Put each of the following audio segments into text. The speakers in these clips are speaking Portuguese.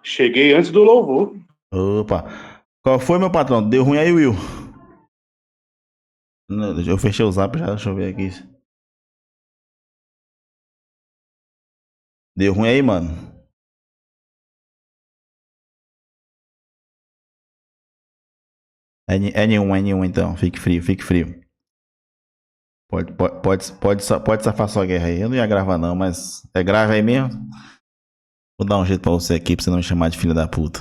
Cheguei antes do louvor. Opa. Qual foi, meu patrão? Deu ruim aí, Will? Não, eu fechei o zap já, deixa eu ver aqui. Deu ruim aí, mano? É nenhum então. Fique frio, fique frio. Pode safar sua guerra aí. Eu não ia gravar não, mas é grave aí mesmo? Vou dar um jeito pra você aqui pra você não me chamar de filho da puta.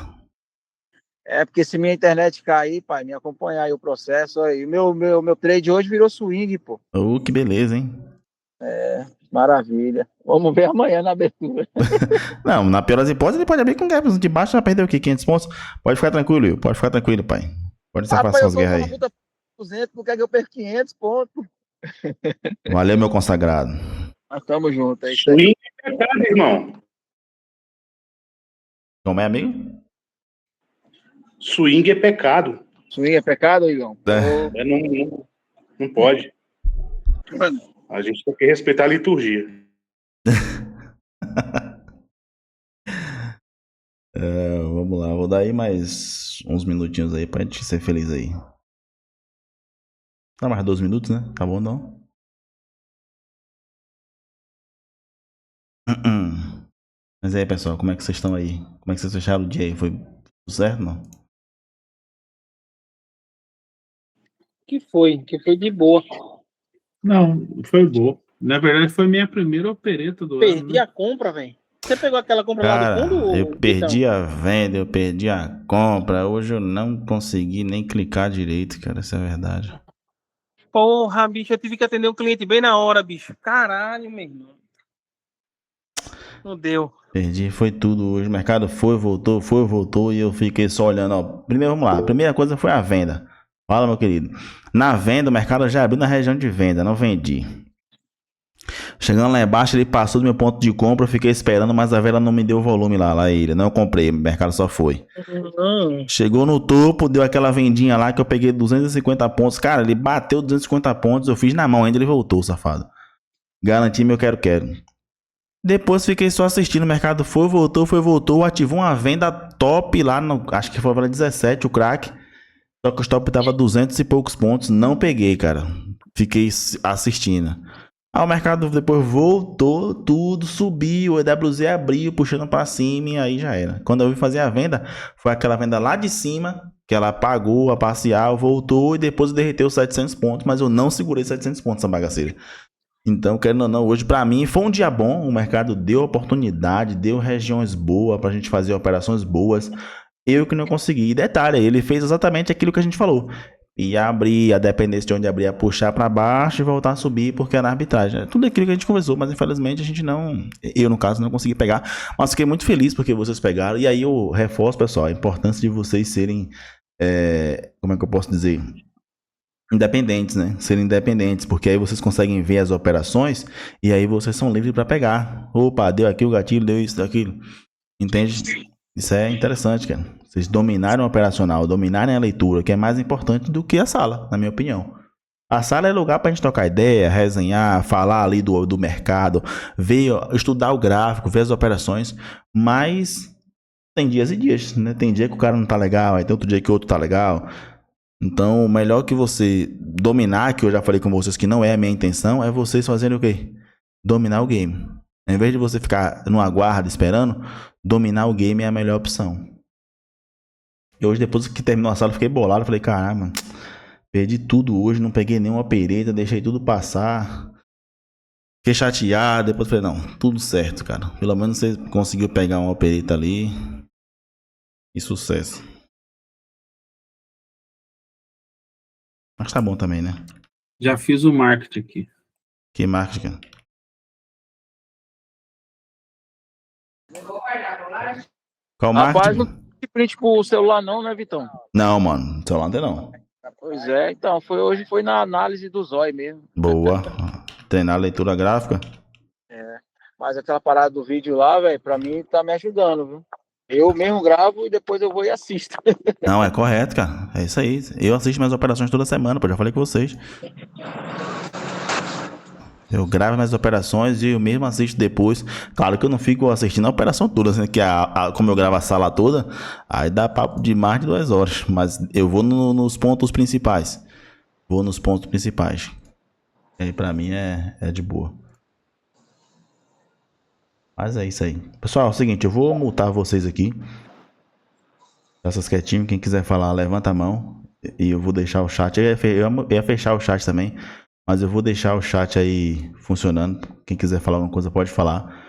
É porque se minha internet cair, pai, me acompanhar aí o processo aí. Meu trade hoje virou swing, pô. Que beleza, hein? Maravilha. Vamos ver amanhã na abertura. Não, na pior das hipóteses, ele pode abrir com gaps de baixo, já perdeu o quê? 500 pontos? Pode ficar tranquilo, Will. Pode ficar tranquilo, pai. Pode safar Rapaz, eu suas tô guerras numa aí. luta 200, por que é que eu perco 500 pontos? Valeu, meu consagrado. Nós tamo junto, é isso aí. Swing é pecado, irmão. Como é, amigo? Swing é pecado. Swing é pecado, Igão? É. Não pode. A gente tem que respeitar a liturgia. Vamos lá, vou dar aí mais uns minutinhos aí pra gente ser feliz aí. Dá mais 12 minutos, né? Tá bom, não? Mas aí, pessoal, como é que vocês estão aí? Como é que vocês fecharam o dia aí? Foi tudo certo, não? Que foi de boa. Não, foi boa. Na verdade, foi minha primeira opereta do ano. Perdi Né? a compra, velho. Você pegou aquela compra lá Cara, do fundo? eu perdi a venda, eu perdi a compra. Hoje eu não consegui nem clicar direito, cara. Essa é a verdade. Porra, bicho, eu tive que atender um cliente bem na hora, bicho. Caralho, meu irmão. Não deu. Perdi, foi tudo hoje. O mercado foi, voltou e eu fiquei só olhando. Ó. Primeiro, vamos lá. A primeira coisa foi a venda. Fala, meu querido. Na venda, o mercado já abriu na região de venda, não vendi. Chegando lá embaixo, ele passou do meu ponto de compra, eu fiquei esperando, mas a vela não me deu volume lá ele. Não comprei, o mercado só foi. Chegou no topo, deu aquela vendinha lá que eu peguei 250 pontos. Cara, ele bateu 250 pontos, eu fiz na mão ainda, ele voltou, safado. Garanti meu quero. Depois fiquei só assistindo, o mercado foi, voltou, ativou uma venda top lá, no, acho que foi para 17 o crack. Só que o stop tava 200 e poucos pontos, não peguei, cara. Fiquei assistindo. Aí o mercado depois voltou, tudo subiu, o EWZ abriu, puxando para cima e aí já era. Quando eu vim fazer a venda, foi aquela venda lá de cima, que ela pagou a parcial, voltou e depois derreteu 700 pontos, mas eu não segurei 700 pontos essa bagaceira. Então, querendo ou não, hoje para mim foi um dia bom, o mercado deu oportunidade, deu regiões boas pra gente fazer operações boas. Eu que não consegui. E detalhe, ele fez exatamente aquilo que a gente falou. Ia abrir, a dependência de onde abrir, ia puxar para baixo e voltar a subir, porque era arbitragem. É tudo aquilo que a gente conversou, mas infelizmente a gente não, eu no caso, não consegui pegar. Mas fiquei muito feliz porque vocês pegaram. E aí eu reforço, pessoal, a importância de vocês serem, como é que eu posso dizer? Independentes, né? Serem independentes, porque aí vocês conseguem ver as operações e aí vocês são livres para pegar. Opa, deu aqui o gatilho, deu isso, deu aquilo. Entende? Isso é interessante, cara. Vocês dominarem o operacional, dominarem a leitura, que é mais importante do que a sala, na minha opinião. A sala é lugar pra gente trocar ideia, resenhar, falar ali do mercado, ver, estudar o gráfico, ver as operações, mas tem dias e dias, né? Tem dia que o cara não tá legal, aí tem outro dia que o outro tá legal. Então, o melhor que você dominar, que eu já falei com vocês que não é a minha intenção, é vocês fazerem o quê? Dominar o game. Em vez de você ficar no aguardo esperando, dominar o game é a melhor opção. E hoje, depois que terminou a sala, eu fiquei bolado. Falei, caramba, perdi tudo hoje, não peguei nenhuma pereita, deixei tudo passar. Fiquei chateado, depois falei, não, tudo certo, cara. Pelo menos você conseguiu pegar uma pereita ali. E sucesso. Mas tá bom também, né? Já fiz o marketing aqui. Que marketing, cara? Qual Rapaz, marketing? não tem print pro celular não, né, Vitão? Não, mano. Celular não tem não. Pois é, então, hoje foi na análise do zóio mesmo. Boa. Treinar a leitura gráfica. Mas aquela parada do vídeo lá, velho, pra mim tá me ajudando, viu? Eu mesmo gravo e depois eu vou e assisto. Não, é correto, cara. É isso aí. Eu assisto minhas operações toda semana, pô. Já falei com vocês. Eu gravo minhas operações e eu mesmo assisto depois. Claro que eu não fico assistindo a operação toda, assim, que como eu gravo a sala toda, aí dá papo de mais de 2 horas. Mas eu vou nos pontos principais. Vou nos pontos principais. E aí pra mim é de boa. Mas é isso aí. Pessoal, é o seguinte, eu vou multar vocês aqui. Essas quietinho, quem quiser falar, levanta a mão. E eu vou deixar o chat. Eu ia fechar o chat também. Mas eu vou deixar o chat aí funcionando. Quem quiser falar alguma coisa pode falar.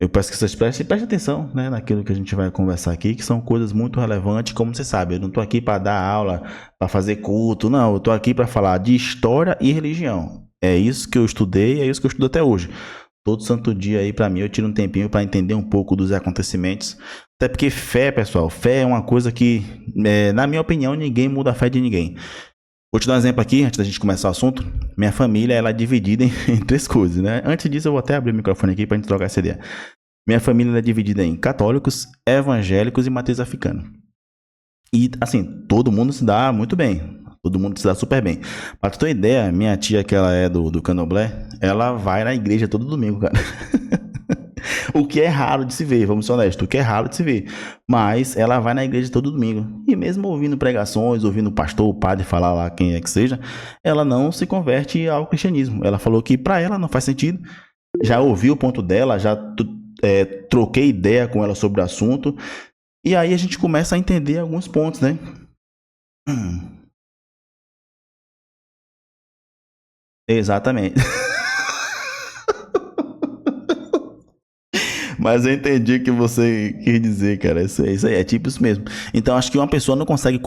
Eu peço que vocês prestem atenção, né, naquilo que a gente vai conversar aqui, que são coisas muito relevantes, como você sabe. Eu não estou aqui para dar aula, para fazer culto, não. Eu estou aqui para falar de história e religião. É isso que eu estudei, é isso que eu estudo até hoje. Todo santo dia aí, para mim, eu tiro um tempinho para entender um pouco dos acontecimentos. Até porque fé, pessoal, fé é uma coisa que, na minha opinião, ninguém muda a fé de ninguém. Vou te dar um exemplo aqui, antes da gente começar o assunto. Minha família, ela é dividida em 3 coisas, né? Antes disso, eu vou até abrir o microfone aqui pra gente trocar essa ideia. Minha família é dividida em católicos, evangélicos e matriz africana. E, assim, todo mundo se dá muito bem. Todo mundo se dá super bem. Pra tu ter uma ideia, minha tia, que ela é do Candomblé, ela vai na igreja todo domingo, cara. O que é raro de se ver, vamos ser honestos, o que é raro de se ver. Mas ela vai na igreja todo domingo. E mesmo ouvindo pregações, ouvindo o pastor, o padre falar lá, quem é que seja, ela não se converte ao cristianismo. Ela falou que pra ela não faz sentido. Já ouvi o ponto dela, já troquei ideia com ela sobre o assunto. E aí a gente começa a entender alguns pontos, né? Exatamente. Mas eu entendi o que você quis dizer, cara. Isso aí é tipo isso mesmo. Então, acho que uma pessoa não consegue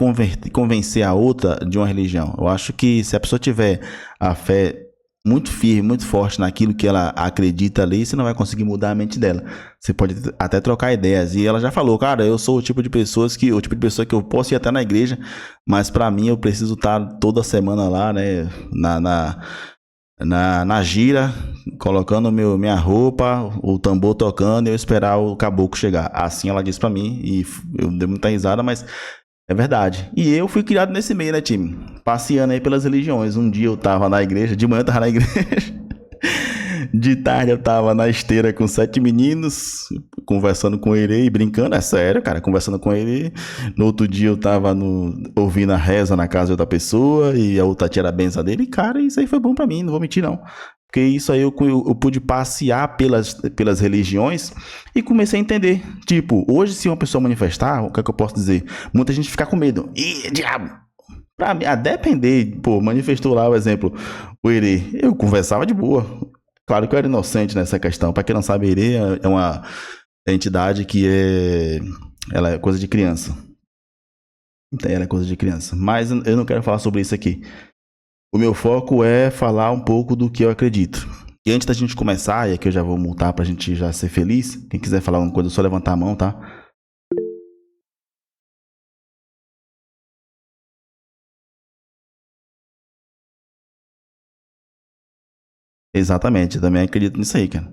convencer a outra de uma religião. Eu acho que se a pessoa tiver a fé muito firme, muito forte naquilo que ela acredita ali, você não vai conseguir mudar a mente dela. Você pode até trocar ideias. E ela já falou, cara, eu sou o tipo de pessoa que eu posso ir até na igreja, mas pra mim eu preciso estar toda semana lá, né, na gira, colocando minha roupa, o tambor tocando e eu esperar o caboclo chegar. Assim ela disse pra mim e eu dei muita risada, mas é verdade. E eu fui criado nesse meio, né, time? Passeando aí pelas religiões. Um dia eu tava na igreja, de manhã eu tava na igreja. De tarde eu tava na esteira com 7 meninos, conversando com ele e brincando, é sério, cara, conversando com ele. No outro dia eu tava ouvindo a reza na casa de outra pessoa e a outra tia era a benção dele. E, cara, isso aí foi bom pra mim, não vou mentir, não. Porque isso aí eu pude passear pelas religiões e comecei a entender. Tipo, hoje se uma pessoa manifestar, o que é que eu posso dizer? Muita gente fica com medo. Ih, diabo! Pra mim, a depender, pô, manifestou lá o exemplo, o Herê. Eu conversava de boa. Claro que eu era inocente nessa questão. Pra quem não sabe, Herê é uma entidade que ela é coisa de criança. Ela é coisa de criança. Mas eu não quero falar sobre isso aqui. O meu foco é falar um pouco do que eu acredito. E antes da gente começar, e aqui eu já vou multar pra gente já ser feliz. Quem quiser falar alguma coisa, é só levantar a mão, tá? Exatamente, eu também acredito nisso aí, cara.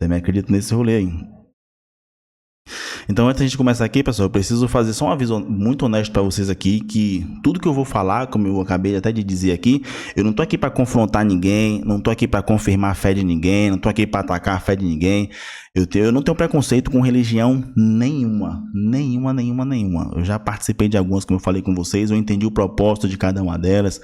Também acredito nesse rolê aí. Então, antes da gente começar aqui, pessoal, eu preciso fazer só um aviso muito honesto pra vocês aqui, que tudo que eu vou falar, como eu acabei até de dizer aqui, eu não tô aqui pra confrontar ninguém, não tô aqui pra confirmar a fé de ninguém, não tô aqui pra atacar a fé de ninguém. Eu não tenho preconceito com religião nenhuma. Eu já participei de algumas, como eu falei com vocês, eu entendi o propósito de cada uma delas.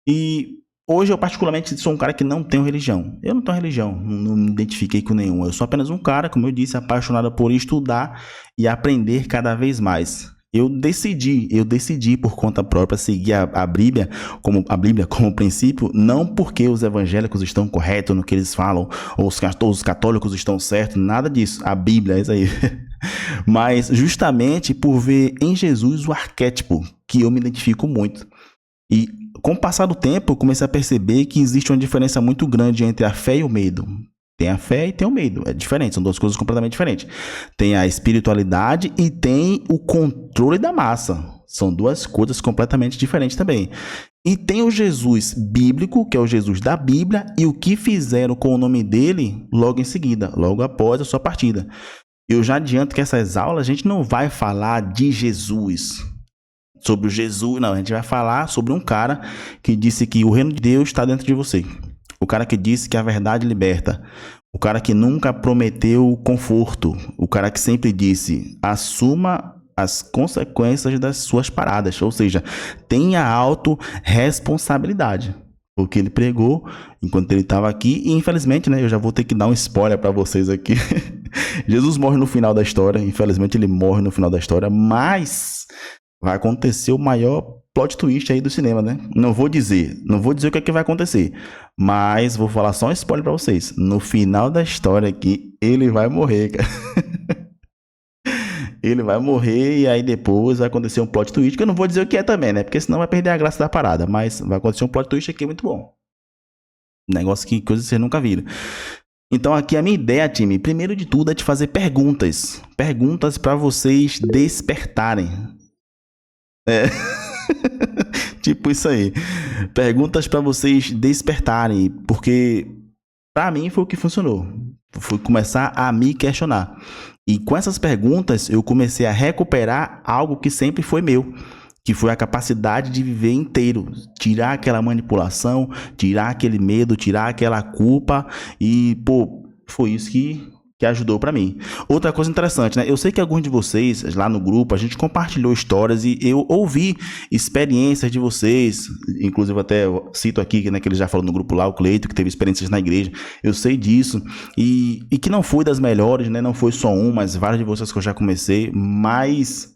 E hoje eu particularmente sou um cara que não tenho religião. Eu não tenho religião, não me identifiquei com nenhuma. Eu sou apenas um cara, como eu disse, apaixonado por estudar e aprender cada vez mais. Eu decidi por conta própria seguir a Bíblia como princípio, não porque os evangélicos estão corretos no que eles falam, ou os católicos estão certos, nada disso. A Bíblia é isso aí. Mas justamente por ver em Jesus o arquétipo que eu me identifico muito. E com o passar do tempo, eu comecei a perceber que existe uma diferença muito grande entre a fé e o medo. Tem a fé e tem o medo. É diferente, são duas coisas completamente diferentes. Tem a espiritualidade e tem o controle da massa. São duas coisas completamente diferentes também. E tem o Jesus bíblico, que é o Jesus da Bíblia, e o que fizeram com o nome dele logo em seguida, logo após a sua partida. Eu já adianto que essas aulas a gente não vai falar de Jesus, sobre o Jesus, não, a gente vai falar sobre um cara que disse que o reino de Deus está dentro de você. o cara que disse que a verdade liberta, o cara que nunca prometeu conforto, o cara que sempre disse, assuma as consequências das suas paradas, ou seja, tenha autorresponsabilidade. O que ele pregou enquanto ele estava aqui, e infelizmente, né, eu já vou ter que dar um spoiler para vocês aqui. Jesus morre no final da história, infelizmente ele morre no final da história, mas vai acontecer o maior plot twist aí do cinema, né? Não vou dizer o que é que vai acontecer, mas vou falar só um spoiler para vocês. No final da história aqui, ele vai morrer, cara. Ele vai morrer e aí depois vai acontecer um plot twist, que eu não vou dizer o que é também, né? Porque senão vai perder a graça da parada, mas vai acontecer um plot twist aqui muito bom. Negócio que coisa que vocês nunca viram. Então aqui a minha ideia, time, primeiro de tudo é te fazer perguntas. Perguntas para vocês despertarem. Tipo isso aí. Perguntas para vocês despertarem, porque para mim foi o que funcionou. Foi começar a me questionar. E com essas perguntas eu comecei a recuperar algo que sempre foi meu, que foi a capacidade de viver inteiro, tirar aquela manipulação, tirar aquele medo, tirar aquela culpa e, pô, foi isso que ajudou pra mim. Outra coisa interessante, né? Eu sei que alguns de vocês lá no grupo, a gente compartilhou histórias e eu ouvi experiências de vocês, inclusive até cito aqui, né, que ele já falou no grupo lá, o Cleito, que teve experiências na igreja. Eu sei disso e que não foi das melhores, né? Não foi só um, mas vários de vocês que eu já comecei, mas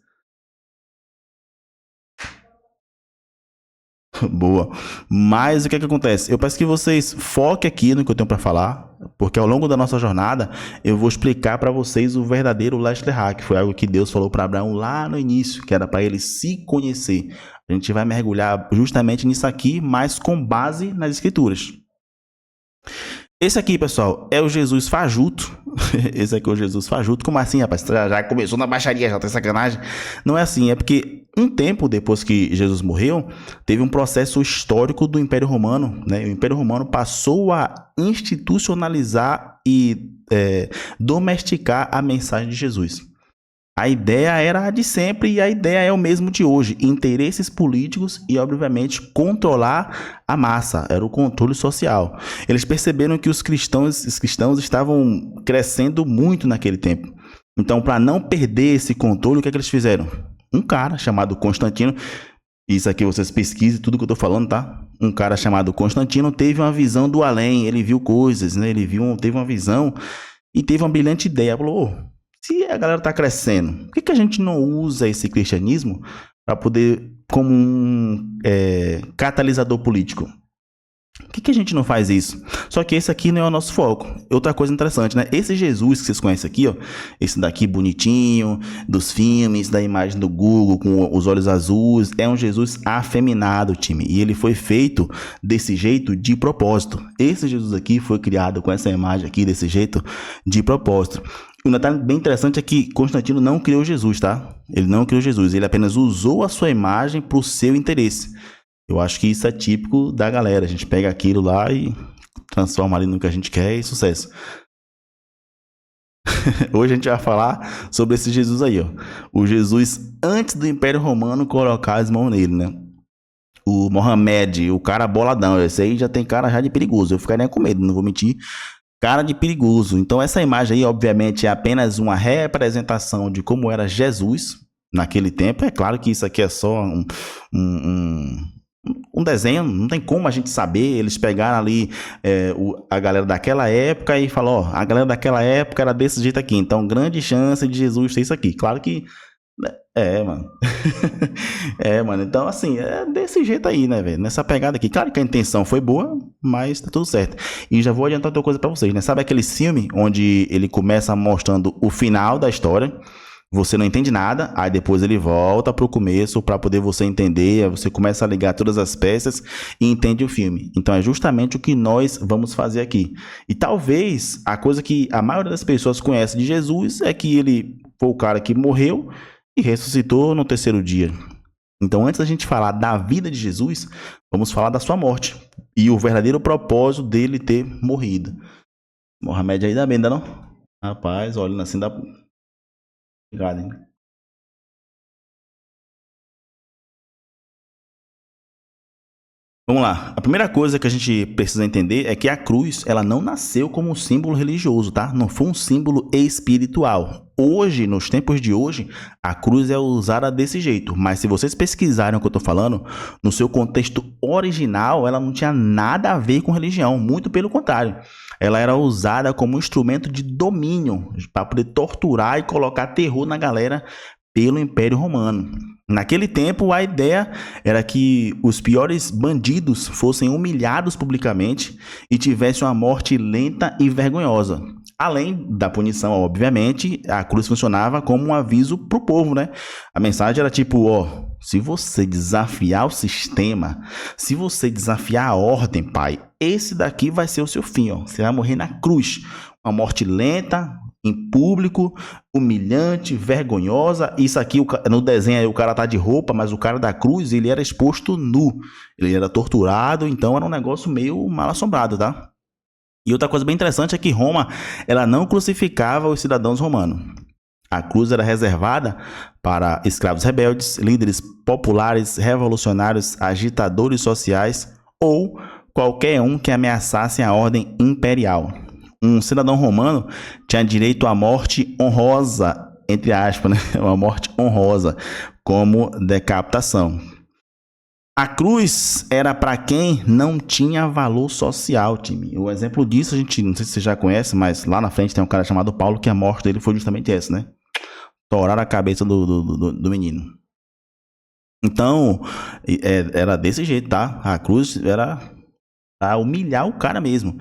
boa. Mas o que é que acontece? Eu peço que vocês foquem aqui no que eu tenho para falar, porque ao longo da nossa jornada eu vou explicar para vocês o verdadeiro Leshleha, que foi algo que Deus falou para Abraão lá no início, que era para ele se conhecer. A gente vai mergulhar justamente nisso aqui, mas com base nas escrituras. Esse aqui, pessoal, é o Jesus fajuto. Esse aqui é o Jesus fajuto. Como assim, rapaz? Já começou na baixaria, já tem sacanagem? Não é assim, é porque um tempo depois que Jesus morreu, teve um processo histórico do Império Romano, né? O Império Romano passou a institucionalizar e domesticar a mensagem de Jesus. A ideia era a de sempre e a ideia é o mesmo de hoje. Interesses políticos e, obviamente, controlar a massa. Era o controle social. Eles perceberam que os cristãos estavam crescendo muito naquele tempo. Então, para não perder esse controle, o que é que eles fizeram? Um cara chamado Constantino, isso aqui vocês pesquisem tudo que eu estou falando, tá? Um cara chamado Constantino teve uma visão do além. Ele viu coisas, né? Teve uma visão e teve uma brilhante ideia. Falou, se a galera está crescendo, por que a gente não usa esse cristianismo para poder, como um catalisador político? Por que a gente não faz isso? Só que esse aqui não é o nosso foco. Outra coisa interessante, né? Esse Jesus que vocês conhecem aqui, ó, esse daqui bonitinho, dos filmes, da imagem do Google, com os olhos azuis, é um Jesus afeminado, time. E ele foi feito desse jeito de propósito. Esse Jesus aqui foi criado com essa imagem aqui, desse jeito de propósito. Um detalhe bem interessante é que Constantino não criou Jesus, tá? Ele não criou Jesus, ele apenas usou a sua imagem para o seu interesse. Eu acho que isso é típico da galera. A gente pega aquilo lá e transforma ali no que a gente quer e sucesso. Hoje a gente vai falar sobre esse Jesus aí, ó. O Jesus antes do Império Romano colocar as mãos nele, né? O Mohamed, o cara boladão. Esse aí já tem cara já de perigoso. Eu ficaria com medo, não vou mentir. Cara de perigoso. Então essa imagem aí, obviamente, é apenas uma representação de como era Jesus naquele tempo. É claro que isso aqui é só um desenho, não tem como a gente saber. Eles pegaram ali a galera daquela época e falaram, ó, a galera daquela época era desse jeito aqui, então grande chance de Jesus ter isso aqui. Claro que mano. Mano, então assim, é desse jeito aí, né, velho? Nessa pegada aqui. Claro que a intenção foi boa, mas tá tudo certo. E já vou adiantar outra coisa pra vocês, né? Sabe aquele filme onde ele começa mostrando o final da história? Você não entende nada, aí depois ele volta pro começo para poder você entender, aí você começa a ligar todas as peças e entende o filme. Então é justamente o que nós vamos fazer aqui. E talvez a coisa que a maioria das pessoas conhece de Jesus é que ele foi o cara que morreu e ressuscitou no terceiro dia. Então antes da gente falar da vida de Jesus, vamos falar da sua morte e o verdadeiro propósito dele ter morrido. Mohamed aí dá bem, ainda não? Rapaz, olha assim dá... Obrigado, hein? Vamos lá. A primeira coisa que a gente precisa entender é que a cruz, ela não nasceu como um símbolo religioso, tá? Não foi um símbolo espiritual. Hoje, nos tempos de hoje, a cruz é usada desse jeito. Mas se vocês pesquisarem o que eu tô falando, no seu contexto original, ela não tinha nada a ver com religião. Muito pelo contrário. Ela era usada como instrumento de domínio, para poder torturar e colocar terror na galera pelo Império Romano. Naquele tempo, a ideia era que os piores bandidos fossem humilhados publicamente e tivessem uma morte lenta e vergonhosa. Além da punição, obviamente, a cruz funcionava como um aviso para o povo, né? A mensagem era tipo, ó, se você desafiar o sistema, se você desafiar a ordem, pai, esse daqui vai ser o seu fim, ó. Você vai morrer na cruz. Uma morte lenta, em público, humilhante, vergonhosa. Isso aqui no desenho aí, o cara tá de roupa, mas o cara da cruz, ele era exposto nu. Ele era torturado, então era um negócio meio mal assombrado, tá? E outra coisa bem interessante é que Roma, ela não crucificava os cidadãos romanos. A cruz era reservada para escravos rebeldes, líderes populares, revolucionários, agitadores sociais ou qualquer um que ameaçasse a ordem imperial. Um cidadão romano tinha direito à morte honrosa, entre aspas, né? Uma morte honrosa, como decapitação. A cruz era para quem não tinha valor social, time. O exemplo disso, a gente, não sei se você já conhece, mas lá na frente tem um cara chamado Paulo, que a morte dele foi justamente essa, né? Torar a cabeça do menino. Então, era desse jeito, tá? A cruz era para humilhar o cara mesmo.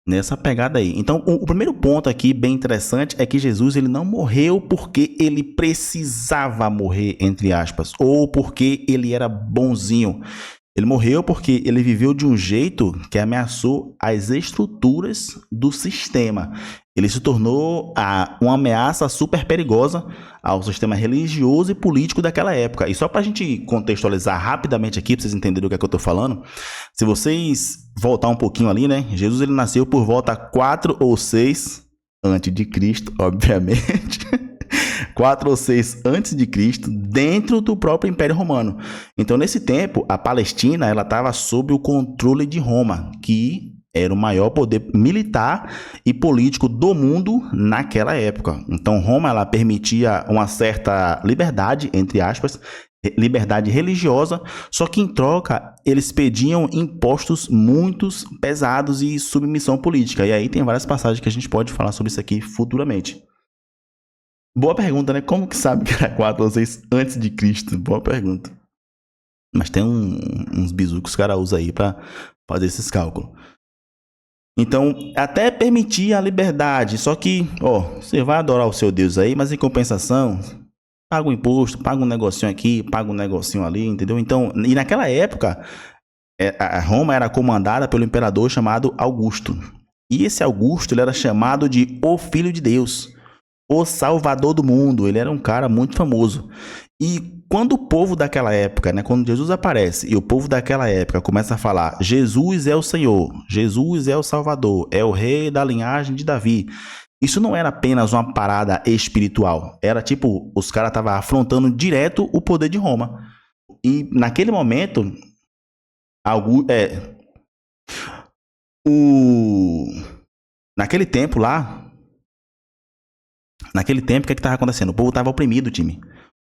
Nessa pegada aí. Então, o primeiro ponto aqui, bem interessante, é que Jesus ele não morreu porque ele precisava morrer, entre aspas, ou porque ele era bonzinho. Ele morreu porque ele viveu de um jeito que ameaçou as estruturas do sistema. Ele se tornou uma ameaça super perigosa ao sistema religioso e político daquela época. E só para a gente contextualizar rapidamente aqui, para vocês entenderem o que é que eu estou falando, se vocês voltar um pouquinho ali, né? Jesus ele nasceu por volta 4 ou 6 antes de Cristo, obviamente. 4 ou 6 antes de Cristo, dentro do próprio Império Romano. Então, nesse tempo, a Palestina ela estava sob o controle de Roma, que era o maior poder militar e político do mundo naquela época. Então, Roma ela permitia uma certa liberdade, entre aspas, liberdade religiosa, só que em troca eles pediam impostos muito pesados e submissão política. E aí tem várias passagens que a gente pode falar sobre isso aqui futuramente. Boa pergunta, né? Como que sabe que era 4 ou 6 antes de Cristo? Boa pergunta. Mas tem uns bizus que os caras usam aí para fazer esses cálculos. Então, até permitia a liberdade, só que, ó, você vai adorar o seu Deus aí, mas em compensação, paga um imposto, paga um negocinho aqui, paga um negocinho ali, entendeu? Então, e naquela época, a Roma era comandada pelo imperador chamado Augusto. E esse Augusto, ele era chamado de o Filho de Deus, o Salvador do mundo. Ele era um cara muito famoso. E quando o povo daquela época, né, quando Jesus aparece e o povo daquela época começa a falar Jesus é o Senhor, Jesus é o Salvador, é o rei da linhagem de Davi, isso não era apenas uma parada espiritual. Era tipo, os caras estavam afrontando direto o poder de Roma. E naquele momento, naquele tempo lá, naquele tempo, o que estava acontecendo? O povo estava oprimido, time.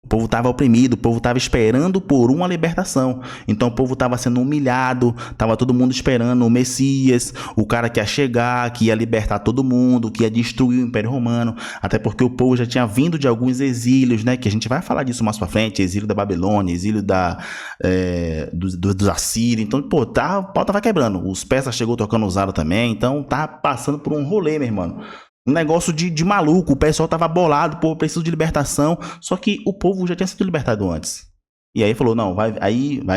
O povo estava oprimido, o povo estava esperando por uma libertação. Então o povo estava sendo humilhado, estava todo mundo esperando o Messias, o cara que ia chegar, que ia libertar todo mundo, que ia destruir o Império Romano. Até porque o povo já tinha vindo de alguns exílios, né? Que a gente vai falar disso mais pra frente, exílio da Babilônia, exílio dos assírios. Então, pô, o pau tava quebrando. Os persas chegou tocando usado também, então tá passando por um rolê, meu irmão. Um negócio de maluco, o pessoal tava bolado, pô, preciso de libertação, só que o povo já tinha sido libertado antes. E aí falou, não, vai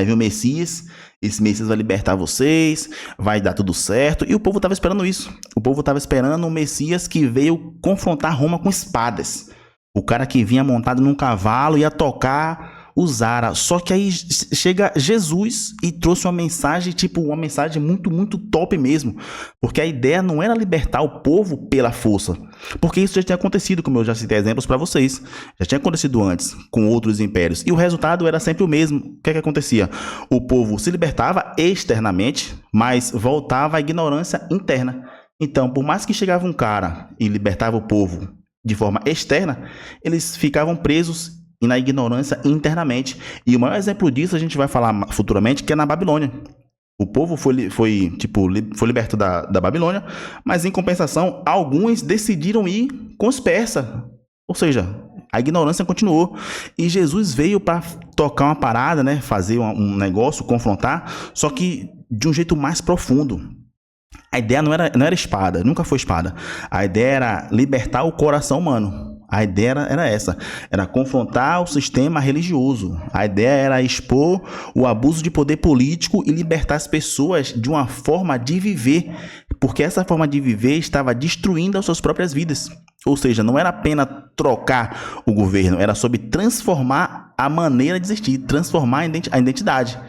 vir o Messias, esse Messias vai libertar vocês, vai dar tudo certo, e o povo tava esperando isso. O povo tava esperando o Messias que veio confrontar Roma com espadas. O cara que vinha montado num cavalo ia tocar usara. Só que aí chega Jesus e trouxe uma mensagem, tipo, uma mensagem muito, muito top mesmo. Porque a ideia não era libertar o povo pela força. Porque isso já tinha acontecido, como eu já citei exemplos para vocês. Já tinha acontecido antes, com outros impérios. E o resultado era sempre o mesmo. O que acontecia? O povo se libertava externamente, mas voltava à ignorância interna. Então, por mais que chegava um cara e libertava o povo de forma externa, eles ficavam presos na ignorância internamente. E o maior exemplo disso a gente vai falar futuramente, que é na Babilônia. O povo foi liberto da Babilônia, mas em compensação, alguns decidiram ir com os persas. Ou seja, a ignorância continuou. E Jesus veio para tocar uma parada, né? Fazer um negócio, confrontar, só que de um jeito mais profundo. A ideia não era espada, nunca foi espada. A ideia era libertar o coração humano. A ideia era essa, era confrontar o sistema religioso. A ideia era expor o abuso de poder político e libertar as pessoas de uma forma de viver, porque essa forma de viver estava destruindo as suas próprias vidas. Ou seja, não era apenas trocar o governo, era sobre transformar a maneira de existir, transformar a identidade.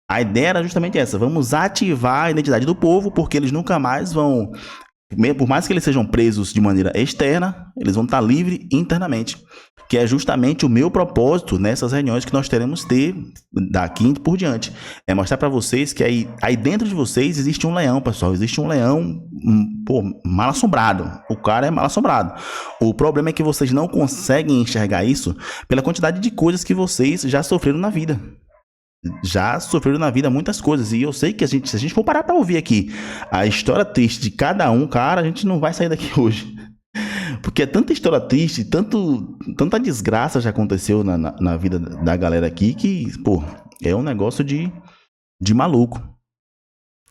A ideia era justamente essa, vamos ativar a identidade do povo, porque eles nunca mais vão, por mais que eles sejam presos de maneira externa, eles vão estar livres internamente, que é justamente o meu propósito nessas reuniões que nós teremos ter daqui por diante. É mostrar para vocês que aí dentro de vocês existe um leão, pessoal, existe um leão, mal assombrado. O cara é mal assombrado. O problema é que vocês não conseguem enxergar isso pela quantidade de coisas que vocês já sofreram na vida. Já sofreram na vida muitas coisas. E eu sei que se a gente for parar para ouvir aqui a história triste de cada um, cara, a gente não vai sair daqui hoje. Porque é tanta história triste, tanta desgraça já aconteceu na vida da galera aqui, que, é um negócio de maluco.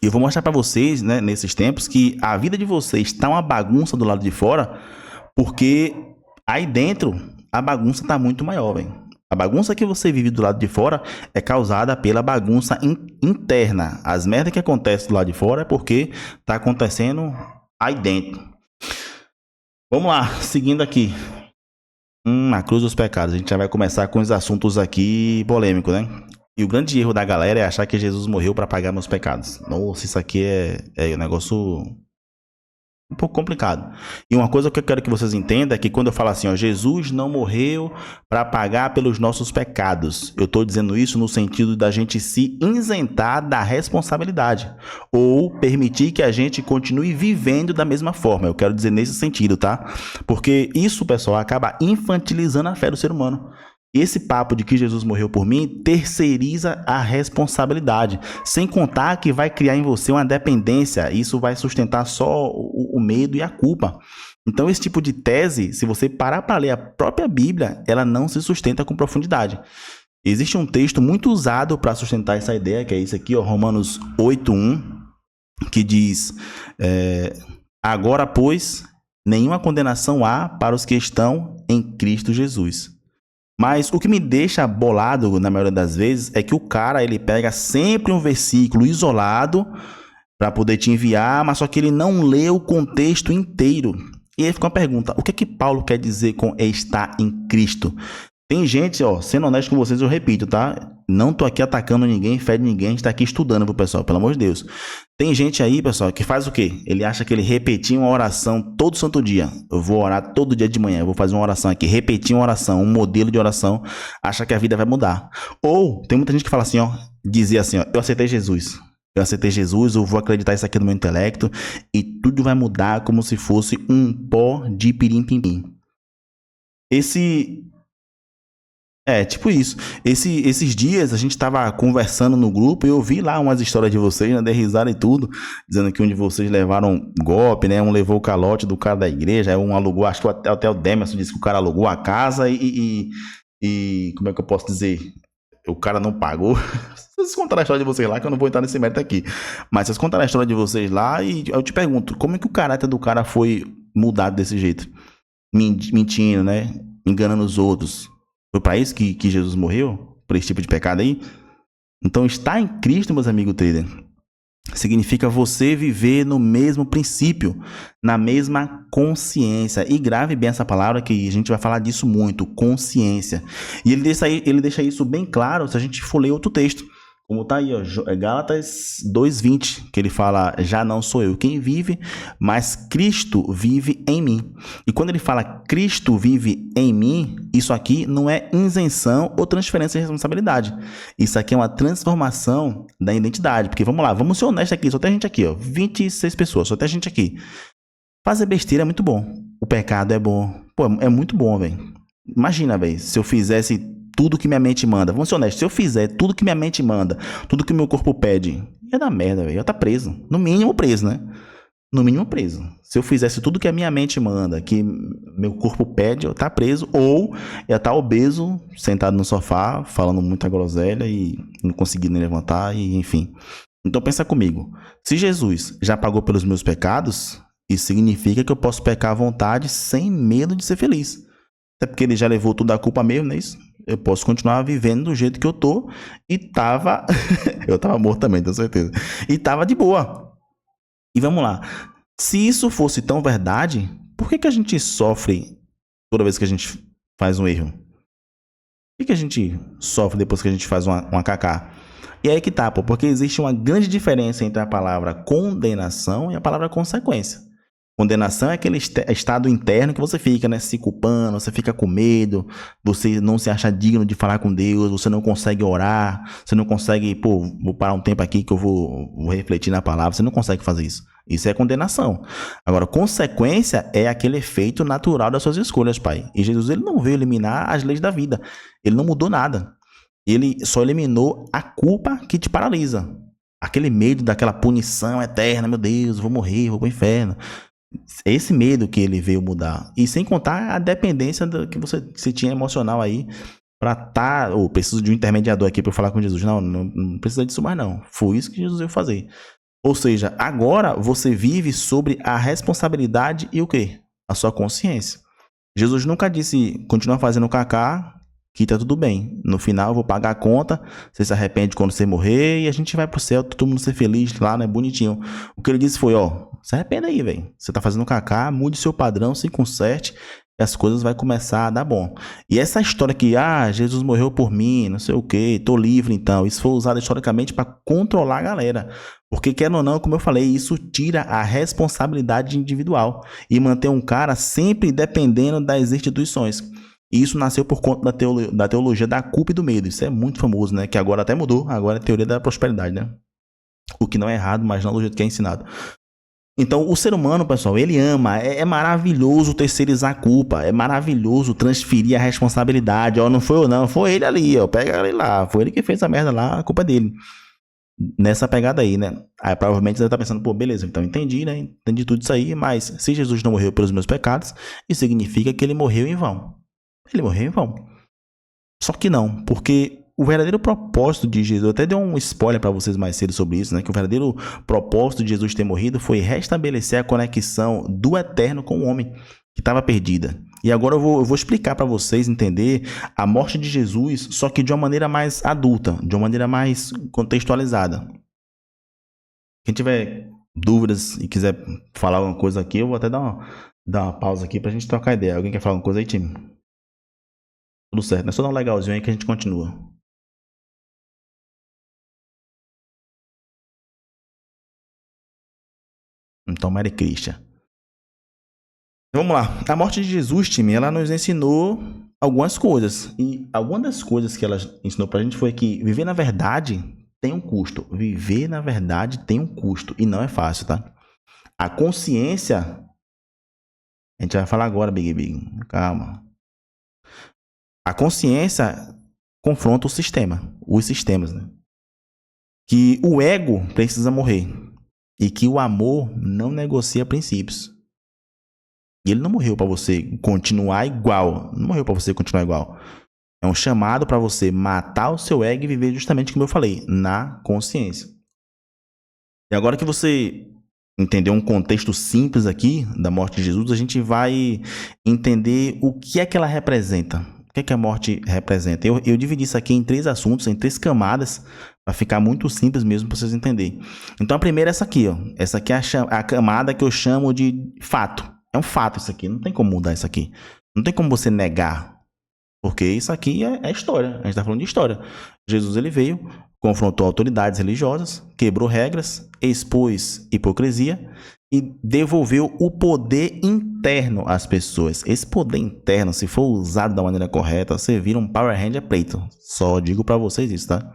E eu vou mostrar para vocês, né, nesses tempos, que a vida de vocês está uma bagunça do lado de fora, porque aí dentro a bagunça está muito maior, velho. A bagunça que você vive do lado de fora é causada pela bagunça interna. As merdas que acontecem do lado de fora é porque tá acontecendo aí dentro. Vamos lá, seguindo aqui. A cruz dos pecados. A gente já vai começar com os assuntos aqui polêmicos, né? E o grande erro da galera é achar que Jesus morreu para pagar meus pecados. Nossa, isso aqui é um negócio um pouco complicado. E uma coisa que eu quero que vocês entendam é que quando eu falo assim, Jesus não morreu para pagar pelos nossos pecados, eu estou dizendo isso no sentido da gente se isentar da responsabilidade ou permitir que a gente continue vivendo da mesma forma. Eu quero dizer nesse sentido, tá? Porque isso, pessoal, acaba infantilizando a fé do ser humano. Esse papo de que Jesus morreu por mim terceiriza a responsabilidade, sem contar que vai criar em você uma dependência. Isso vai sustentar só o medo e a culpa. Então, esse tipo de tese, se você parar para ler a própria Bíblia, ela não se sustenta com profundidade. Existe um texto muito usado para sustentar essa ideia, que é esse aqui, ó, Romanos 8:1, que diz: agora, pois, nenhuma condenação há para os que estão em Cristo Jesus. Mas o que me deixa bolado, na maioria das vezes, é que o cara, ele pega sempre um versículo isolado para poder te enviar, mas só que ele não lê o contexto inteiro. E aí fica uma pergunta, o que é que Paulo quer dizer com estar em Cristo? Tem gente, ó, sendo honesto com vocês, eu repito, tá? Não tô aqui atacando ninguém, fé de ninguém, a gente tá aqui estudando pro pessoal, pelo amor de Deus. Tem gente aí, pessoal, que faz o quê? Ele acha que ele repetir uma oração todo santo dia. Eu vou orar todo dia de manhã, eu vou fazer uma oração aqui, repetir uma oração, um modelo de oração, acha que a vida vai mudar. Ou, tem muita gente que fala assim, ó, dizer assim, ó, eu aceitei Jesus. Eu aceitei Jesus, eu vou acreditar isso aqui no meu intelecto e tudo vai mudar como se fosse um pó de pirim-pim-pim. Tipo isso. Esses dias a gente tava conversando no grupo e eu vi lá umas histórias de vocês, né? Dei risada e tudo, dizendo que um de vocês levaram golpe, né? Um levou o calote do cara da igreja, aí um alugou, acho que até o Demerson disse que o cara alugou a casa e como é que eu posso dizer? O cara não pagou. Vocês contaram a história de vocês lá, que eu não vou entrar nesse mérito aqui. Mas vocês contaram a história de vocês lá e eu te pergunto, como é que o caráter do cara foi mudado desse jeito? Mentindo, né? Enganando os outros. Foi para isso que Jesus morreu? Por esse tipo de pecado aí? Então, estar em Cristo, meus amigos trader, Significa você viver no mesmo princípio, na mesma consciência. E grave bem essa palavra, que a gente vai falar disso muito, consciência. E ele deixa isso bem claro se a gente for ler outro texto. Como tá aí, ó, Gálatas 2:20, que ele fala, já não sou eu quem vive, mas Cristo vive em mim. E quando ele fala Cristo vive em mim, isso aqui não é isenção ou transferência de responsabilidade. Isso aqui é uma transformação da identidade. Porque vamos lá, vamos ser honestos aqui, só tem gente aqui, ó, 26 pessoas, só tem gente aqui. Fazer besteira é muito bom. O pecado é bom. Pô, é muito bom, velho. Imagina, velho, se eu fizesse tudo que minha mente manda. Vamos ser honestos, se eu fizer tudo que minha mente manda, tudo que meu corpo pede, ia dar merda, velho. Eu ia estar preso. No mínimo preso, né? No mínimo preso. Se eu fizesse tudo que a minha mente manda, que meu corpo pede, eu ia estar preso. Ou ia estar obeso, sentado no sofá, falando muita groselha e não conseguindo levantar, e enfim. Então pensa comigo. Se Jesus já pagou pelos meus pecados, isso significa que eu posso pecar à vontade sem medo de ser feliz. Até porque ele já levou toda a culpa mesmo, não é isso? Eu posso continuar vivendo do jeito que eu tô. E tava... eu tava morto também, tenho certeza. E tava de boa. E vamos lá. Se isso fosse tão verdade, por que a gente sofre toda vez que a gente faz um erro? Por que a gente sofre depois que a gente faz uma cacá? E aí que tá, pô. Porque existe uma grande diferença entre a palavra condenação e a palavra consequência. Condenação é aquele estado interno que você fica, né, se culpando, você fica com medo, você não se acha digno de falar com Deus, você não consegue orar, você não consegue, pô, vou parar um tempo aqui que eu vou refletir na palavra, você não consegue fazer isso. Isso é condenação. Agora, consequência é aquele efeito natural das suas escolhas, pai. E Jesus, ele não veio eliminar as leis da vida, ele não mudou nada. Ele só eliminou a culpa que te paralisa. Aquele medo daquela punição eterna, meu Deus, vou morrer, vou pro inferno. Esse medo que ele veio mudar. E sem contar a dependência que você tinha emocional aí para estar, ou preciso de um intermediador aqui para falar com Jesus. Não precisa disso mais não. Foi isso que Jesus veio fazer. Ou seja, agora você vive sobre a responsabilidade e o quê? A sua consciência. Jesus nunca disse, continua fazendo cacá, que tá tudo bem. No final eu vou pagar a conta, você se arrepende quando você morrer e a gente vai pro céu, todo mundo ser feliz lá, né? Bonitinho. O que ele disse foi, ó, se arrependa aí, velho. Você tá fazendo cacá, mude seu padrão, se conserte e as coisas vão começar a dar bom. E essa história que, Jesus morreu por mim, não sei o que, tô livre então, isso foi usado historicamente para controlar a galera. Porque, querendo ou não, como eu falei, isso tira a responsabilidade individual e mantém um cara sempre dependendo das instituições. E isso nasceu por conta da teologia da culpa e do medo. Isso é muito famoso, né? Que agora até mudou, agora é a teoria da prosperidade, né? O que não é errado, mas não do jeito que é ensinado. Então, o ser humano, pessoal, ele ama, é maravilhoso terceirizar a culpa, é maravilhoso transferir a responsabilidade, ó, não foi eu não, foi ele ali, ó, pega ele lá, foi ele que fez a merda lá, a culpa é dele. Nessa pegada aí, né? Aí provavelmente você tá pensando, pô, beleza, então entendi, né? Entendi tudo isso aí, mas se Jesus não morreu pelos meus pecados, isso significa que ele morreu em vão. Ele morreu em vão. Só que não, porque o verdadeiro propósito de Jesus, eu até dei um spoiler para vocês mais cedo sobre isso, né? Que o verdadeiro propósito de Jesus ter morrido foi restabelecer a conexão do eterno com o homem que estava perdida. E agora eu vou explicar para vocês entender a morte de Jesus, só que de uma maneira mais adulta, de uma maneira mais contextualizada. Quem tiver dúvidas e quiser falar alguma coisa aqui, eu vou até dar uma pausa aqui pra gente trocar ideia. Alguém quer falar alguma coisa aí, time? Tudo certo, né? Só dar um legalzinho aí que a gente continua. Então, Mary Christian. Vamos lá. A morte de Jesus, time, ela nos ensinou algumas coisas. E alguma das coisas que ela ensinou pra gente foi que viver na verdade tem um custo. Viver na verdade tem um custo. E não é fácil, tá? A consciência... A gente vai falar agora, Big. Calma. A consciência confronta o sistema. Os sistemas, né? Que o ego precisa morrer. E que o amor não negocia princípios. E ele não morreu para você continuar igual. Não morreu para você continuar igual. É um chamado para você matar o seu ego e viver justamente como eu falei, na consciência. E agora que você entendeu um contexto simples aqui da morte de Jesus, a gente vai entender o que é que ela representa. O que é que a morte representa? Eu dividi isso aqui em 3 assuntos, em 3 camadas, Pra ficar muito simples mesmo pra vocês entenderem. Então a primeira é essa aqui, ó. Essa aqui é a camada que eu chamo de fato. É um fato isso aqui, não tem como mudar isso aqui. Não tem como você negar. Porque isso aqui é história. A gente tá falando de história. Jesus, ele veio, confrontou autoridades religiosas, quebrou regras, expôs hipocrisia e devolveu o poder interno às pessoas. Esse poder interno, se for usado da maneira correta, você vira um Power Ranger preto. Só digo pra vocês isso, tá?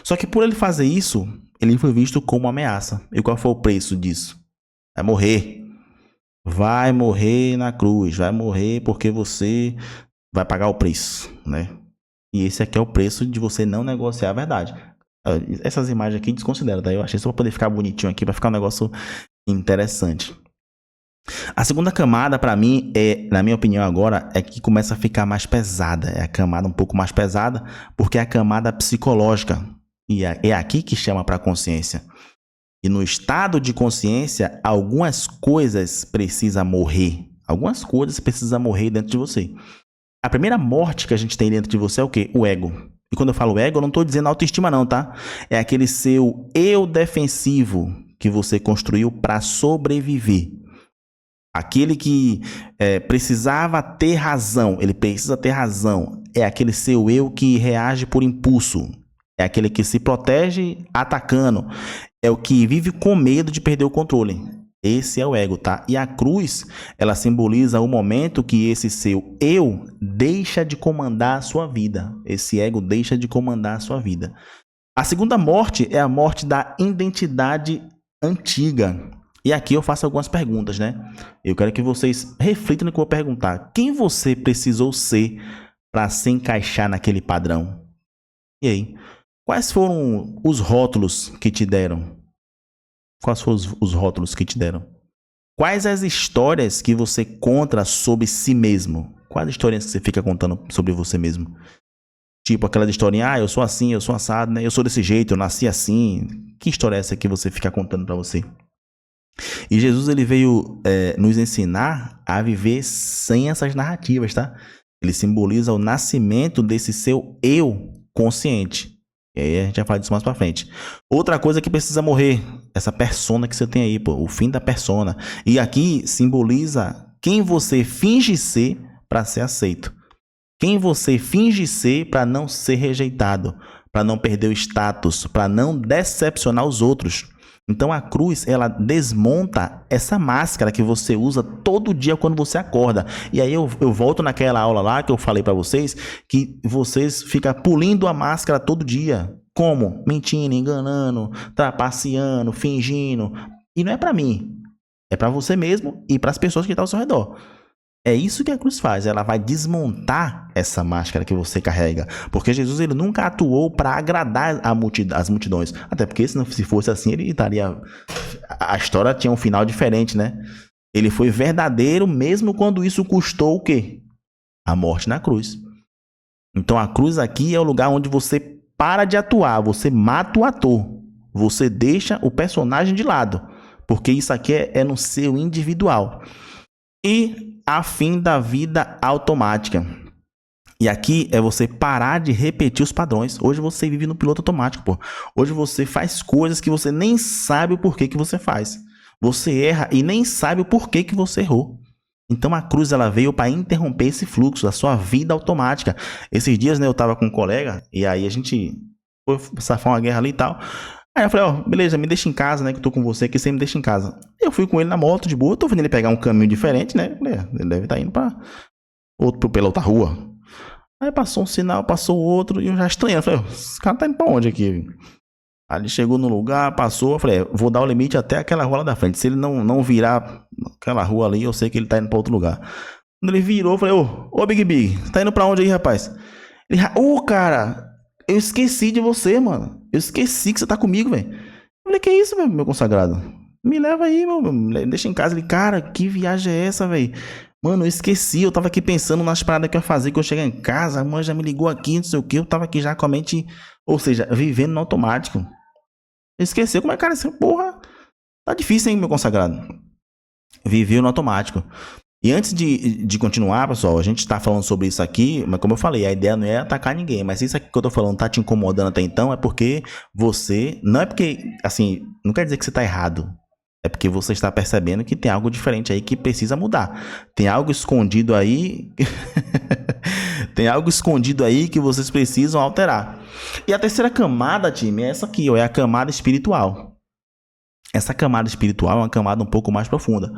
Só que por ele fazer isso, ele foi visto como uma ameaça. E qual foi o preço disso? Vai morrer. Vai morrer na cruz. Vai morrer porque você vai pagar o preço, né? E esse aqui é o preço de você não negociar a verdade. Essas imagens aqui desconsidero, tá? Eu achei só pra poder ficar bonitinho aqui, pra ficar um negócio interessante. A segunda camada, pra mim, na minha opinião agora, é que começa a ficar mais pesada. É a camada um pouco mais pesada, porque é a camada psicológica. E é aqui que chama pra consciência. E no estado de consciência, algumas coisas precisam morrer. Algumas coisas precisam morrer dentro de você. A primeira morte que a gente tem dentro de você é o quê? O ego. E quando eu falo ego, eu não estou dizendo autoestima não, tá? É aquele seu eu defensivo que você construiu para sobreviver. Aquele que precisava ter razão, ele precisa ter razão. É aquele seu eu que reage por impulso. É aquele que se protege atacando. É o que vive com medo de perder o controle. Esse é o ego, tá? E a cruz, ela simboliza o momento que esse seu eu deixa de comandar a sua vida. Esse ego deixa de comandar a sua vida. A segunda morte é a morte da identidade antiga. E aqui eu faço algumas perguntas, né? Eu quero que vocês reflitam no que eu vou perguntar. Quem você precisou ser para se encaixar naquele padrão? E aí? Quais foram os rótulos que te deram? Quais foram os rótulos que te deram? Quais as histórias que você conta sobre si mesmo? Quais histórias que você fica contando sobre você mesmo? Tipo aquelas historinhas, eu sou assim, eu sou assado, né? Eu sou desse jeito, eu nasci assim. Que história é essa que você fica contando pra você? E Jesus, ele veio nos ensinar a viver sem essas narrativas, tá? Ele simboliza o nascimento desse seu eu consciente. E aí a gente vai falar disso mais pra frente. Outra coisa que precisa morrer, essa persona que você tem aí, pô, o fim da persona. E aqui simboliza quem você finge ser para ser aceito. Quem você finge ser para não ser rejeitado, para não perder o status, para não decepcionar os outros. Então a cruz, ela desmonta essa máscara que você usa todo dia quando você acorda. E aí eu volto naquela aula lá que eu falei para vocês, que vocês ficam pulindo a máscara todo dia. Como? Mentindo, enganando, trapaceando, fingindo. E não é para mim. É para você mesmo e para as pessoas que estão ao seu redor. É isso que a cruz faz, ela vai desmontar essa máscara que você carrega. Porque Jesus, ele nunca atuou para agradar as multidões. Até porque se fosse assim, ele estaria... A história tinha um final diferente, né? Ele foi verdadeiro mesmo quando isso custou o quê? A morte na cruz. Então a cruz aqui é o lugar onde você para de atuar, você mata o ator. Você deixa o personagem de lado. Porque isso aqui é no seu individual. E a fim da vida automática. E aqui é você parar de repetir os padrões. Hoje você vive no piloto automático, pô. Hoje você faz coisas que você nem sabe o porquê que você faz. Você erra e nem sabe o porquê que você errou. Então a cruz, ela veio para interromper esse fluxo da sua vida automática. Esses dias, né, eu tava com um colega e aí a gente foi safar uma guerra ali e tal. Aí eu falei, ó, beleza, me deixa em casa, né, que eu tô com você, que você me deixa em casa. Eu fui com ele na moto, de boa, tô vendo ele pegar um caminho diferente, né, ele deve estar indo pela outra rua. Aí passou um sinal, passou outro, e eu já estranhando, falei, esse cara tá indo pra onde aqui? Aí ele chegou no lugar, passou, eu falei, vou dar o limite até aquela rua lá da frente, se ele não virar aquela rua ali, eu sei que ele tá indo pra outro lugar. Quando ele virou, eu falei, ô Big, tá indo pra onde aí, rapaz? Ele, cara, eu esqueci de você, mano. Eu esqueci que você tá comigo, velho. Eu falei, que isso, meu consagrado? Me leva aí, meu. Deixa em casa. Ele, cara, que viagem é essa, velho? Mano, eu esqueci. Eu tava aqui pensando nas paradas que eu ia fazer quando eu chegar em casa. A mãe já me ligou aqui, não sei o que. Eu tava aqui já com a mente... Ou seja, vivendo no automático. Eu esqueci. Como é, cara? Porra, tá difícil, hein, meu consagrado? Viveu no automático. E antes de continuar, pessoal, a gente tá falando sobre isso aqui, mas como eu falei, a ideia não é atacar ninguém, mas se isso aqui que eu tô falando tá te incomodando até então, é porque você, não é porque, assim, não quer dizer que você tá errado, é porque você está percebendo que tem algo diferente aí que precisa mudar. Tem algo escondido aí, tem algo escondido aí que vocês precisam alterar. E a terceira camada, time, é essa aqui, ó, é a camada espiritual. Essa camada espiritual é uma camada um pouco mais profunda.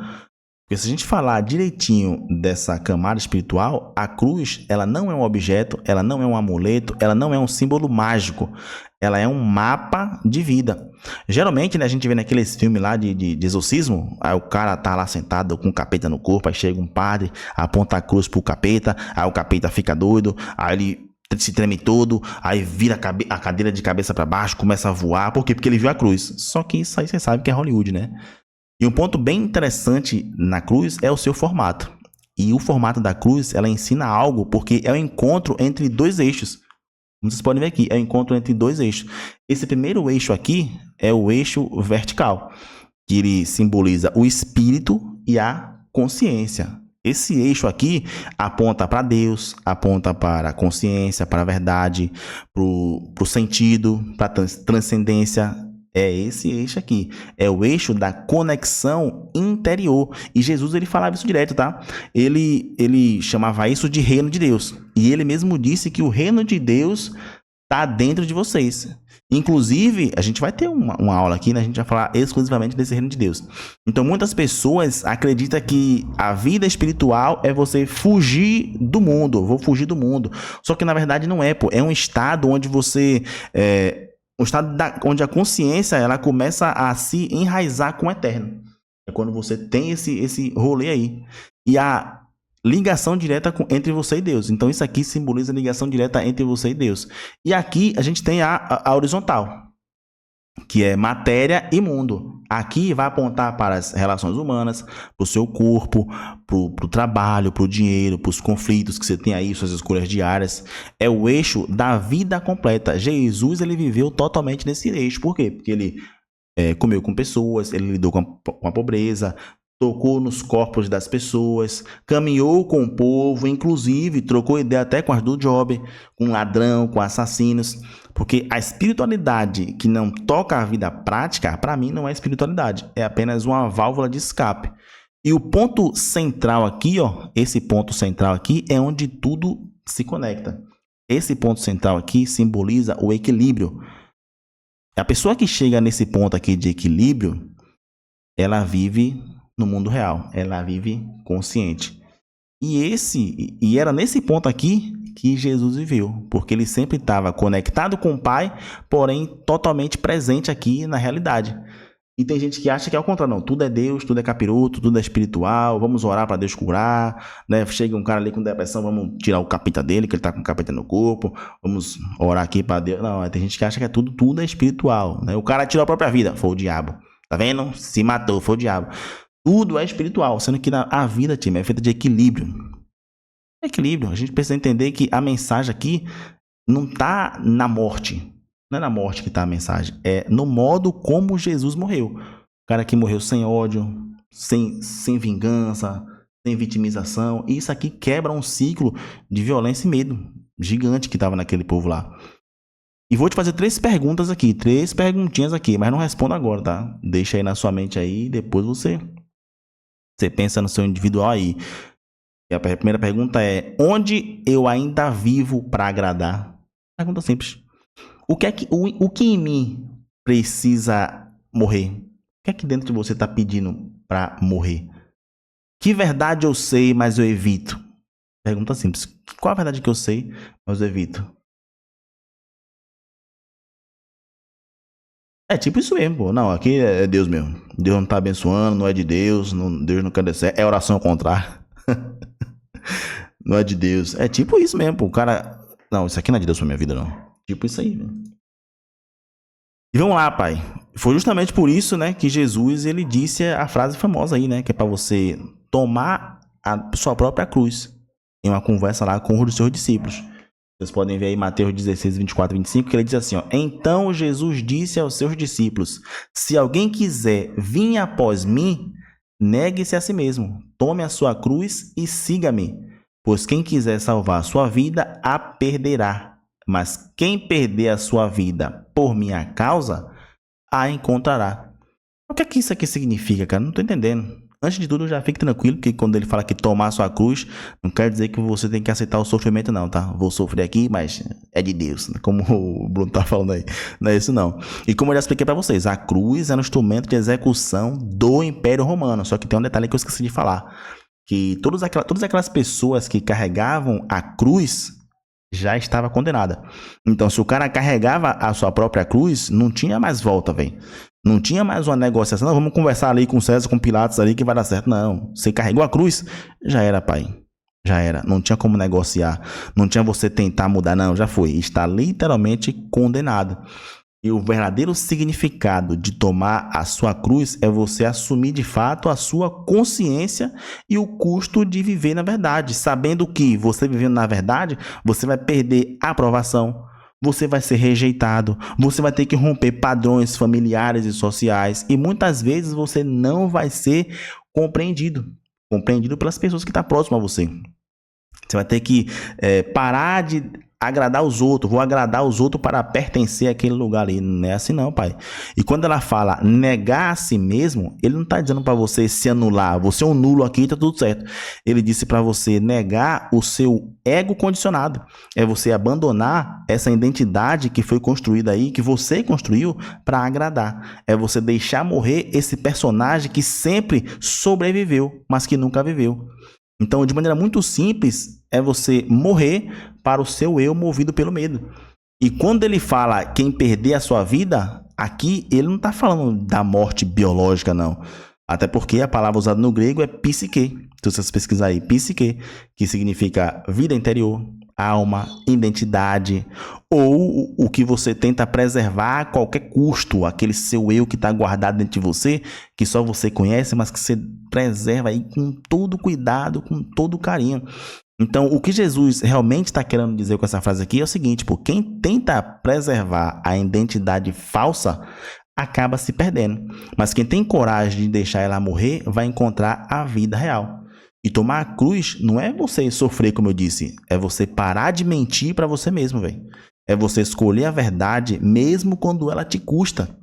Porque se a gente falar direitinho dessa camada espiritual, a cruz, ela não é um objeto, ela não é um amuleto, ela não é um símbolo mágico. Ela é um mapa de vida. Geralmente, né, a gente vê naqueles filmes lá de exorcismo, aí o cara tá lá sentado com o capeta no corpo, aí chega um padre, aponta a cruz pro capeta, aí o capeta fica doido, aí ele se treme todo, aí vira a cadeira de cabeça para baixo, começa a voar. Por quê? Porque ele viu a cruz. Só que isso aí você sabe que é Hollywood, né? E um ponto bem interessante na cruz é o seu formato. E o formato da cruz, ela ensina algo, porque é o encontro entre dois eixos. Como vocês podem ver aqui, é o encontro entre dois eixos. Esse primeiro eixo aqui é o eixo vertical, que ele simboliza o espírito e a consciência. Esse eixo aqui aponta para Deus, aponta para a consciência, para a verdade, para o sentido, para a transcendência. É esse eixo aqui, é o eixo da conexão interior. E Jesus, ele falava isso direto, tá? Ele chamava isso de reino de Deus. E ele mesmo disse que o reino de Deus está dentro de vocês. Inclusive, a gente vai ter uma aula aqui, né? A gente vai falar exclusivamente desse reino de Deus. Então, muitas pessoas acreditam que a vida espiritual é você fugir do mundo. Vou fugir do mundo. Só que, na verdade, não é, pô. É um estado onde você... um estado onde a consciência ela começa a se enraizar com o eterno. É quando você tem esse rolê aí. E a ligação direta entre você e Deus. Então isso aqui simboliza a ligação direta entre você e Deus. E aqui a gente tem a horizontal, que é matéria e mundo. Aqui vai apontar para as relações humanas, para o seu corpo, para o trabalho, para o dinheiro, para os conflitos que você tem aí, suas escolhas diárias. É o eixo da vida completa. Jesus, ele viveu totalmente nesse eixo. Por quê? Porque ele comeu com pessoas, ele lidou com a pobreza, tocou nos corpos das pessoas, caminhou com o povo, inclusive trocou ideia até com as do Job, com ladrão, com assassinos. Porque a espiritualidade que não toca a vida prática, para mim não é espiritualidade, é apenas uma válvula de escape. E o ponto central aqui, ó, esse ponto central aqui é onde tudo se conecta. Esse ponto central aqui simboliza o equilíbrio. A pessoa que chega nesse ponto aqui de equilíbrio, ela vive no mundo real, ela vive consciente. E era nesse ponto aqui que Jesus viveu, porque ele sempre estava conectado com o Pai, porém totalmente presente aqui na realidade. E tem gente que acha que é ao contrário, não, tudo é Deus, tudo é capiroto, tudo é espiritual, vamos orar para Deus curar, né? Chega um cara ali com depressão, vamos tirar o capeta dele, que ele tá com capeta no corpo, vamos orar aqui para Deus. Não, tem gente que acha que é tudo é espiritual, né? O cara tirou a própria vida, foi o diabo. Tá vendo? Se matou, foi o diabo. Tudo é espiritual, sendo que a vida, time, é feita de equilíbrio. Equilíbrio. A gente precisa entender que a mensagem aqui não tá na morte. Não é na morte que tá a mensagem. É no modo como Jesus morreu. O cara que morreu sem ódio, sem vingança, sem vitimização. E isso aqui quebra um ciclo de violência e medo gigante que tava naquele povo lá. E vou te fazer 3 perguntas aqui. 3 perguntinhas aqui, mas não responda agora, tá? Deixa aí na sua mente aí, depois você pensa no seu individual aí. E a primeira pergunta é: onde eu ainda vivo para agradar? Pergunta simples. O que em mim precisa morrer? O que é que dentro de você está pedindo para morrer? Que verdade eu sei, mas eu evito? Pergunta simples. Qual a verdade que eu sei, mas eu evito? É tipo isso mesmo, pô. Não, aqui é Deus mesmo. Deus não tá abençoando, não é de Deus, Deus não quer descer. É oração ao contrário. Não é de Deus. É tipo isso mesmo, pô. O cara... Não, isso aqui não é de Deus pra minha vida, não. Tipo isso aí, velho. E vamos lá, pai. Foi justamente por isso, né, que Jesus, ele disse a frase famosa aí, né, que é pra você tomar a sua própria cruz. Em uma conversa lá com os seus discípulos. Vocês podem ver aí Mateus 16, 24 e 25, que ele diz assim, ó: então Jesus disse aos seus discípulos: se alguém quiser vir após mim, negue-se a si mesmo, tome a sua cruz e siga-me. Pois quem quiser salvar a sua vida, a perderá. Mas quem perder a sua vida por minha causa, a encontrará. O que é que isso aqui significa, cara? Não tô entendendo. Antes de tudo, já fique tranquilo, porque quando ele fala que tomar a sua cruz, não quer dizer que você tem que aceitar o sofrimento não, tá? Vou sofrer aqui, mas é de Deus, como o Bruno tá falando aí. Não é isso não. E como eu já expliquei pra vocês, a cruz era um instrumento de execução do Império Romano. Só que tem um detalhe que eu esqueci de falar. Que todas aquelas pessoas que carregavam a cruz já estava condenada. Então, se o cara carregava a sua própria cruz, não tinha mais volta, velho. Não tinha mais uma negociação. Não, vamos conversar ali com César, com Pilatos ali que vai dar certo. Não. Você carregou a cruz, já era, pai. Já era. Não tinha como negociar. Não tinha você tentar mudar. Não, já foi. Está literalmente condenado. E o verdadeiro significado de tomar a sua cruz é você assumir de fato a sua consciência e o custo de viver na verdade. Sabendo que você vivendo na verdade, você vai perder a aprovação, você vai ser rejeitado, você vai ter que romper padrões familiares e sociais e muitas vezes você não vai ser compreendido pelas pessoas que estão próximas a você. Você vai ter que parar de agradar os outros, vou agradar os outros para pertencer àquele lugar ali. Não é assim não, pai. E quando ela fala negar a si mesmo, ele não está dizendo para você se anular, você é um nulo aqui, tá tudo certo. Ele disse para você negar o seu ego condicionado. É você abandonar essa identidade que foi construída aí, que você construiu para agradar. É você deixar morrer esse personagem que sempre sobreviveu, mas que nunca viveu. Então, de maneira muito simples, é você morrer para o seu eu movido pelo medo. E quando ele fala quem perder a sua vida, aqui ele não está falando da morte biológica, não. Até porque a palavra usada no grego é psique. Se vocês pesquisarem aí, psique, que significa vida interior, alma, identidade, ou o que você tenta preservar a qualquer custo, aquele seu eu que está guardado dentro de você, que só você conhece, mas que você preserva aí com todo cuidado, com todo carinho. Então, o que Jesus realmente está querendo dizer com essa frase aqui é o seguinte, pô, quem tenta preservar a identidade falsa acaba se perdendo, mas quem tem coragem de deixar ela morrer vai encontrar a vida real. E tomar a cruz não é você sofrer, como eu disse, é você parar de mentir para você mesmo, velho. É você escolher a verdade mesmo quando ela te custa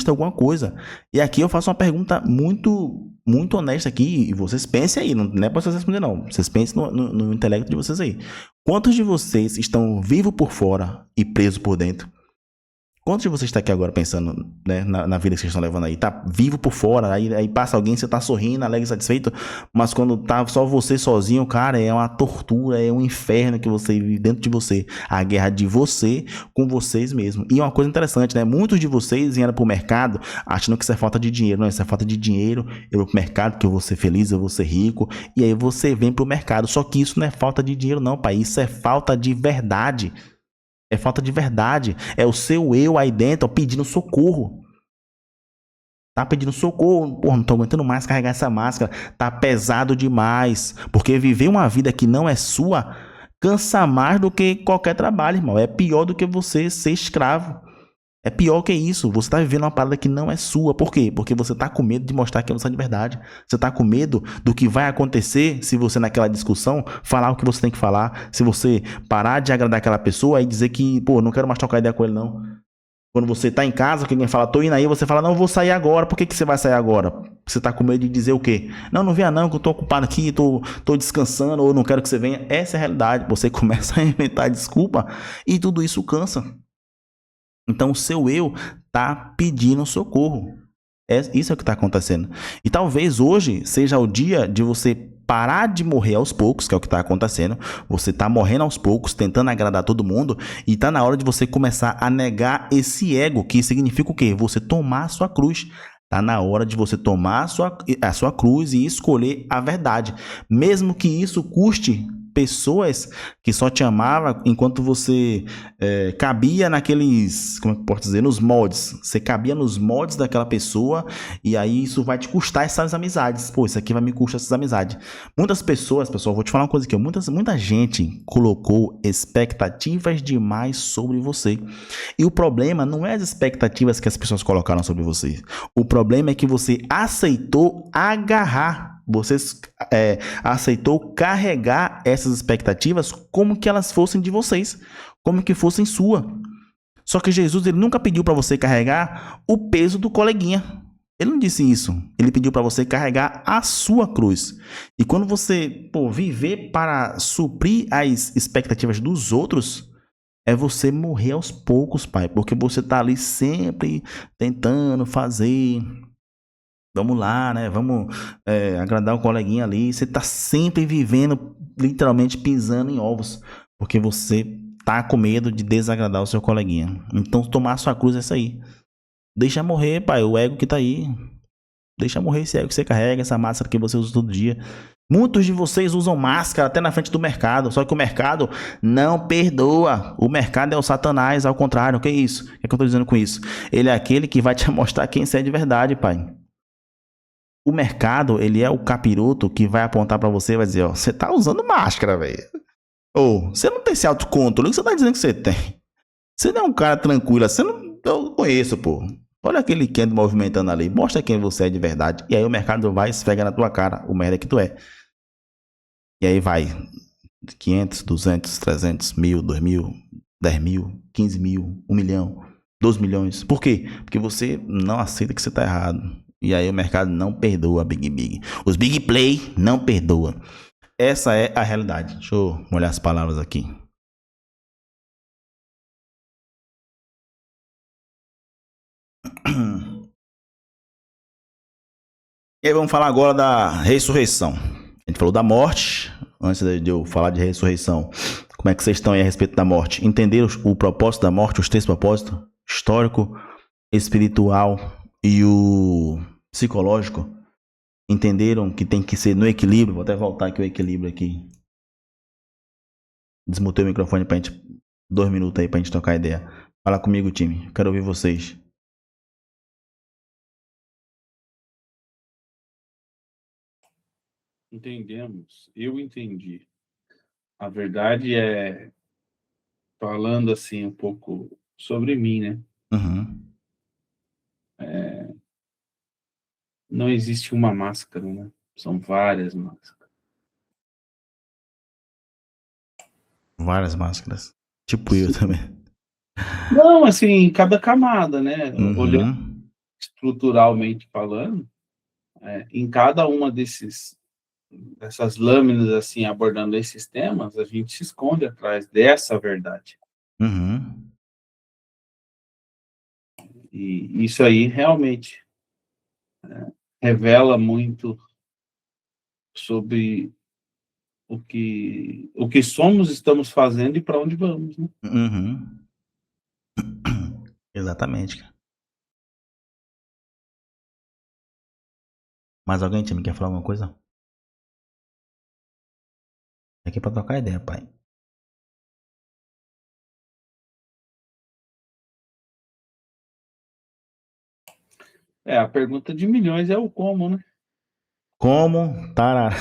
alguma coisa. E aqui eu faço uma pergunta muito honesta aqui, e vocês pensem aí, não é para vocês responder não, vocês pensem no intelecto de vocês aí. Quantos de vocês estão vivos por fora e presos por dentro? Quantos de vocês estão aqui agora pensando, né, na vida que vocês estão levando aí? Tá vivo por fora, aí passa alguém, você tá sorrindo, alegre, satisfeito, mas quando tá só você sozinho, cara, é uma tortura, é um inferno que você vive dentro de você. A guerra de você com vocês mesmos. E uma coisa interessante, né? Muitos de vocês vieram pro mercado achando que isso é falta de dinheiro. Não, isso é falta de dinheiro, eu vou pro mercado que eu vou ser feliz, eu vou ser rico. E aí você vem pro mercado. Só que isso não é falta de dinheiro não, pai. Isso é falta de verdade. É falta de verdade. É o seu eu aí dentro, ó, pedindo socorro. Tá pedindo socorro. Porra, não tô aguentando mais carregar essa máscara. Tá pesado demais. Porque viver uma vida que não é sua cansa mais do que qualquer trabalho, irmão. É pior do que você ser escravo. É pior que isso. Você tá vivendo uma parada que não é sua. Por quê? Porque você tá com medo de mostrar que você é de verdade. Você tá com medo do que vai acontecer se você naquela discussão falar o que você tem que falar. Se você parar de agradar aquela pessoa e dizer que, pô, não quero mais trocar ideia com ele não. Quando você tá em casa, que alguém fala, tô indo aí, você fala, não, vou sair agora. Por que você vai sair agora? Você tá com medo de dizer o quê? Não venha não, que eu tô ocupado aqui, tô descansando, ou não quero que você venha. Essa é a realidade. Você começa a inventar desculpa e tudo isso cansa. Então o seu eu tá pedindo socorro. Isso é o que está acontecendo. E talvez hoje seja o dia de você parar de morrer aos poucos, que é o que está acontecendo. Você está morrendo aos poucos, tentando agradar todo mundo, e está na hora de você começar a negar esse ego, que significa o quê? Você tomar a sua cruz. Está na hora de você tomar a sua cruz e escolher a verdade. Mesmo que isso custe pessoas que só te amavam enquanto você cabia naqueles, como é que eu posso dizer, nos moldes. Você cabia nos moldes daquela pessoa e aí isso vai te custar essas amizades. Pô, isso aqui vai me custar essas amizades. Muitas pessoas, pessoal, vou te falar uma coisa aqui, muita gente colocou expectativas demais sobre você. E o problema não é as expectativas que as pessoas colocaram sobre você. O problema é que você aceitou agarrar, você aceitou carregar essas expectativas como que elas fossem de vocês, como que fossem sua. Só que Jesus, ele nunca pediu para você carregar o peso do coleguinha. Ele não disse isso. Ele pediu para você carregar a sua cruz. E quando você viver para suprir as expectativas dos outros, é você morrer aos poucos, pai. Porque você tá ali sempre tentando fazer. Vamos lá, né? Vamos agradar o coleguinha ali. Você tá sempre vivendo, literalmente pisando em ovos. Porque você tá com medo de desagradar o seu coleguinha. Então, tomar sua cruz é isso aí. Deixa morrer, pai, o ego que tá aí. Deixa morrer esse ego que você carrega, essa máscara que você usa todo dia. Muitos de vocês usam máscara até na frente do mercado. Só que o mercado não perdoa. O mercado é o Satanás, ao contrário. O que é isso? O que é que eu tô dizendo com isso? Ele é aquele que vai te mostrar quem você é de verdade, pai. O mercado, ele é o capiroto que vai apontar pra você e vai dizer, ó, você tá usando máscara, velho. Ou, você não tem esse autocontrole, o que você tá dizendo que você tem? Você não é um cara tranquilo, você não... Eu conheço, pô. Olha aquele Kendo movimentando ali, mostra quem você é de verdade. E aí o mercado vai esfregar na tua cara o merda que tu é. E aí vai 500, 200, 300, 1.000, 2.000, 10.000, 15.000, 1 milhão, 2 milhões. Por quê? Porque você não aceita que você tá errado. E aí o mercado não perdoa Big. Os Big Play não perdoa. Essa é a realidade. Deixa eu molhar as palavras aqui. E aí vamos falar agora da ressurreição. A gente falou da morte. Antes de eu falar de ressurreição, como é que vocês estão aí a respeito da morte? Entenderam o propósito da morte, os 3 propósitos? Histórico, espiritual e o psicológico? Entenderam que tem que ser no equilíbrio? Vou até voltar aqui o equilíbrio aqui. Desmutei o microfone pra gente 2 minutos aí pra gente trocar ideia. Fala comigo, time. Quero ouvir vocês. Entendemos. Eu entendi. A verdade é, falando assim um pouco sobre mim, né? Uhum. Não existe uma máscara, né? São várias máscaras. Várias máscaras. Tipo eu também. Não, assim, cada camada, né? Olhando Uhum. estruturalmente falando, em cada uma dessas lâminas, assim, abordando esses temas, a gente se esconde atrás dessa verdade. Uhum. E isso aí realmente revela muito sobre o que somos, estamos fazendo e para onde vamos, né? Uhum. Exatamente, cara. Mais alguém, time, quer falar alguma coisa? Aqui pra trocar ideia, pai. A pergunta de milhões é o como, né? Como? Tarará.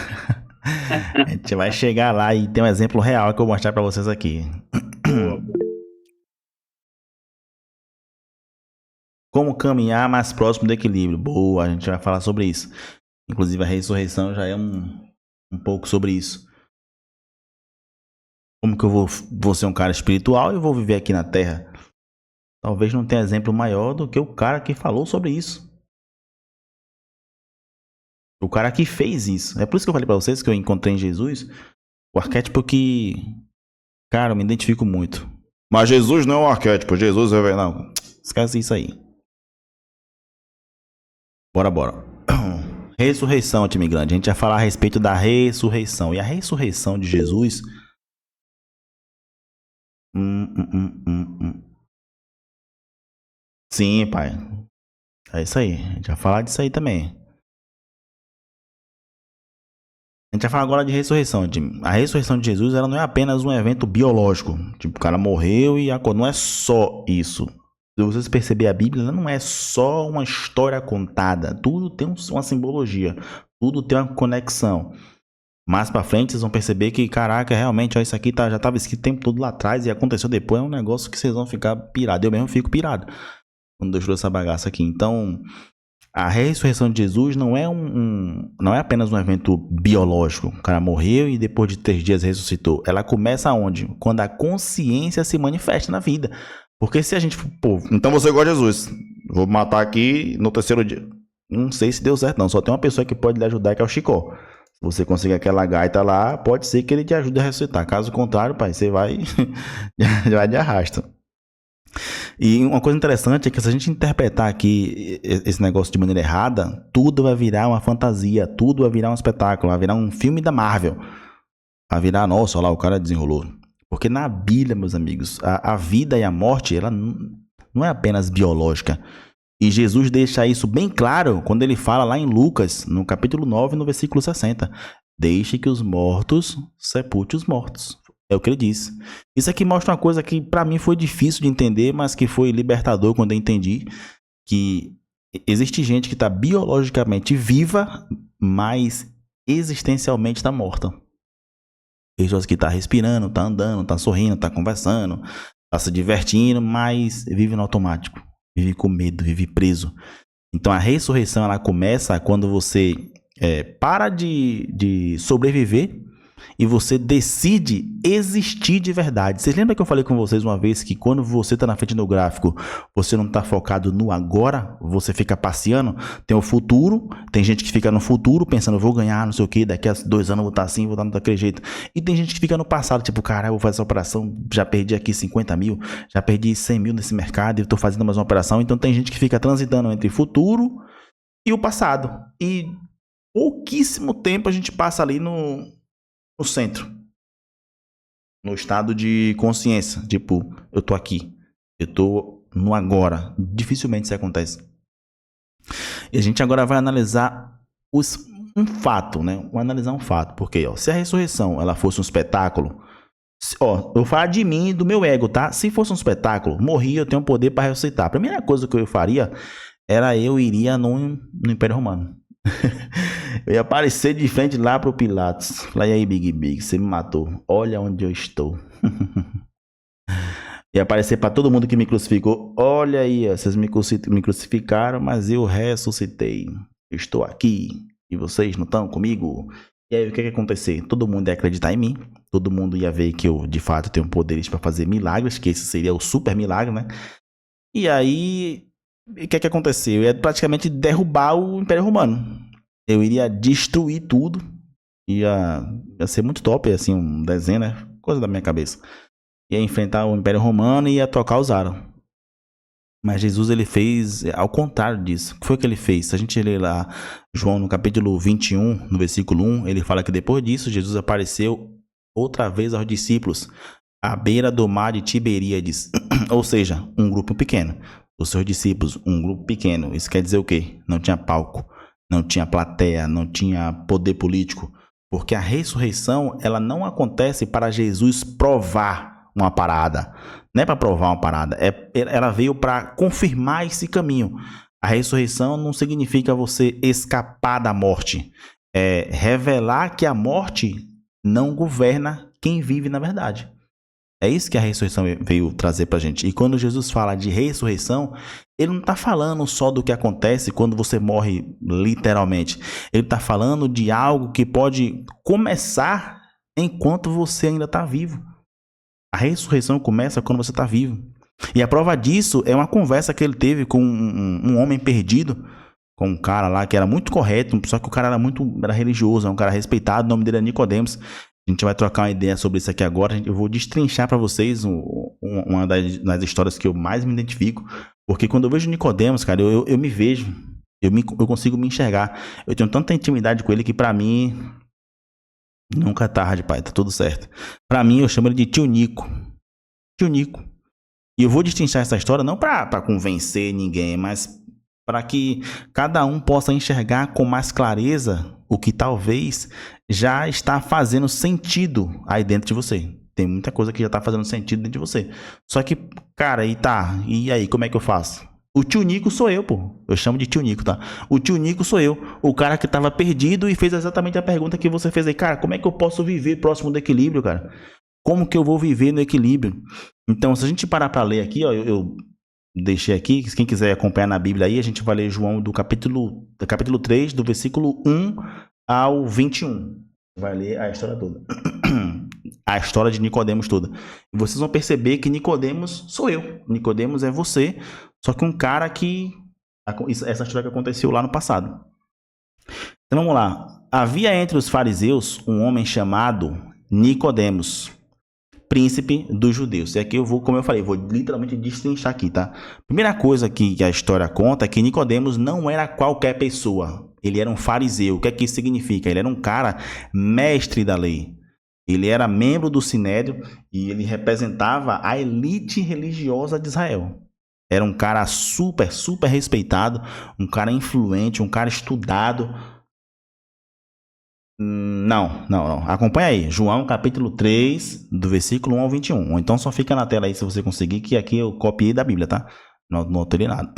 A gente vai chegar lá e tem um exemplo real que eu vou mostrar pra vocês aqui. Como caminhar mais próximo do equilíbrio. Boa, a gente vai falar sobre isso. Inclusive a ressurreição já é um pouco sobre isso. Como que eu vou ser um cara espiritual e vou viver aqui na Terra? Talvez não tenha exemplo maior do que o cara que falou sobre isso. O cara que fez isso. É por isso que eu falei pra vocês que eu encontrei em Jesus o arquétipo que, cara, eu me identifico muito. Mas Jesus não é um arquétipo. Jesus é... Não, esquece isso aí. Bora. Ressurreição, time grande. A gente vai falar a respeito da ressurreição. E a ressurreição de Jesus... Sim, pai. É isso aí. A gente vai falar disso aí também. A gente vai falar agora de ressurreição, Jimmy. A ressurreição de Jesus, ela não é apenas um evento biológico. Tipo, o cara morreu e acordou. Não é só isso. Se vocês perceberem a Bíblia, ela não é só uma história contada. Tudo tem uma simbologia. Tudo tem uma conexão. Mais pra frente, vocês vão perceber que, caraca, realmente, ó, isso aqui já estava escrito o tempo todo lá atrás e aconteceu depois. É um negócio que vocês vão ficar pirados. Eu mesmo fico pirado quando eu estudo essa bagaça aqui. Então, a ressurreição de Jesus não é apenas um evento biológico. O cara morreu e depois de 3 dias ressuscitou. Ela começa onde? Quando a consciência se manifesta na vida. Porque se a gente... Pô, então você gosta de Jesus. Vou matar aqui no 3º dia. Não sei se deu certo, não. Só tem uma pessoa que pode lhe ajudar, que é o Chicó. Se você conseguir aquela gaita lá, pode ser que ele te ajude a ressuscitar. Caso contrário, pai, você vai de arrasta. E uma coisa interessante é que se a gente interpretar aqui esse negócio de maneira errada, tudo vai virar uma fantasia, tudo vai virar um espetáculo, vai virar um filme da Marvel. Vai virar, nossa, olha lá, o cara desenrolou. Porque na Bíblia, meus amigos, a vida e a morte, ela não é apenas biológica. E Jesus deixa isso bem claro quando ele fala lá em Lucas, no capítulo 9, no versículo 60. Deixe que os mortos sepulte os mortos. É o que ele diz. Isso aqui mostra uma coisa que para mim foi difícil de entender, mas que foi libertador quando eu entendi. Que existe gente que está biologicamente viva, mas existencialmente está morta. Pessoas que estão respirando, estão andando, estão sorrindo, estão conversando, estão se divertindo, mas vive no automático. Vive com medo, vive preso. Então a ressurreição ela começa quando você para de sobreviver e você decide existir de verdade. Vocês lembram que eu falei com vocês uma vez que quando você está na frente do gráfico, você não está focado no agora, você fica passeando? Tem o futuro, tem gente que fica no futuro pensando, vou ganhar, não sei o que, daqui a 2 anos eu vou estar assim, vou estar daquele jeito. E tem gente que fica no passado, tipo, cara, eu vou fazer essa operação, já perdi aqui 50 mil, já perdi 100 mil nesse mercado e eu estou fazendo mais uma operação. Então tem gente que fica transitando entre o futuro e o passado. E pouquíssimo tempo a gente passa ali no centro, no estado de consciência, tipo, eu tô aqui, eu tô no agora. Dificilmente isso acontece. E a gente agora vai analisar um fato, né? Vou analisar um fato, porque se a ressurreição ela fosse um espetáculo, eu vou falar de mim e do meu ego, tá? Se fosse um espetáculo, morri, eu tenho poder para ressuscitar. A primeira coisa que eu faria era eu iria no Império Romano. Eu ia aparecer de frente lá pro Pilatos. Falei, aí, Big, você me matou. Olha onde eu estou. Ia aparecer para todo mundo que me crucificou. Olha aí, vocês me crucificaram, mas eu ressuscitei. Eu estou aqui e vocês não estão comigo. E aí, o que ia acontecer? Todo mundo ia acreditar em mim. Todo mundo ia ver que eu, de fato, tenho poderes para fazer milagres, que esse seria o super milagre, né? E aí, o que ia acontecer? Eu ia praticamente derrubar o Império Romano. Eu iria destruir tudo. Ia ser muito top, assim, um desenho, né? Coisa da minha cabeça. Ia enfrentar o Império Romano e ia trocar os aros. Mas Jesus, ele fez ao contrário disso. O que foi que ele fez? Se a gente ler lá João no capítulo 21, no versículo 1, ele fala que depois disso, Jesus apareceu outra vez aos discípulos à beira do mar de Tiberíades. Ou seja, um grupo pequeno. Os seus discípulos, um grupo pequeno. Isso quer dizer o quê? Não tinha palco, não tinha plateia, não tinha poder político. Porque a ressurreição, ela não acontece para Jesus provar uma parada. Não é para provar uma parada. Ela veio para confirmar esse caminho. A ressurreição não significa você escapar da morte. É revelar que a morte não governa quem vive na verdade. É isso que a ressurreição veio trazer pra gente. E quando Jesus fala de ressurreição, ele não está falando só do que acontece quando você morre literalmente. Ele está falando de algo que pode começar enquanto você ainda está vivo. A ressurreição começa quando você está vivo. E a prova disso é uma conversa que ele teve com um homem perdido, com um cara lá que era muito correto, só que o cara era religioso, um cara respeitado, o nome dele é Nicodemos. A gente vai trocar uma ideia sobre isso aqui agora. Eu vou destrinchar para vocês uma das histórias que eu mais me identifico. Porque quando eu vejo Nicodemos, cara, eu me vejo. Eu consigo me enxergar. Eu tenho tanta intimidade com ele que para mim nunca é tarde, pai. Tá tudo certo. Para mim eu chamo ele de tio Nico. Tio Nico. E eu vou destrinchar essa história não para convencer ninguém, mas para que cada um possa enxergar com mais clareza o que talvez já está fazendo sentido aí dentro de você. Tem muita coisa que já está fazendo sentido dentro de você. Só que, cara, e aí, como é que eu faço? O tio Nico sou eu, pô. Eu chamo de tio Nico, tá? O tio Nico sou eu. O cara que tava perdido e fez exatamente a pergunta que você fez aí. Cara, como é que eu posso viver próximo do equilíbrio, cara? Como que eu vou viver no equilíbrio? Então, se a gente parar para ler aqui, ó, eu deixei aqui, quem quiser acompanhar na Bíblia aí, a gente vai ler João do capítulo 3, do versículo 1 ao 21. Vai ler a história toda. A história de Nicodemos toda. E vocês vão perceber que Nicodemos sou eu. Nicodemos é você, só que um cara que... Essa história que aconteceu lá no passado. Então vamos lá. Havia entre os fariseus um homem chamado Nicodemos, príncipe dos judeus. E aqui eu vou, como eu falei, vou literalmente destrinchar aqui, tá? Primeira coisa que a história conta é que Nicodemos não era qualquer pessoa. Ele era um fariseu. O que é que isso significa? Ele era um cara mestre da lei. Ele era membro do Sinédrio e ele representava a elite religiosa de Israel. Era um cara super, super respeitado, um cara influente, um cara estudado. Não. Acompanha aí. João capítulo 3, do versículo 1 ao 21. Ou então só fica na tela aí se você conseguir, que aqui eu copiei da Bíblia, tá? Não alterei nada.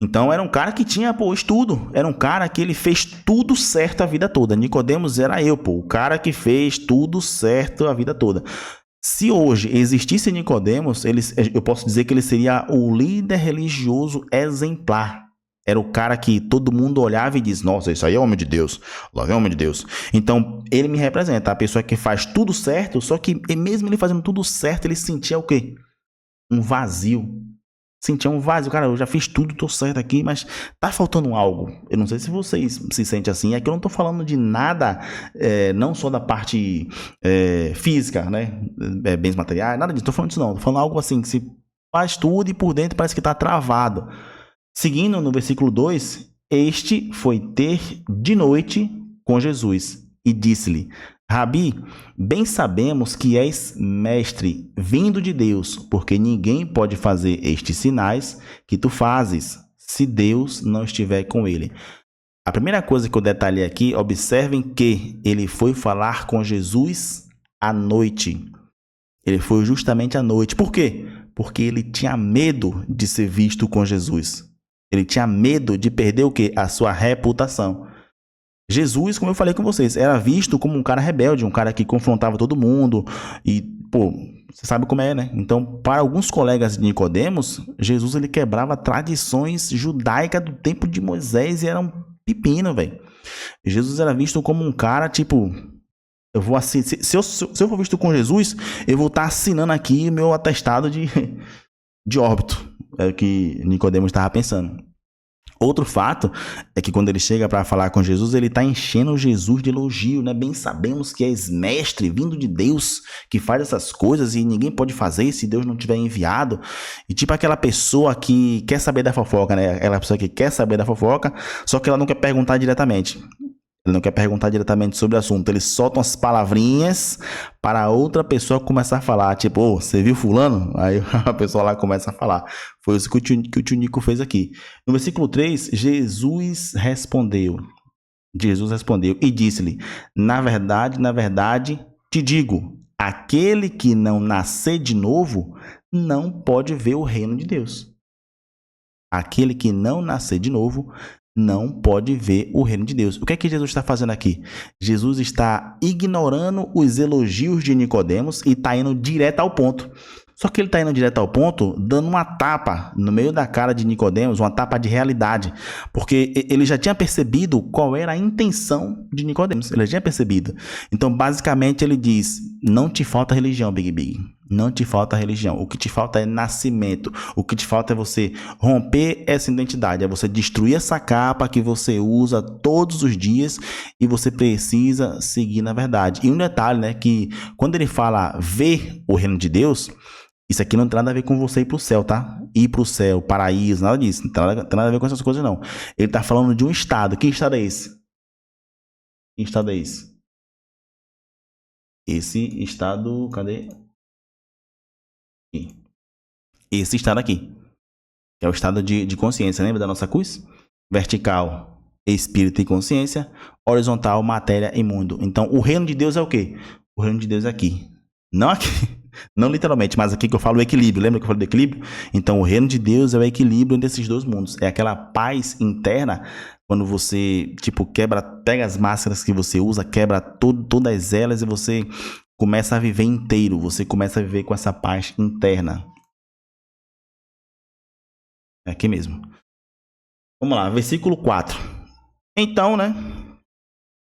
Então era um cara que tinha, estudo. Era um cara que ele fez tudo certo a vida toda. Nicodemos era eu, o cara que fez tudo certo a vida toda. Se hoje existisse Nicodemos, eu posso dizer que ele seria o líder religioso exemplar. Era o cara que todo mundo olhava e diz, nossa, isso aí é homem de Deus. Lá vem homem de Deus. Então, ele me representa, a pessoa que faz tudo certo, só que mesmo ele fazendo tudo certo, ele sentia o quê? Um vazio. Sentia um vazio. Cara, eu já fiz tudo, tô certo aqui, mas tá faltando algo. Eu não sei se vocês se sentem assim. É que eu não tô falando de nada, não só da parte física, né? Bens materiais, nada disso. Tô falando disso não. Tô falando algo assim, que se faz tudo e por dentro parece que tá travado. Seguindo no versículo 2, este foi ter de noite com Jesus e disse-lhe, Rabi, bem sabemos que és mestre vindo de Deus, porque ninguém pode fazer estes sinais que tu fazes, se Deus não estiver com ele. A primeira coisa que eu detalhei aqui, observem que ele foi falar com Jesus à noite. Ele foi justamente à noite. Por quê? Porque ele tinha medo de ser visto com Jesus. Ele tinha medo de perder o quê? A sua reputação. Jesus, como eu falei com vocês, era visto como um cara rebelde, um cara que confrontava todo mundo. E, você sabe como é, né? Então, para alguns colegas de Nicodemos, Jesus ele quebrava tradições judaicas do tempo de Moisés e era um pepino, velho. Jesus era visto como um cara, eu vou assim, se eu for visto com Jesus, eu vou estar assinando aqui meu atestado de óbito. É o que Nicodemos estava pensando. Outro fato é que quando ele chega para falar com Jesus, ele está enchendo Jesus de elogio, né? Bem sabemos que és mestre, vindo de Deus, que faz essas coisas e ninguém pode fazer se Deus não tiver enviado. E aquela pessoa que quer saber da fofoca, né? Aquela pessoa que quer saber da fofoca, só que ela não quer perguntar diretamente. Ele não quer perguntar diretamente sobre o assunto. Ele solta umas palavrinhas para outra pessoa começar a falar. Você viu fulano? Aí a pessoa lá começa a falar. Foi isso que o tio Nico fez aqui. No versículo 3, Jesus respondeu e disse-lhe, na verdade, te digo, aquele que não nascer de novo não pode ver o reino de Deus. Aquele que não nascer de novo não pode ver o reino de Deus. O que é que Jesus está fazendo aqui? Jesus está ignorando os elogios de Nicodemos e está indo direto ao ponto. Só que ele está indo direto ao ponto, dando uma tapa no meio da cara de Nicodemos, uma tapa de realidade. Porque ele já tinha percebido qual era a intenção de Nicodemos. Ele já tinha percebido. Então, basicamente, ele diz, não te falta religião, Big. Não te falta religião. O que te falta é nascimento. O que te falta é você romper essa identidade. É você destruir essa capa que você usa todos os dias e você precisa seguir na verdade. E um detalhe, né? Que quando ele fala ver o reino de Deus, isso aqui não tem nada a ver com você ir para o céu, tá? Ir para o céu, paraíso, nada disso. Não tem nada a ver com essas coisas, não. Ele está falando de um estado. Que estado é esse? Que estado é esse? Esse estado... Cadê? Esse estado aqui, que é o estado de consciência, lembra da nossa cruz? Vertical, espírito e consciência, horizontal, matéria e mundo. Então, o reino de Deus é o quê? O reino de Deus é aqui. Não aqui, não literalmente, mas aqui que eu falo o equilíbrio. Lembra que eu falei do equilíbrio? Então, o reino de Deus é o equilíbrio entre esses dois mundos. É aquela paz interna, quando você, tipo, pega as máscaras que você usa, quebra todas elas e você começa a viver inteiro. Você começa a viver com essa paz interna. É aqui mesmo. Vamos lá, versículo 4. Então, né?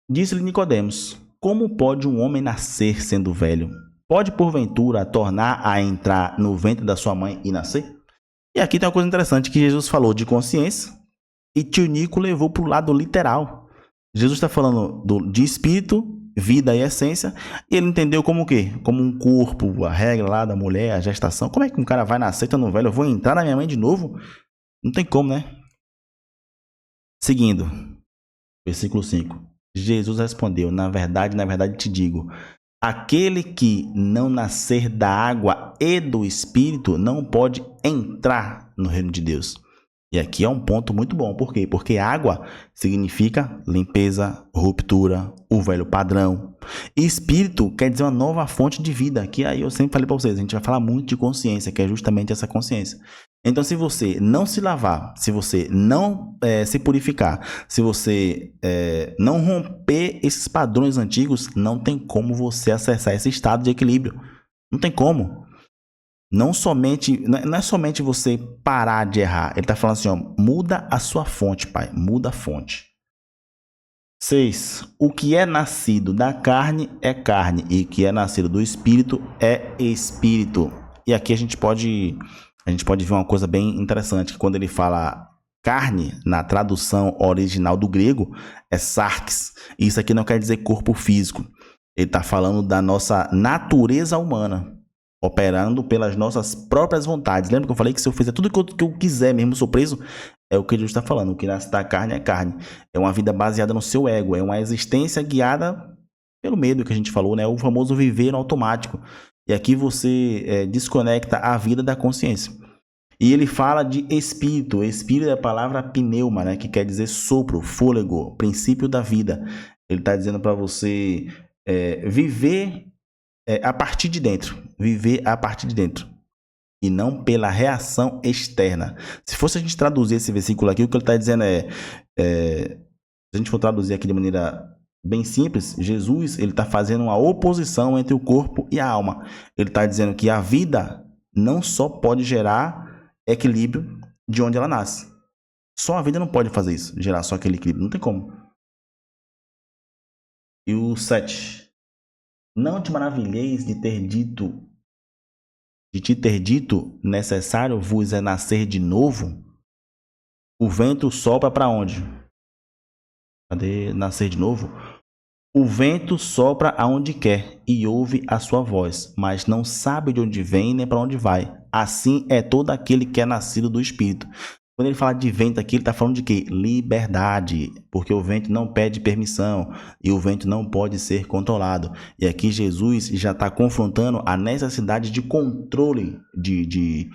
Disse-lhe Nicodemos: como pode um homem nascer sendo velho? Pode, porventura, tornar a entrar no ventre da sua mãe e nascer? E aqui tem uma coisa interessante, que Jesus falou de consciência e tio Nico levou para o lado literal. Jesus está falando de espírito, vida e essência, e ele entendeu como o quê? Como um corpo, a regra lá da mulher, a gestação. Como é que um cara vai nascer estando velho? Eu vou entrar na minha mãe de novo? Não tem como, né? Seguindo, versículo 5. Jesus respondeu: na verdade te digo, aquele que não nascer da água e do Espírito não pode entrar no reino de Deus. E aqui é um ponto muito bom. Por quê? Porque água significa limpeza, ruptura, o velho padrão. E Espírito quer dizer uma nova fonte de vida. Que aí eu sempre falei para vocês, a gente vai falar muito de consciência, que é justamente essa consciência. Então, se você não se lavar, se você não se purificar, se você não romper esses padrões antigos, não tem como você acessar esse estado de equilíbrio. Não tem como. Não é somente você parar de errar. Ele está falando assim, ó, muda a sua fonte, pai. Muda a fonte. 6. O que é nascido da carne é carne, e o que é nascido do espírito é espírito. E aqui a gente pode ver uma coisa bem interessante, que quando ele fala carne, na tradução original do grego, é sarx. Isso aqui não quer dizer corpo físico. Ele está falando da nossa natureza humana, operando pelas nossas próprias vontades. Lembra que eu falei que se eu fizer tudo que eu quiser, mesmo sou preso? É o que Jesus está falando. O que nasce da carne é carne. É uma vida baseada no seu ego. É uma existência guiada pelo medo que a gente falou, né? O famoso viver no automático. E aqui você desconecta a vida da consciência. E ele fala de espírito. Espírito é a palavra pneuma, né? Que quer dizer sopro, fôlego, princípio da vida. Ele está dizendo para você viver a partir de dentro. Viver a partir de dentro. E não pela reação externa. Se fosse a gente traduzir esse versículo aqui, o que ele está dizendo se a gente for traduzir aqui de maneira bem simples, Jesus ele está fazendo uma oposição entre o corpo e a alma. Ele está dizendo que a vida não só pode gerar equilíbrio de onde ela nasce. Só a vida não pode fazer isso, gerar só aquele equilíbrio. Não tem como. E o 7. Não te maravilheis de te ter dito, necessário vos é nascer de novo? O vento sopra para onde? Cadê nascer de novo? O vento sopra aonde quer e ouve a sua voz, mas não sabe de onde vem nem para onde vai. Assim é todo aquele que é nascido do Espírito. Quando ele fala de vento aqui, ele está falando de quê? Liberdade, porque o vento não pede permissão e o vento não pode ser controlado. E aqui Jesus já está confrontando a necessidade de controle de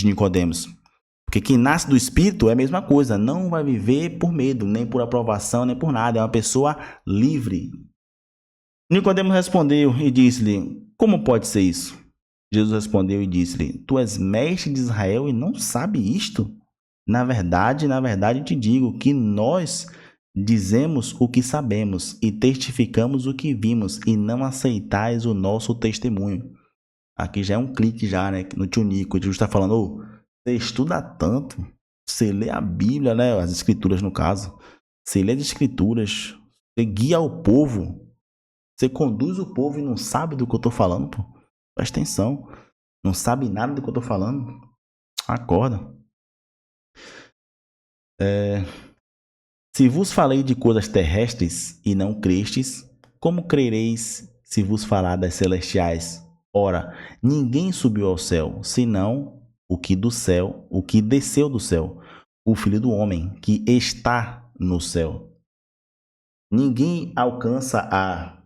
Nicodemos. Porque quem nasce do Espírito é a mesma coisa, não vai viver por medo, nem por aprovação, nem por nada, é uma pessoa livre. Nicodemos respondeu e disse-lhe: como pode ser isso? Jesus respondeu e disse-lhe: tu és mestre de Israel e não sabe isto? Na verdade te digo que nós dizemos o que sabemos e testificamos o que vimos e não aceitais o nosso testemunho. Aqui já é um clique já, né? No tio Nico, Jesus está falando, você estuda tanto, você lê a Bíblia, né? As escrituras no caso, você lê as escrituras, você guia o povo, você conduz o povo e não sabe do que eu estou falando, pô. Presta atenção, não sabe nada do que eu estou falando, acorda. Se vos falei de coisas terrestres e não crestes, como crereis se vos falar das celestiais? Ora, ninguém subiu ao céu, senão o que desceu do céu, o Filho do Homem, que está no céu. Ninguém alcança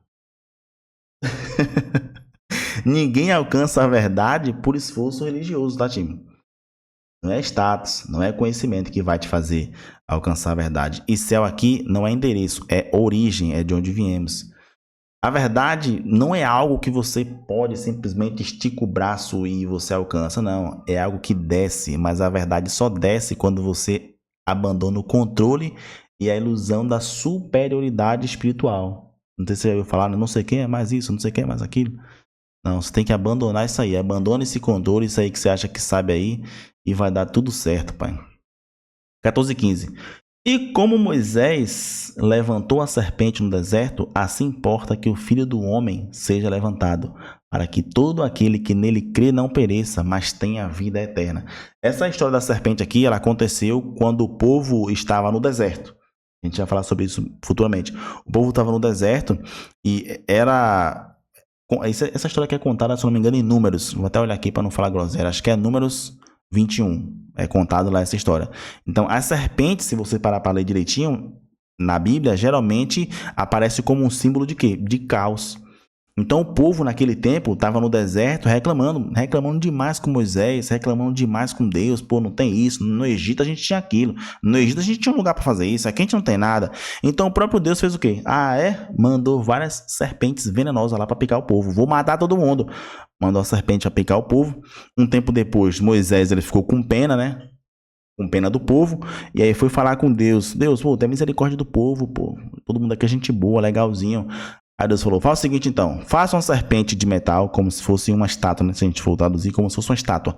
Ninguém alcança a verdade por esforço religioso, tá, time? Não é status, não é conhecimento que vai te fazer alcançar a verdade. E céu aqui não é endereço, é origem, é de onde viemos. A verdade não é algo que você pode simplesmente estica o braço e você alcança, não. É algo que desce, mas a verdade só desce quando você abandona o controle e a ilusão da superioridade espiritual. Não sei se você ouviu falar, não sei quem é mais isso, não sei quem é mais aquilo. Não, você tem que abandonar isso aí. Abandona esse controle, isso aí que você acha que sabe aí, e vai dar tudo certo, pai. 14:15. E como Moisés levantou a serpente no deserto, assim importa que o Filho do Homem seja levantado, para que todo aquele que nele crê não pereça, mas tenha vida eterna. Essa história da serpente aqui, ela aconteceu quando o povo estava no deserto. A gente vai falar sobre isso futuramente. O povo estava no deserto e era... Essa história aqui é contada, se não me engano, em Números. Vou até olhar aqui para não falar groselha. Acho que é Números 21. É contado lá essa história. Então, a serpente, se você parar para ler direitinho, na Bíblia, geralmente aparece como um símbolo de quê? De caos. Então, o povo naquele tempo estava no deserto reclamando demais com Moisés, reclamando demais com Deus. Pô, não tem isso. No Egito a gente tinha aquilo. No Egito a gente tinha um lugar para fazer isso. Aqui a gente não tem nada. Então, o próprio Deus fez o quê? Mandou várias serpentes venenosas lá para picar o povo. Vou matar todo mundo. Mandou a serpente a picar o povo. Um tempo depois, Moisés ele ficou com pena, né? Com pena do povo. E aí foi falar com Deus. Deus, pô, tem misericórdia do povo, pô. Todo mundo aqui é gente boa, legalzinho. Aí Deus falou, faz o seguinte então, faça uma serpente de metal, como se fosse uma estátua, né? Se a gente for traduzir, como se fosse uma estátua.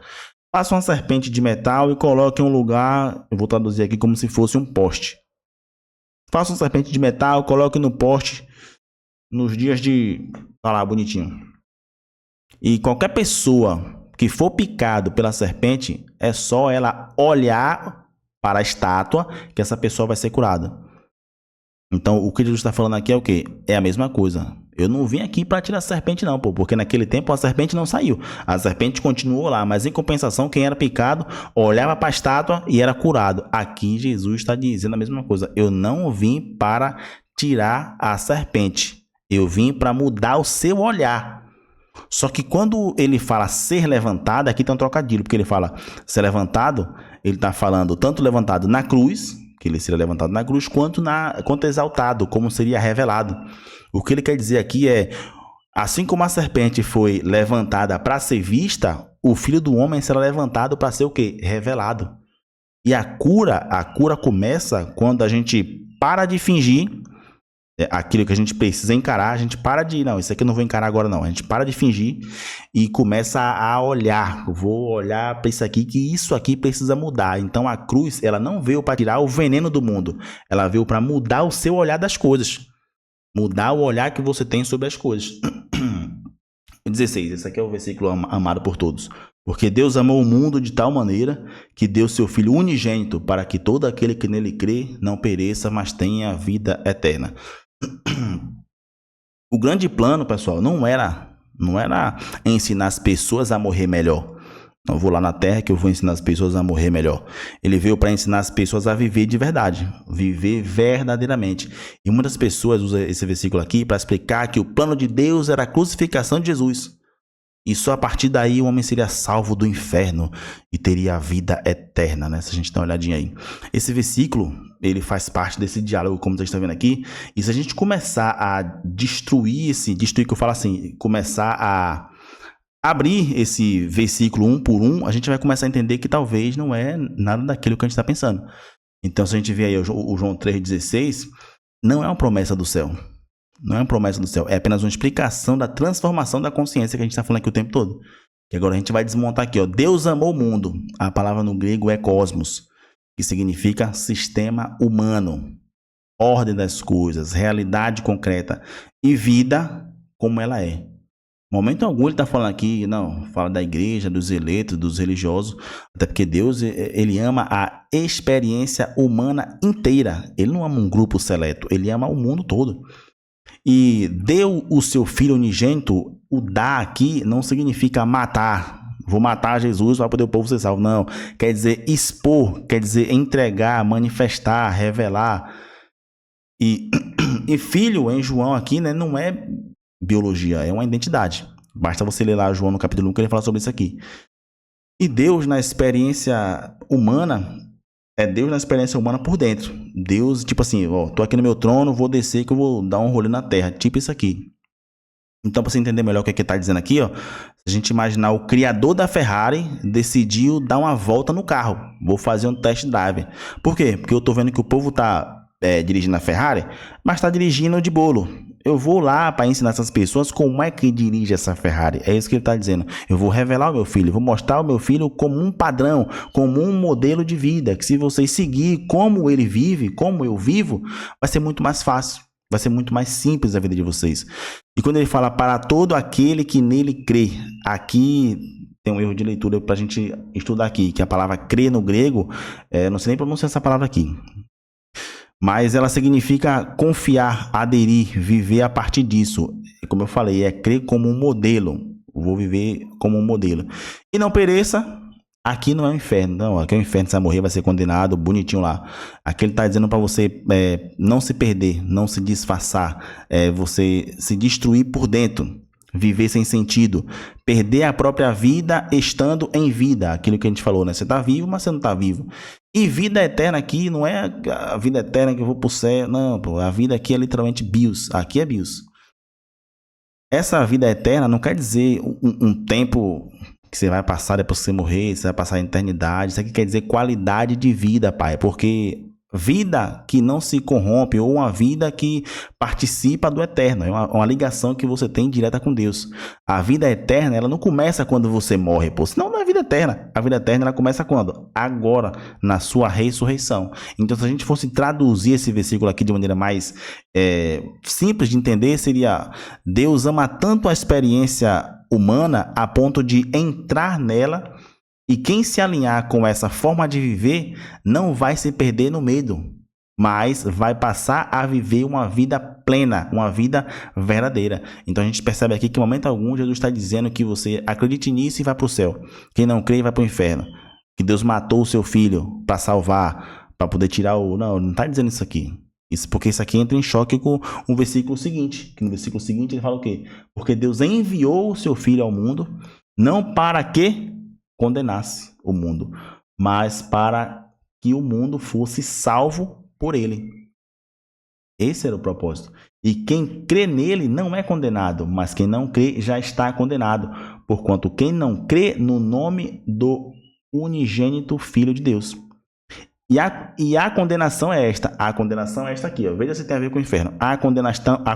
Faça uma serpente de metal e coloque em um lugar, eu vou traduzir aqui como se fosse um poste. Faça uma serpente de metal, coloque no poste, nos dias de... Olha lá, bonitinho. E qualquer pessoa que for picado pela serpente, é só ela olhar para a estátua que essa pessoa vai ser curada. Então, o que Jesus está falando aqui é o quê? É a mesma coisa. Eu não vim aqui para tirar a serpente não, pô, porque naquele tempo a serpente não saiu. A serpente continuou lá, mas em compensação, quem era picado olhava para a estátua e era curado. Aqui Jesus está dizendo a mesma coisa. Eu não vim para tirar a serpente. Eu vim para mudar o seu olhar. Só que quando ele fala ser levantado, aqui tem um trocadilho, porque ele fala ser levantado, ele está falando tanto levantado na cruz, que ele seria levantado na cruz, quanto exaltado, como seria revelado. O que ele quer dizer aqui é, assim como a serpente foi levantada para ser vista, o Filho do Homem será levantado para ser o quê? Revelado. E a cura começa quando a gente para de fingir aquilo que a gente precisa encarar, a gente para de... Não, isso aqui eu não vou encarar agora não. A gente para de fingir e começa a olhar. Vou olhar para isso aqui, que isso aqui precisa mudar. Então a cruz, ela não veio para tirar o veneno do mundo. Ela veio para mudar o seu olhar das coisas. Mudar o olhar que você tem sobre as coisas. 16, esse aqui é o versículo amado por todos. Porque Deus amou o mundo de tal maneira que deu seu Filho unigênito para que todo aquele que nele crê não pereça, mas tenha vida eterna. O grande plano, pessoal, não era ensinar as pessoas a morrer melhor. Não vou lá na terra que eu vou ensinar as pessoas a morrer melhor. Ele veio para ensinar as pessoas a viver de verdade, viver verdadeiramente. E muitas pessoas usam esse versículo aqui para explicar que o plano de Deus era a crucificação de Jesus. E só a partir daí o homem seria salvo do inferno e teria a vida eterna, né? Se a gente dá uma olhadinha aí. Esse versículo, ele faz parte desse diálogo, como vocês estão vendo aqui. E se a gente começar a destruir que eu falo assim, começar a abrir esse versículo um por um, a gente vai começar a entender que talvez não é nada daquilo que a gente está pensando. Então, se a gente vê aí o João 3,16, não é uma promessa do céu. Não é uma promessa do céu, é apenas uma explicação da transformação da consciência que a gente está falando aqui o tempo todo. E agora a gente vai desmontar aqui, ó. Deus amou o mundo. A palavra no grego é cosmos, que significa sistema humano, ordem das coisas, realidade concreta e vida como ela é. Em momento algum ele está falando aqui, não, fala da igreja, dos eleitos, dos religiosos, até porque Deus, ele ama a experiência humana inteira. Ele não ama um grupo seleto, ele ama o mundo todo. E deu o seu Filho unigênito, o dar aqui não significa matar. Vou matar Jesus para poder o povo ser salvo. Não, quer dizer expor, quer dizer entregar, manifestar, revelar. E filho em João aqui, né, não é biologia, é uma identidade. Basta você ler lá João no capítulo 1 que ele fala sobre isso aqui. E Deus, na experiência humana, é Deus na experiência humana por dentro. Deus, tipo assim, ó, tô aqui no meu trono, vou descer que eu vou dar um rolê na terra. Tipo isso aqui. Então, para você entender melhor o que é que tá dizendo aqui, ó, se a gente imaginar o criador da Ferrari decidiu dar uma volta no carro. Vou fazer um test drive. Por quê? Porque eu tô vendo que o povo tá dirigindo a Ferrari, mas tá dirigindo de bolo. Eu vou lá para ensinar essas pessoas como é que dirige essa Ferrari. É isso que ele está dizendo. Eu vou revelar o meu filho, vou mostrar ao meu filho como um padrão, como um modelo de vida, que se vocês seguir como ele vive, como eu vivo, vai ser muito mais fácil, vai ser muito mais simples a vida de vocês. E quando ele fala para todo aquele que nele crê, aqui tem um erro de leitura para a gente estudar aqui, que a palavra crer no grego, não sei nem pronunciar essa palavra aqui, mas ela significa confiar, aderir, viver a partir disso. Como eu falei, é crer como um modelo. Vou viver como um modelo. E não pereça, aqui não é o inferno. Não, aqui é o inferno, você vai morrer, vai ser condenado, bonitinho lá. Aqui ele está dizendo para você não se perder, não se disfarçar, você se destruir por dentro. Viver sem sentido, perder a própria vida estando em vida, aquilo que a gente falou, né? Você está vivo, mas você não está vivo. E vida eterna aqui não é a vida eterna que eu vou pro céu, não, pô, a vida aqui é literalmente bios, aqui é bios. Essa vida eterna não quer dizer um tempo que você vai passar depois que você morrer, você vai passar a eternidade, isso aqui quer dizer qualidade de vida, pai, porque vida que não se corrompe ou uma vida que participa do eterno, é uma ligação que você tem direta com Deus. A vida eterna, ela não começa quando você morre, pô, senão não é vida eterna. A vida eterna, ela começa quando? Agora, na sua ressurreição. Então, se a gente fosse traduzir esse versículo aqui de maneira mais simples de entender, seria: Deus ama tanto a experiência humana a ponto de entrar nela. E quem se alinhar com essa forma de viver não vai se perder no medo, mas vai passar a viver uma vida plena, uma vida verdadeira. Então a gente percebe aqui que em momento algum Jesus está dizendo que você acredite nisso e vai para o céu. Quem não crê vai para o inferno. Que Deus matou o seu filho para salvar, para poder tirar o... Não está dizendo isso aqui. Isso porque isso aqui entra em choque com o versículo seguinte. Que no versículo seguinte ele fala o quê? Porque Deus enviou o seu filho ao mundo, não para que condenasse o mundo, mas para que o mundo fosse salvo por ele. Esse era o propósito. E quem crê nele não é condenado, mas quem não crê já está condenado, porquanto quem não crê no nome do unigênito Filho de Deus. E a condenação é esta. A condenação é esta aqui, ó. Veja se tem a ver com o inferno. A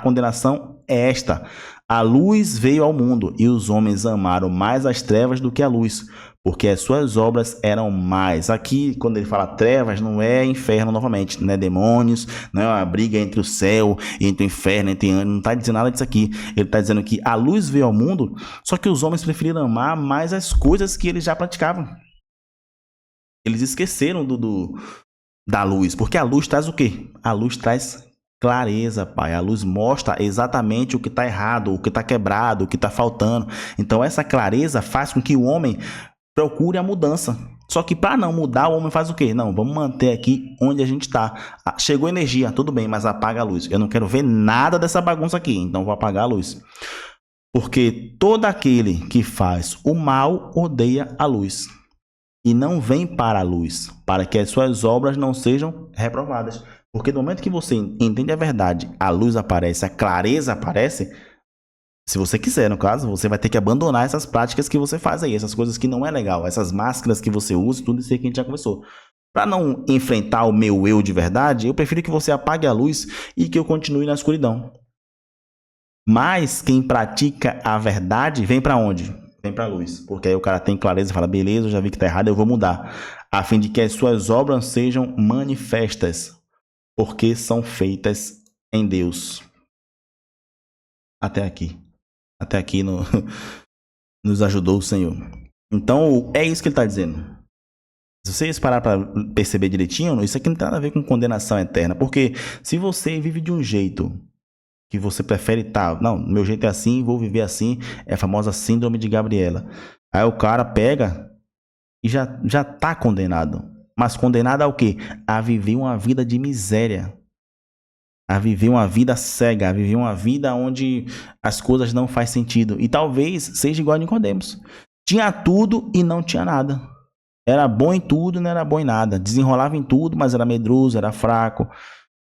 condenação é esta. A luz veio ao mundo e os homens amaram mais as trevas do que a luz, porque as suas obras eram mais. Aqui, quando ele fala trevas, não é inferno novamente, não é demônios, não é uma briga entre o céu e entre o inferno, não está dizendo nada disso aqui. Ele está dizendo que a luz veio ao mundo, só que os homens preferiram amar mais as coisas que eles já praticavam. Eles esqueceram da luz, porque a luz traz o quê? A luz traz clareza, pai. A luz mostra exatamente o que está errado, o que está quebrado, o que está faltando. Então essa clareza faz com que o homem procure a mudança. Só que para não mudar, o homem faz o quê? Não, vamos manter aqui onde a gente está. Chegou energia, tudo bem, mas apaga a luz. Eu não quero ver nada dessa bagunça aqui, então vou apagar a luz. Porque todo aquele que faz o mal odeia a luz e não vem para a luz, para que as suas obras não sejam reprovadas. Porque no momento que você entende a verdade, a luz aparece, a clareza aparece. Se você quiser, no caso, você vai ter que abandonar essas práticas que você faz aí, essas coisas que não é legal, essas máscaras que você usa, tudo isso aí que a gente já conversou. Para não enfrentar o meu eu de verdade, eu prefiro que você apague a luz e que eu continue na escuridão. Mas quem pratica a verdade vem para onde? Vem para a luz. Porque aí o cara tem clareza e fala: beleza, eu já vi que está errado, eu vou mudar. A fim de que as suas obras sejam manifestas, porque são feitas em Deus. Até aqui. Até aqui nos ajudou o Senhor. Então, é isso que ele está dizendo. Se vocês parar para perceber direitinho, isso aqui não tem nada a ver com condenação eterna. Porque se você vive de um jeito que você prefere não, meu jeito é assim, vou viver assim, é a famosa síndrome de Gabriela. Aí o cara pega e já está condenado. Mas condenado ao quê? A viver uma vida de miséria. A viver uma vida cega, a viver uma vida onde as coisas não fazem sentido. E talvez seja igual a Nicodemos. Tinha tudo e não tinha nada. Era bom em tudo, não era bom em nada. Desenrolava em tudo, mas era medroso, era fraco.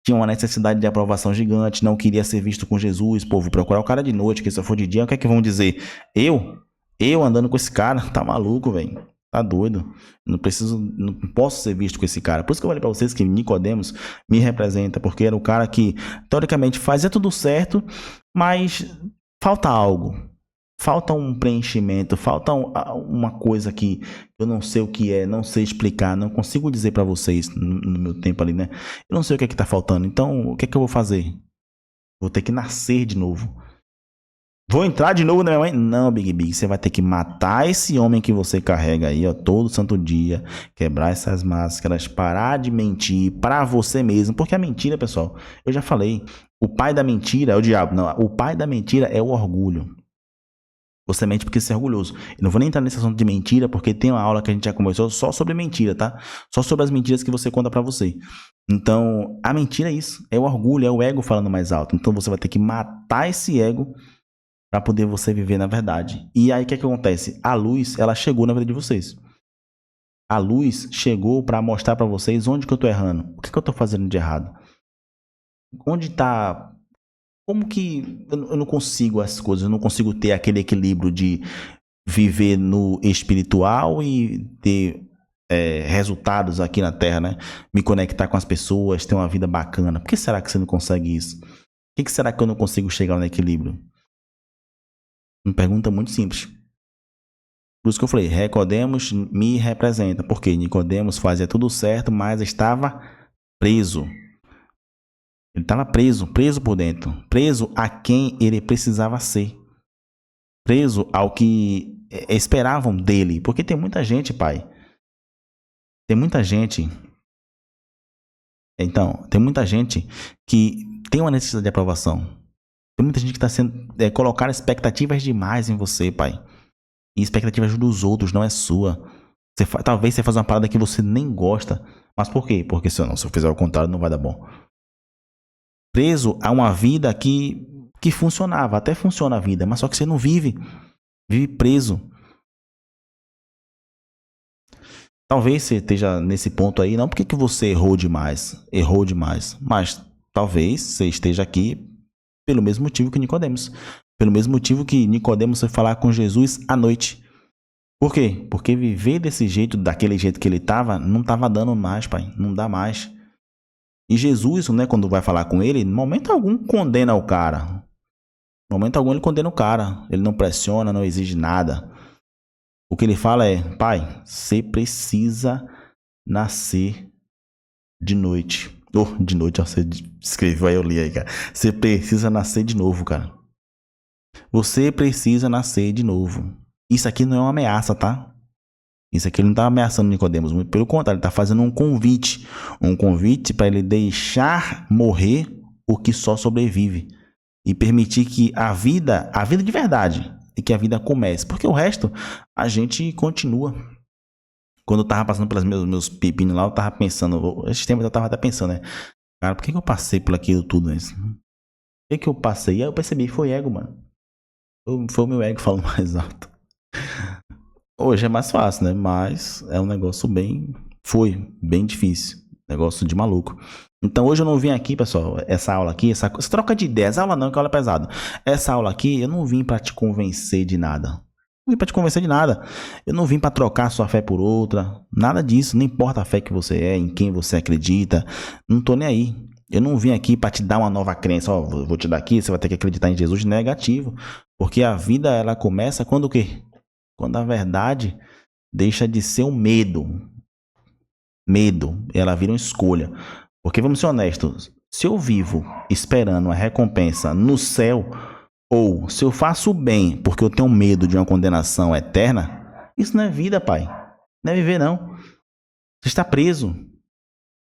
Tinha uma necessidade de aprovação gigante, não queria ser visto com Jesus. Pô, vou procurar o cara de noite, que se eu for de dia, o que é que vão dizer? Eu andando com esse cara, tá maluco, velho. Tá doido. Não posso ser visto com esse cara. Por isso que eu falei pra vocês que Nicodemos me representa, porque era o cara que, teoricamente, fazia tudo certo, mas falta algo. Falta um preenchimento, falta uma coisa que eu não sei o que é, não sei explicar, não consigo dizer pra vocês no meu tempo ali, né? Eu não sei o que é que tá faltando. Então, o que é que eu vou fazer? Vou ter que nascer de novo. Vou entrar de novo na minha mãe? Não, Big, você vai ter que matar esse homem que você carrega aí, ó, todo santo dia, quebrar essas máscaras, parar de mentir pra você mesmo, porque a mentira, pessoal, eu já falei, o pai da mentira é o diabo, não, o pai da mentira é o orgulho. Você mente porque você é orgulhoso. Eu não vou nem entrar nesse assunto de mentira, porque tem uma aula que a gente já conversou só sobre mentira, tá? Só sobre as mentiras que você conta pra você. Então, a mentira é isso, é o orgulho, é o ego falando mais alto. Então você vai ter que matar esse ego para poder você viver na verdade. E aí o que acontece? A luz, ela chegou na vida de vocês. A luz chegou para mostrar para vocês onde que eu tô errando. O que eu tô fazendo de errado? Onde tá... Como que eu não consigo as coisas? Eu não consigo ter aquele equilíbrio de viver no espiritual e ter resultados aqui na Terra, né? Me conectar com as pessoas, ter uma vida bacana. Por que será que você não consegue isso? Por que será que eu não consigo chegar no equilíbrio? Uma pergunta muito simples. Por isso que eu falei, Nicodemos me representa. Porque Nicodemos fazia tudo certo, mas estava preso. Ele estava preso por dentro. Preso a quem ele precisava ser. Preso ao que esperavam dele. Porque tem muita gente, pai. Tem muita gente. Então, tem muita gente que tem uma necessidade de aprovação. Tem muita gente que está sendo colocar expectativas demais em você, pai. E expectativas dos outros, não é sua. Talvez você faça uma parada que você nem gosta. Mas por quê? Porque se eu fizer o contrário, não vai dar bom. Preso a uma vida que funcionava. Até funciona a vida, mas só que você não vive. Vive preso. Talvez você esteja nesse ponto aí, não porque que você errou demais. Mas talvez você esteja aqui pelo mesmo motivo que Nicodemos. Pelo mesmo motivo que Nicodemos foi falar com Jesus à noite. Por quê? Porque viver desse jeito, daquele jeito que ele estava, não estava dando mais, pai. Não dá mais. E Jesus, né, quando vai falar com ele, em momento algum condena o cara. Em momento algum ele condena o cara. Ele não pressiona, não exige nada. O que ele fala é, pai, você precisa nascer de noite. De noite, ó, você escreveu aí, eu li aí, cara. Você precisa nascer de novo, cara. Você precisa nascer de novo. Isso aqui não é uma ameaça, tá? Isso aqui ele não está ameaçando Nicodemos, muito pelo contrário, ele está fazendo um convite. Um convite para ele deixar morrer o que só sobrevive. E permitir que a vida de verdade, e que a vida comece. Porque o resto, a gente continua. Quando eu tava passando pelos meus pepinos lá, eu tava pensando, esse tempo eu tava até pensando, né? Cara, por que eu passei por aquilo tudo, né? Por que eu passei? E aí eu percebi, foi ego, mano. Foi o meu ego falando mais alto. Hoje é mais fácil, né? Mas é um negócio foi bem difícil. Negócio de maluco. Então hoje eu não vim aqui, pessoal, essa aula aqui, essa troca de ideias. Aula não, que aula é pesada. Essa aula aqui, eu não vim pra te convencer de nada. Não vim pra te convencer de nada. Eu não vim pra trocar sua fé por outra. Nada disso. Não importa a fé que você é, em quem você acredita. Não tô nem aí. Eu não vim aqui pra te dar uma nova crença. Ó, vou te dar aqui, você vai ter que acreditar em Jesus. Negativo. Porque a vida, ela começa quando o quê? Quando a verdade deixa de ser um medo. Medo. Ela vira uma escolha. Porque vamos ser honestos. Se eu vivo esperando uma recompensa no céu... Ou, se eu faço o bem porque eu tenho medo de uma condenação eterna, isso não é vida, pai. Não é viver, não. Você está preso.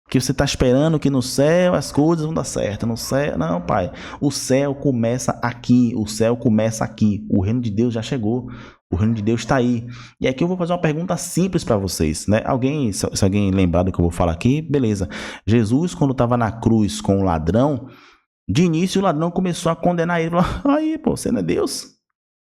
Porque você está esperando que no céu as coisas vão dar certo. No céu, não, pai. O céu começa aqui. O céu começa aqui. O reino de Deus já chegou. O reino de Deus está aí. E aqui eu vou fazer uma pergunta simples para vocês, né? Se alguém lembrar do que eu vou falar aqui, beleza. Jesus, quando estava na cruz com o ladrão... De início, o ladrão começou a condenar ele. Falou, aí, pô, você não é Deus?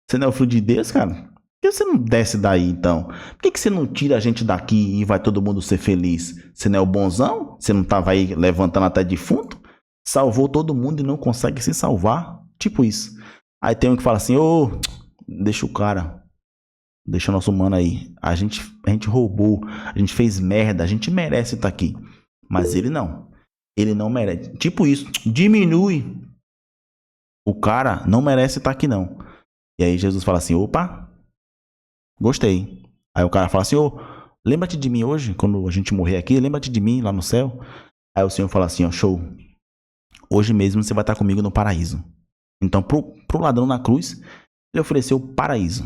Você não é o filho de Deus, cara? que você não desce daí, então? Por que você não tira a gente daqui e vai todo mundo ser feliz? Você não é o bonzão? Você não tava aí levantando até defunto? Salvou todo mundo e não consegue se salvar? Tipo isso. Aí tem um que fala assim, deixa o cara, deixa o nosso mano aí. A gente roubou, a gente fez merda, a gente merece estar aqui. Mas ele não. Ele não merece. Tipo isso, diminui. O cara não merece estar aqui não. E aí Jesus fala assim, opa, gostei. Aí o cara fala assim, lembra-te de mim hoje, quando a gente morrer aqui, lembra-te de mim lá no céu. Aí o Senhor fala assim, show. Hoje mesmo você vai estar comigo no paraíso. Então pro ladrão na cruz, ele ofereceu o paraíso.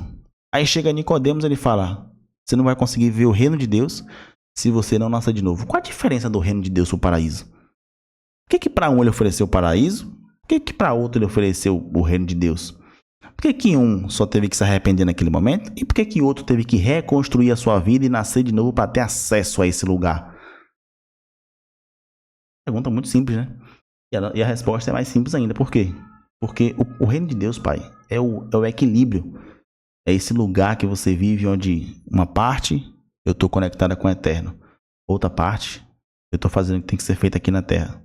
Aí chega Nicodemos, ele fala, você não vai conseguir ver o reino de Deus se você não nascer de novo. Qual a diferença do reino de Deus pro paraíso? Por que para um ele ofereceu o paraíso? Por que para outro ele ofereceu o reino de Deus? Por que um só teve que se arrepender naquele momento? E por que outro teve que reconstruir a sua vida e nascer de novo para ter acesso a esse lugar? Pergunta muito simples, né? E a resposta é mais simples ainda. Por quê? Porque o reino de Deus, Pai, é o equilíbrio. É esse lugar que você vive onde uma parte eu estou conectada com o eterno. Outra parte eu estou fazendo o que tem que ser feito aqui na terra.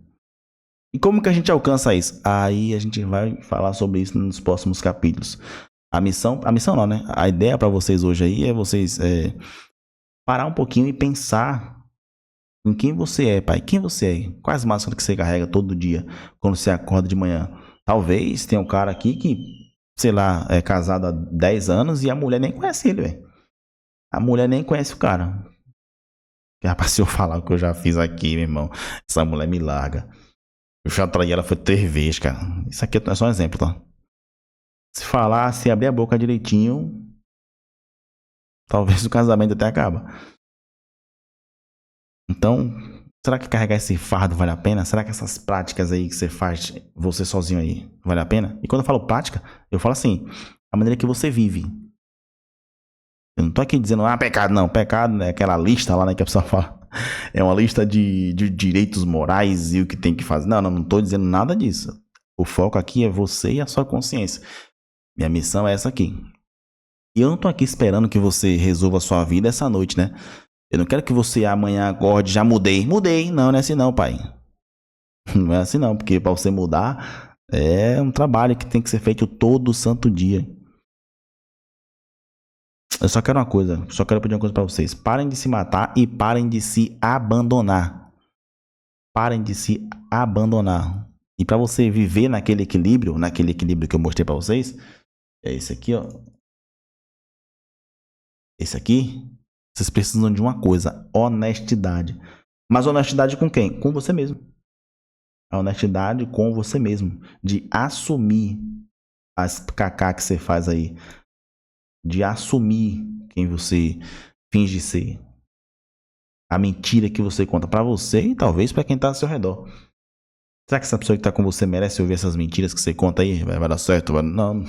E como que a gente alcança isso? Aí a gente vai falar sobre isso nos próximos capítulos. A missão não, né? A ideia para vocês hoje aí é vocês parar um pouquinho e pensar em quem você é, pai. Quem você é? Quais máscaras que você carrega todo dia quando você acorda de manhã? Talvez tenha um cara aqui que, sei lá, é casado há 10 anos e a mulher nem conhece ele, velho. A mulher nem conhece o cara. Rapaz, se eu falar o que eu já fiz aqui, meu irmão, essa mulher me larga. Eu já traí ela foi 3 vezes, cara. Isso aqui é só um exemplo, tá? Se abrir a boca direitinho, talvez o casamento até acaba. Então, será que carregar esse fardo vale a pena? Será que essas práticas aí que você faz, você sozinho aí, vale a pena? E quando eu falo prática, eu falo assim, a maneira que você vive. Eu não tô aqui dizendo, pecado, não. Pecado é aquela lista lá, né, que a pessoa fala. É uma lista de direitos morais e o que tem que fazer. Não tô dizendo nada disso. O foco aqui é você e a sua consciência. Minha missão é essa aqui. E eu não tô aqui esperando que você resolva a sua vida essa noite, né? Eu não quero que você amanhã acorde, já mudei. Mudei. Não é assim não, pai. Não é assim não, porque para você mudar é um trabalho que tem que ser feito todo santo dia. Eu só quero uma coisa, só quero pedir uma coisa pra vocês. Parem de se matar e parem de se abandonar. Parem de se abandonar. E pra você viver naquele equilíbrio que eu mostrei pra vocês, é esse aqui, ó. Esse aqui, vocês precisam de uma coisa, honestidade. Mas honestidade com quem? Com você mesmo. A honestidade com você mesmo. De assumir as cacá que você faz aí. De assumir quem você finge ser. A mentira que você conta pra você e talvez pra quem tá ao seu redor. Será que essa pessoa que tá com você merece ouvir essas mentiras que você conta aí? Vai dar certo? Não.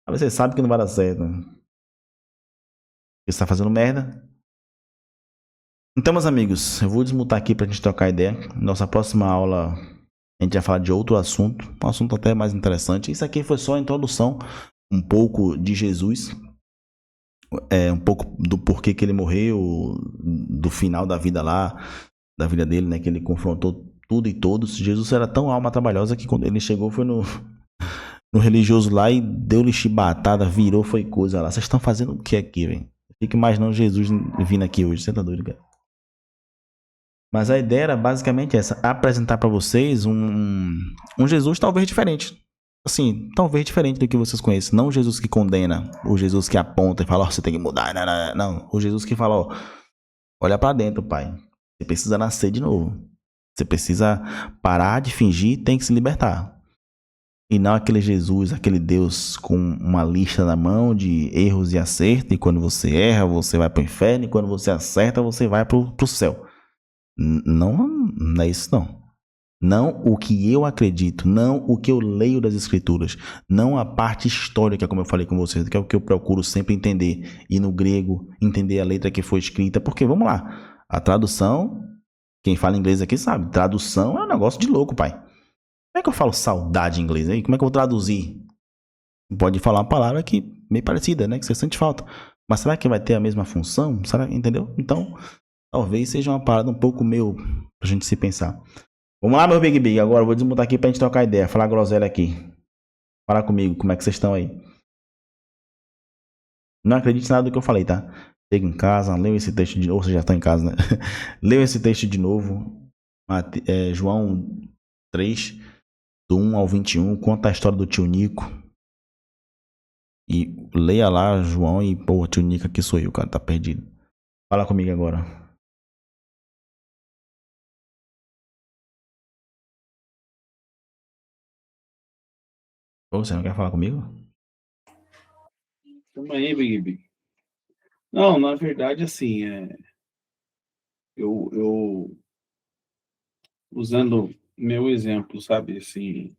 Você sabe que não vai dar certo. Você tá fazendo merda. Então, meus amigos, eu vou desmutar aqui pra gente trocar ideia. Nossa próxima aula a gente vai falar de outro assunto. Um assunto até mais interessante. Isso aqui foi só a introdução. Um pouco de Jesus. Um pouco do porquê que ele morreu, do final da vida lá, da vida dele, né, que ele confrontou tudo e todos. Jesus era tão alma trabalhosa que quando ele chegou foi no religioso lá e deu-lhe chibatada, virou, foi coisa lá. Vocês estão fazendo o que aqui, velho? Fico imaginando Jesus vindo aqui hoje, você tá doido, cara? Mas a ideia era basicamente essa, apresentar para vocês um Jesus talvez diferente. Assim, talvez diferente do que vocês conhecem. Não o Jesus que condena, o Jesus que aponta e fala, você tem que mudar. Não, o Jesus que fala, olha pra dentro, pai. Você precisa nascer de novo. Você precisa parar de fingir, tem que se libertar. E não aquele Jesus, aquele Deus com uma lista na mão de erros e acertos. E quando você erra, você vai pro inferno. E quando você acerta, você vai pro céu. Não é isso, não. Não o que eu acredito, não o que eu leio das escrituras, não a parte histórica, como eu falei com vocês, que é o que eu procuro sempre entender. E no grego, entender a letra que foi escrita, porque, vamos lá, a tradução, quem fala inglês aqui sabe, tradução é um negócio de louco, pai. Como é que eu falo saudade em inglês aí? Como é que eu vou traduzir? Pode falar uma palavra que meio parecida, né? Que você sente falta. Mas será que vai ter a mesma função? Será, entendeu? Então, talvez seja uma parada um pouco meio pra gente se pensar. Vamos lá, meu Big. Agora eu vou desmutar aqui pra gente trocar ideia. Falar groselha aqui. Fala comigo, como é que vocês estão aí? Não acredite em nada do que eu falei, tá? Chega em casa, leu esse texto de novo. Ou você já está em casa, né? Leu esse texto de novo. João 3, do 1 ao 21. Conta a história do tio Nico. E leia lá, João, e pô, tio Nico aqui sou eu, cara, tá perdido. Fala comigo agora. Ô, você não quer falar comigo? Tamo aí, Big. Não, na verdade, assim, eu usando meu exemplo, sabe, assim,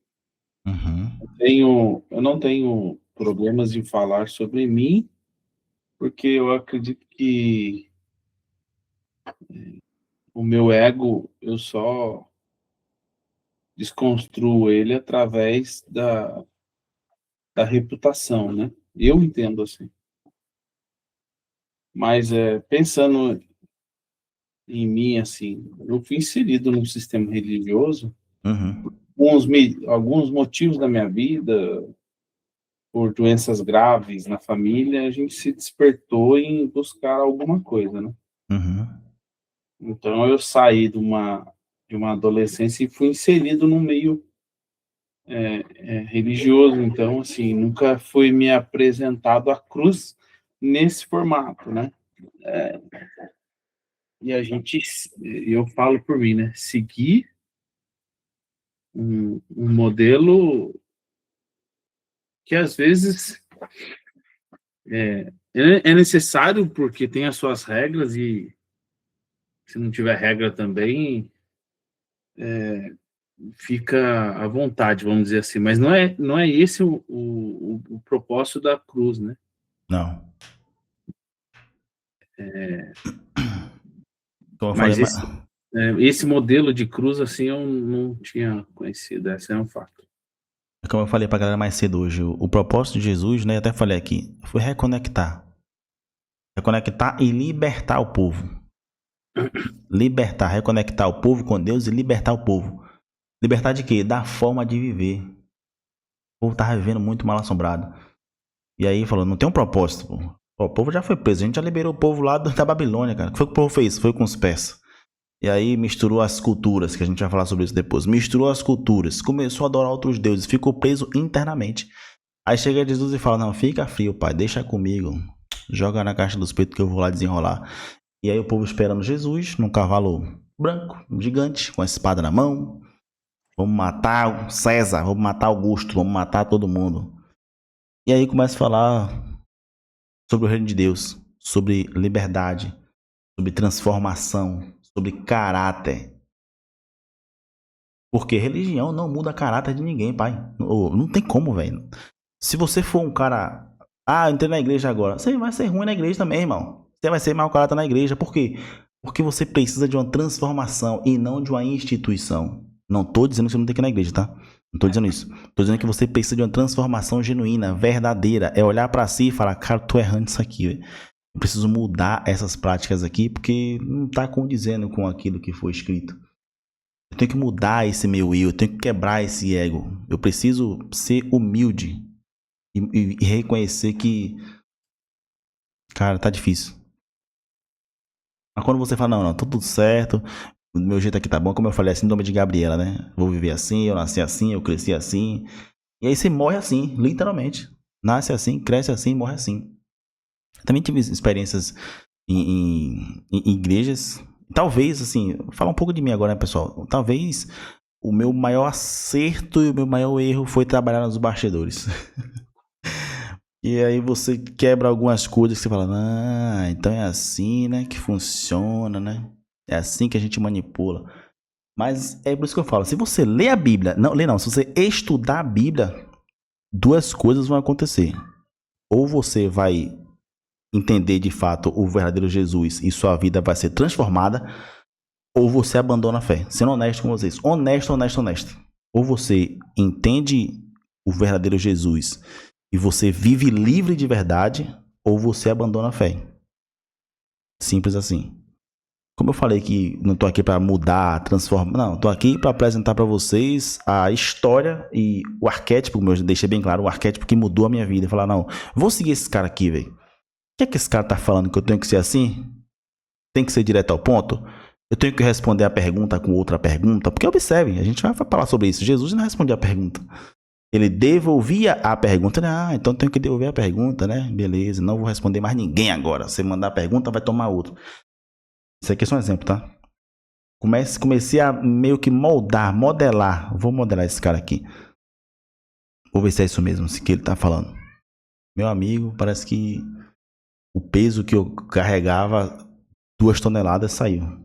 eu não tenho problemas de falar sobre mim, porque eu acredito que o meu ego, eu só desconstruo ele através da reputação, né? Eu entendo assim. Mas pensando em mim, assim, eu fui inserido num sistema religioso, alguns motivos da minha vida, por doenças graves na família, a gente se despertou em buscar alguma coisa, né? Então eu saí de uma adolescência e fui inserido no meio religioso. Então, assim, nunca foi me apresentado a cruz nesse formato, né? E eu falo por mim, né? Seguir um modelo que às vezes é necessário porque tem as suas regras, e se não tiver regra também, fica à vontade, vamos dizer assim. Mas não é esse o propósito da cruz, né? Não. Mas esse modelo de cruz, assim, eu não tinha conhecido. Esse é um fato. Como eu falei pra galera mais cedo hoje, o propósito de Jesus, né? Eu até falei aqui, foi reconectar. Reconectar e libertar o povo. Libertar, reconectar o povo com Deus e libertar o povo. Libertar de quê? Da forma de viver. O povo tava vivendo muito mal assombrado. E aí falou, não tem um propósito, pô. O povo já foi preso, a gente já liberou o povo lá da Babilônia, cara. O que foi que o povo fez? Foi com os pés. E aí misturou as culturas, que a gente vai falar sobre isso depois. Misturou as culturas, começou a adorar outros deuses, ficou preso internamente. Aí chega Jesus e fala, não, fica frio, pai, deixa comigo. Joga na caixa dos peitos que eu vou lá desenrolar. E aí o povo esperando Jesus, num cavalo branco, gigante, com a espada na mão. Vamos matar o César, vamos matar Augusto, vamos matar todo mundo. E aí começa a falar sobre o reino de Deus, sobre liberdade, sobre transformação, sobre caráter. Porque religião não muda caráter de ninguém, pai. Não tem como, velho. Se você for um cara... eu entrei na igreja agora. Você vai ser ruim na igreja também, irmão. Você vai ser mau caráter na igreja. Por quê? Porque você precisa de uma transformação e não de uma instituição. Não tô dizendo que você não tem que ir na igreja, tá? Não tô dizendo isso. Tô dizendo que você precisa de uma transformação genuína, verdadeira. É olhar pra si e falar, cara, tô errando isso aqui, velho. Eu preciso mudar essas práticas aqui porque não está condizendo com aquilo que foi escrito. Eu tenho que mudar esse meu eu tenho que quebrar esse ego. Eu preciso ser humilde e reconhecer que, cara, tá difícil. Mas quando você fala, não, tá tudo certo, o meu jeito aqui tá bom, como eu falei, a síndrome de Gabriela, né? Vou viver assim, eu nasci assim, eu cresci assim. E aí você morre assim, literalmente. Nasce assim, cresce assim, morre assim. Também tive experiências em igrejas. Talvez, assim, vou falar um pouco de mim agora, né, pessoal? Talvez o meu maior acerto e o meu maior erro foi trabalhar nos bastidores. E aí você quebra algumas coisas que você fala, então é assim, né, que funciona, né? É assim que a gente manipula. Mas é por isso que eu falo, se você lê a Bíblia, se você estudar a Bíblia, duas coisas vão acontecer. Ou você vai entender de fato o verdadeiro Jesus e sua vida vai ser transformada, ou você abandona a fé. Sendo honesto com vocês. Honesto. Ou você entende o verdadeiro Jesus e você vive livre de verdade, ou você abandona a fé. Simples assim. Como eu falei que não tô aqui para mudar, transformar, não, tô aqui para apresentar para vocês a história e o arquétipo, como eu deixei bem claro, o arquétipo que mudou a minha vida. Falar, não, vou seguir esse cara aqui, velho. O que é que esse cara tá falando? Que eu tenho que ser assim? Tem que ser direto ao ponto? Eu tenho que responder a pergunta com outra pergunta? Porque observe, a gente vai falar sobre isso. Jesus não respondia a pergunta. Ele devolvia a pergunta. Então tenho que devolver a pergunta, né? Beleza, não vou responder mais ninguém agora. Se mandar a pergunta, vai tomar outra. Isso aqui é só um exemplo, tá? Comecei a meio que modelar. Vou modelar esse cara aqui. Vou ver se é isso mesmo que ele tá falando. Meu amigo, parece que o peso que eu carregava, 2 toneladas, saiu.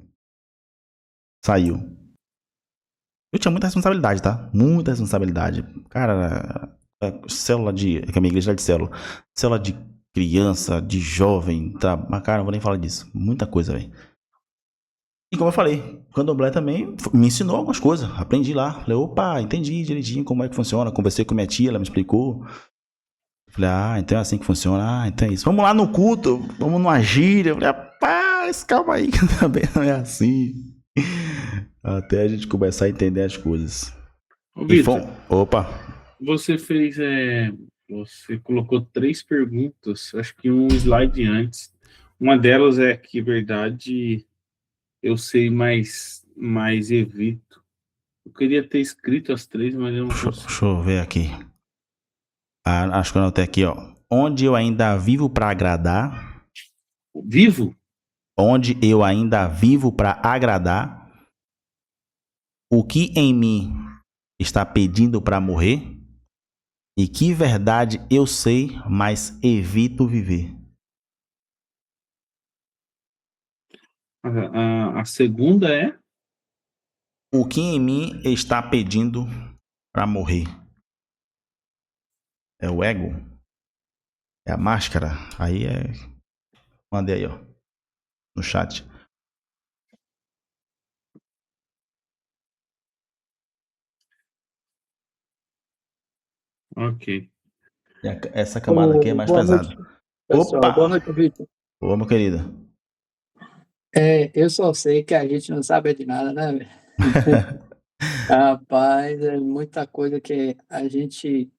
Eu tinha muita responsabilidade, tá? Muita responsabilidade. Cara, célula de... que a minha igreja é de célula. Célula de criança, de jovem. Mas, cara, não vou nem falar disso. Muita coisa, velho. E como eu falei, o Candomblé também me ensinou algumas coisas. Aprendi lá. Falei, opa, entendi direitinho como é que funciona. Conversei com minha tia, ela me explicou. Falei, então é assim que funciona. Então é isso. Vamos lá no culto, vamos numa gíria. Falei, rapaz, calma aí, que também não é assim. Até a gente começar a entender as coisas. Ô, Vitor, opa. Você fez, você colocou 3 perguntas, acho que um slide antes. Uma delas é que, verdade, eu sei, mas evito. Eu queria ter escrito as 3, mas eu não consigo. Deixa eu ver aqui. Acho que eu anotei aqui, ó. Onde eu ainda vivo para agradar. Vivo? Onde eu ainda vivo para agradar. O que em mim está pedindo para morrer. E que verdade eu sei, mas evito viver. A segunda é? O que em mim está pedindo para morrer? É o ego? É a máscara? Aí é... Mandei aí, ó. No chat. Ok. Essa camada aqui é mais pesada. Pessoal, Opa! boa noite, Vitor. Ô, meu querido. Eu só sei que a gente não sabe de nada, né, velho? Rapaz, é muita coisa que a gente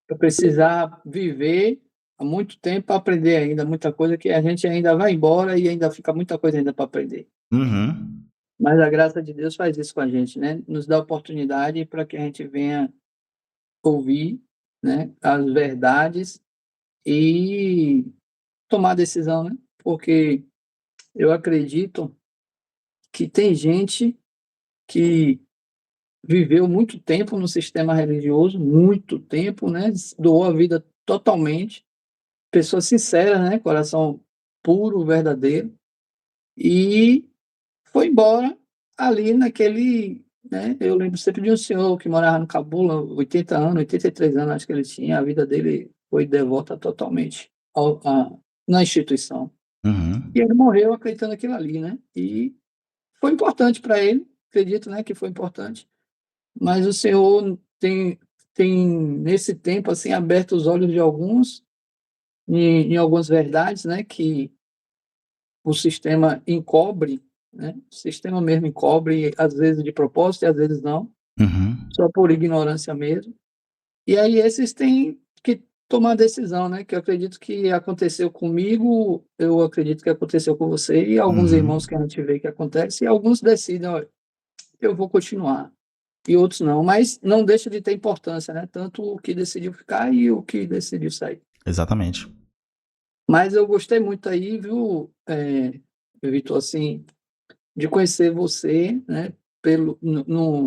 vai precisar viver há muito tempo para aprender ainda, muita coisa que a gente ainda vai embora e ainda fica muita coisa ainda para aprender. Uhum. Mas a graça de Deus faz isso com a gente, né? Nos dá oportunidade para que a gente venha ouvir, né, as verdades e tomar decisão, né? Porque eu acredito que tem gente que viveu muito tempo no sistema religioso, muito tempo, né? Doou a vida totalmente, pessoa sincera, né? Coração puro, verdadeiro, e foi embora ali naquele, né? Eu lembro sempre de um senhor que morava no Cabula, 80 anos, 83 anos, acho que ele tinha, a vida dele foi devota totalmente na instituição. Uhum. E ele morreu acreditando naquilo ali, né? E foi importante para ele, acredito, né, que foi importante. Mas o Senhor tem nesse tempo assim aberto os olhos de alguns em algumas verdades, né, que o sistema encobre, né? O sistema mesmo encobre, às vezes de propósito e às vezes não, só por ignorância mesmo. E aí esses têm que tomar decisão, né? Que eu acredito que aconteceu comigo, eu acredito que aconteceu com você e alguns irmãos que a gente vê que acontece, e alguns decidem, olha, eu vou continuar, e outros não, mas não deixa de ter importância, né? Tanto o que decidiu ficar e o que decidiu sair. Exatamente. Mas eu gostei muito aí, viu, Vitor, assim, de conhecer você, né?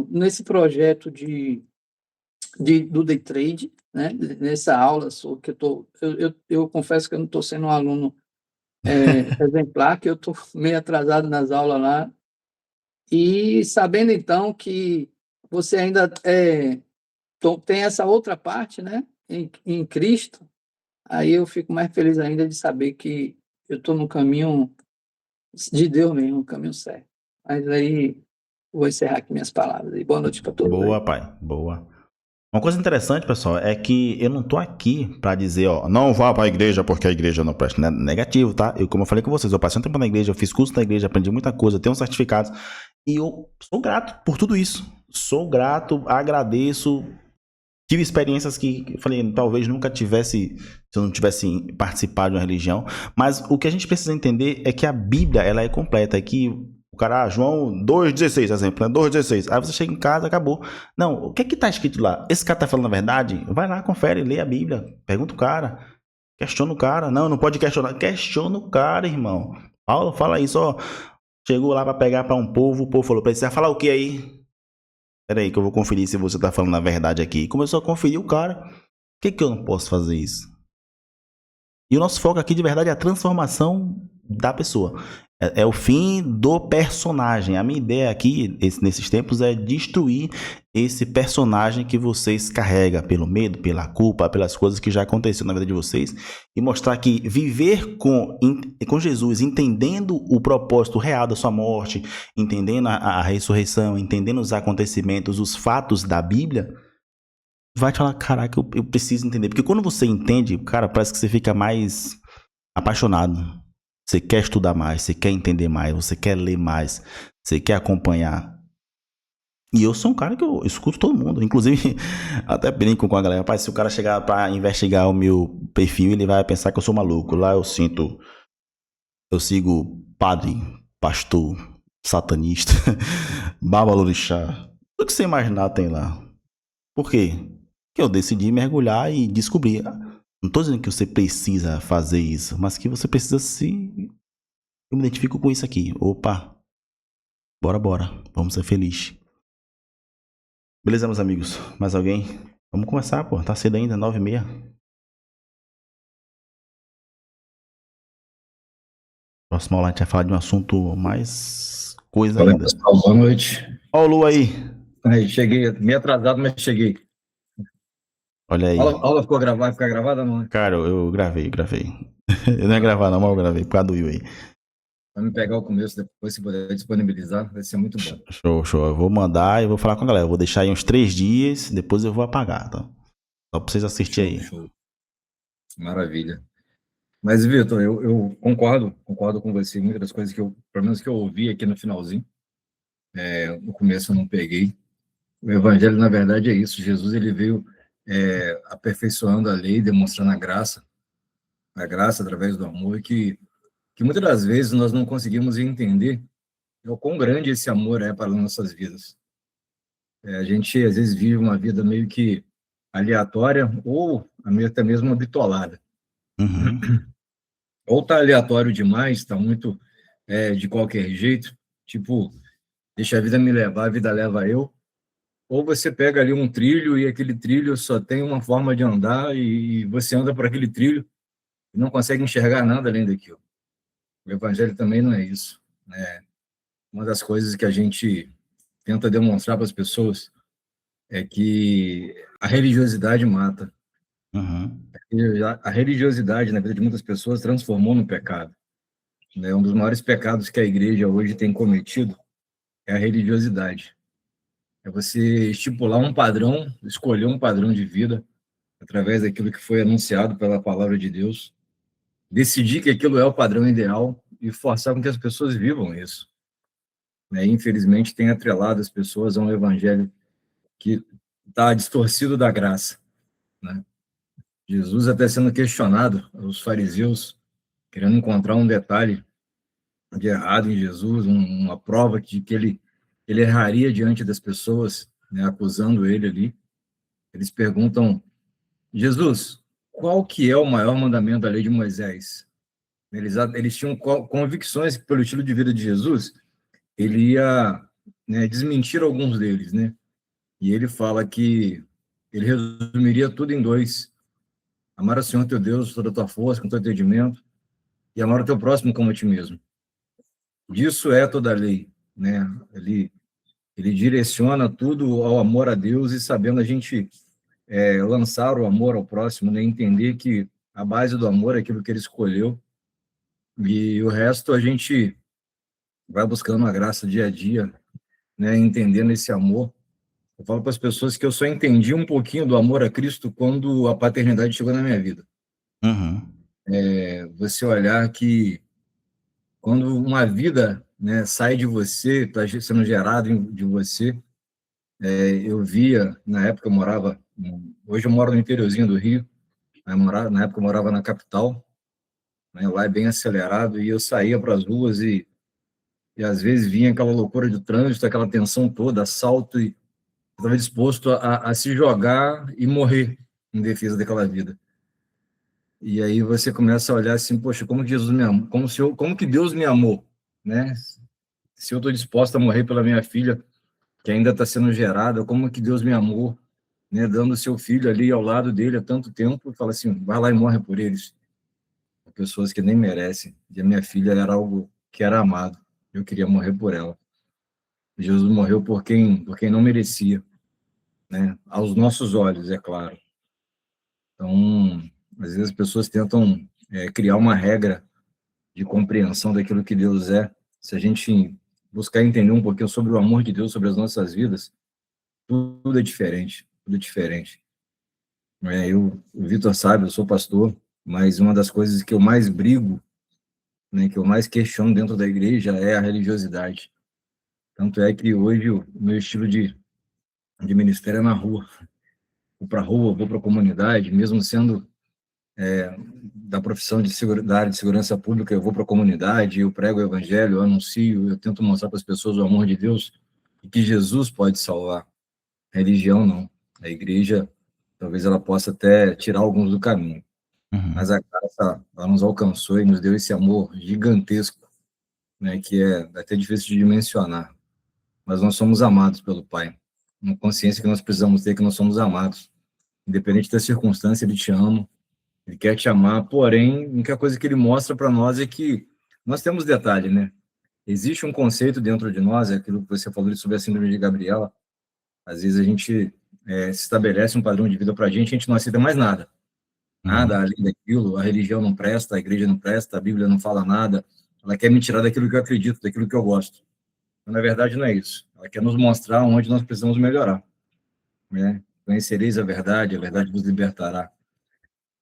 Nesse projeto do Day Trade, né? Nessa aula sua que eu confesso que eu não estou sendo um aluno exemplar, que eu estou meio atrasado nas aulas lá, e sabendo então que você ainda tem essa outra parte, né? Em Cristo, aí eu fico mais feliz ainda de saber que eu estou no caminho de Deus mesmo, no caminho certo. Mas aí vou encerrar aqui minhas palavras. E boa noite para todos. Boa, pai. Boa. Uma coisa interessante, pessoal, é que eu não tô aqui pra dizer, ó, não vá pra igreja porque a igreja não presta. Não é negativo, tá? Como eu falei com vocês, eu passei um tempo na igreja, eu fiz curso na igreja, aprendi muita coisa, tenho certificados. E eu sou grato por tudo isso. Sou grato, agradeço. Tive experiências que eu falei, talvez nunca tivesse, se eu não tivesse participado de uma religião. Mas o que a gente precisa entender é que a Bíblia, ela é completa. É que o cara, João 2,16, exemplo, né? 2,16. Aí você chega em casa, acabou. Não, o que tá escrito lá? Esse cara tá falando a verdade? Vai lá, confere, lê a Bíblia. Pergunta o cara. Questiona o cara. Não pode questionar. Questiona o cara, irmão. Paulo fala isso, ó. Chegou lá pra pegar pra um povo, o povo falou pra ele, você vai falar o que aí? Pera aí que eu vou conferir se você tá falando a verdade aqui. E começou a conferir o cara. Por que eu não posso fazer isso? E o nosso foco aqui de verdade é a transformação da pessoa. É o fim do personagem. A minha ideia aqui, nesses tempos, é destruir esse personagem que vocês carregam pelo medo, pela culpa, pelas coisas que já aconteceram na vida de vocês. E mostrar que viver com Jesus, entendendo o propósito real da sua morte, entendendo a ressurreição, entendendo os acontecimentos, os fatos da Bíblia, vai te falar, caraca, eu preciso entender. Porque quando você entende, cara, parece que você fica mais apaixonado. Você quer estudar mais, você quer entender mais, você quer ler mais, você quer acompanhar. E eu sou um cara que eu escuto todo mundo. Inclusive, até brinco com a galera. Rapaz, se o cara chegar pra investigar o meu perfil, ele vai pensar que eu sou maluco. Lá eu sigo padre, pastor, satanista, babalorixá. Tudo que você imaginar tem lá. Por quê? Porque eu decidi mergulhar e descobrir. Não tô dizendo que você precisa fazer isso, mas que você precisa se... Eu me identifico com isso aqui. Opa, bora. Vamos ser felizes. Beleza, meus amigos? Mais alguém? Vamos começar, pô. Tá cedo ainda, 9h30. Próximo aula a gente vai falar de um assunto mais coisa ainda. Pessoal, boa noite. Ó o Lu aí. Cheguei, meio atrasado, mas cheguei. Olha aí. A aula ficou gravada, vai ficar gravada não, né? Cara, eu gravei. Eu não ia gravar não, mas eu gravei por causa do Will aí. Vai me pegar o começo, depois se puder disponibilizar, vai ser muito bom. Show. Eu vou mandar e vou falar com a galera. Eu vou deixar aí uns 3 dias, depois eu vou apagar, tá? Só pra vocês assistirem aí. Show. Maravilha. Mas, Vitor, eu concordo com você em muitas das coisas que pelo menos que eu ouvi aqui no finalzinho. No começo eu não peguei. O evangelho, na verdade, é isso. Jesus, ele veio aperfeiçoando a lei, demonstrando a graça através do amor, que muitas das vezes nós não conseguimos entender o quão grande esse amor é para as nossas vidas. A gente, às vezes, vive uma vida meio que aleatória ou até mesmo bitolada. Uhum. Ou tá aleatório demais, tá muito de qualquer jeito, tipo, deixa a vida me levar, a vida leva eu. Ou você pega ali um trilho e aquele trilho só tem uma forma de andar e você anda por aquele trilho e não consegue enxergar nada além daquilo. O evangelho também não é isso, né? Uma das coisas que a gente tenta demonstrar para as pessoas é que a religiosidade mata. Uhum. A religiosidade na vida de muitas pessoas transformou no pecado. Né? Um dos maiores pecados que a igreja hoje tem cometido é a religiosidade. É você estipular um padrão, escolher um padrão de vida através daquilo que foi anunciado pela palavra de Deus, decidir que aquilo é o padrão ideal e forçar com que as pessoas vivam isso. Né? Infelizmente, tem atrelado as pessoas a um evangelho que está distorcido da graça. Né? Jesus até sendo questionado, os fariseus querendo encontrar um detalhe de errado em Jesus, uma prova de que ele erraria diante das pessoas, né, acusando ele ali. Eles perguntam, Jesus, qual que é o maior mandamento da lei de Moisés? Eles tinham convicções que, pelo estilo de vida de Jesus, ele ia, né, desmentir alguns deles, né? E ele fala que ele resumiria tudo em 2. Amar o Senhor teu Deus, toda a tua força, com todo entendimento, e amar o teu próximo como a ti mesmo. Disso é toda a lei, né? Ele direciona tudo ao amor a Deus e sabendo a gente lançar o amor ao próximo, né? Entender que a base do amor é aquilo que ele escolheu e o resto a gente vai buscando a graça dia a dia, né? Entendendo esse amor Eu falo para as pessoas que eu só entendi um pouquinho do amor a Cristo quando a paternidade chegou na minha vida. Você olhar que quando uma vida, né, sai de você, está sendo gerado de você, eu via, na época eu morava, hoje eu moro no interiorzinho do Rio, na época eu morava na capital, né, lá é bem acelerado, e eu saía para as ruas e às vezes vinha aquela loucura de trânsito, aquela tensão toda, assalto, e eu estava disposto a se jogar e morrer em defesa daquela vida. E aí você começa a olhar assim, poxa, como que Jesus me amou? Como que Deus me amou, né? Se eu estou disposto a morrer pela minha filha, que ainda está sendo gerada, como que Deus me amou, né? Dando seu filho ali ao lado dele há tanto tempo, e fala assim, vai lá e morre por eles. Pessoas que nem merecem. E a minha filha era algo que era amado. Eu queria morrer por ela. Jesus morreu por quem não merecia, né? Aos nossos olhos, é claro. Então, às vezes as pessoas tentam criar uma regra de compreensão daquilo que Deus é. Se a gente buscar entender um pouquinho sobre o amor de Deus sobre as nossas vidas, tudo é diferente, tudo é diferente. O Vitor sabe, eu sou pastor, mas uma das coisas que eu mais brigo, né, que eu mais questiono dentro da igreja é a religiosidade. Tanto é que hoje o meu estilo de ministério é na rua. Vou para a rua, vou para a comunidade, mesmo sendo da profissão da área de segurança pública, eu vou para a comunidade, eu prego o evangelho, eu anuncio, eu tento mostrar para as pessoas o amor de Deus e que Jesus pode salvar. A religião não. A igreja, talvez ela possa até tirar alguns do caminho. Mas a graça, ela nos alcançou e nos deu esse amor gigantesco, né, que é até difícil de dimensionar. Mas nós somos amados pelo Pai. Uma consciência que nós precisamos ter que nós somos amados. Independente da circunstância, Ele te ama, Ele quer te amar, porém, a única coisa que Ele mostra para nós é que nós temos detalhe, né? Existe um conceito dentro de nós, é aquilo que você falou sobre a síndrome de Gabriela. Às vezes a gente se estabelece um padrão de vida para a gente não aceita mais nada. Nada além daquilo, a religião não presta, a igreja não presta, a Bíblia não fala nada, ela quer me tirar daquilo que eu acredito, daquilo que eu gosto. Mas, na verdade, não é isso. Ela quer nos mostrar onde nós precisamos melhorar. Né? Conhecereis a verdade vos libertará.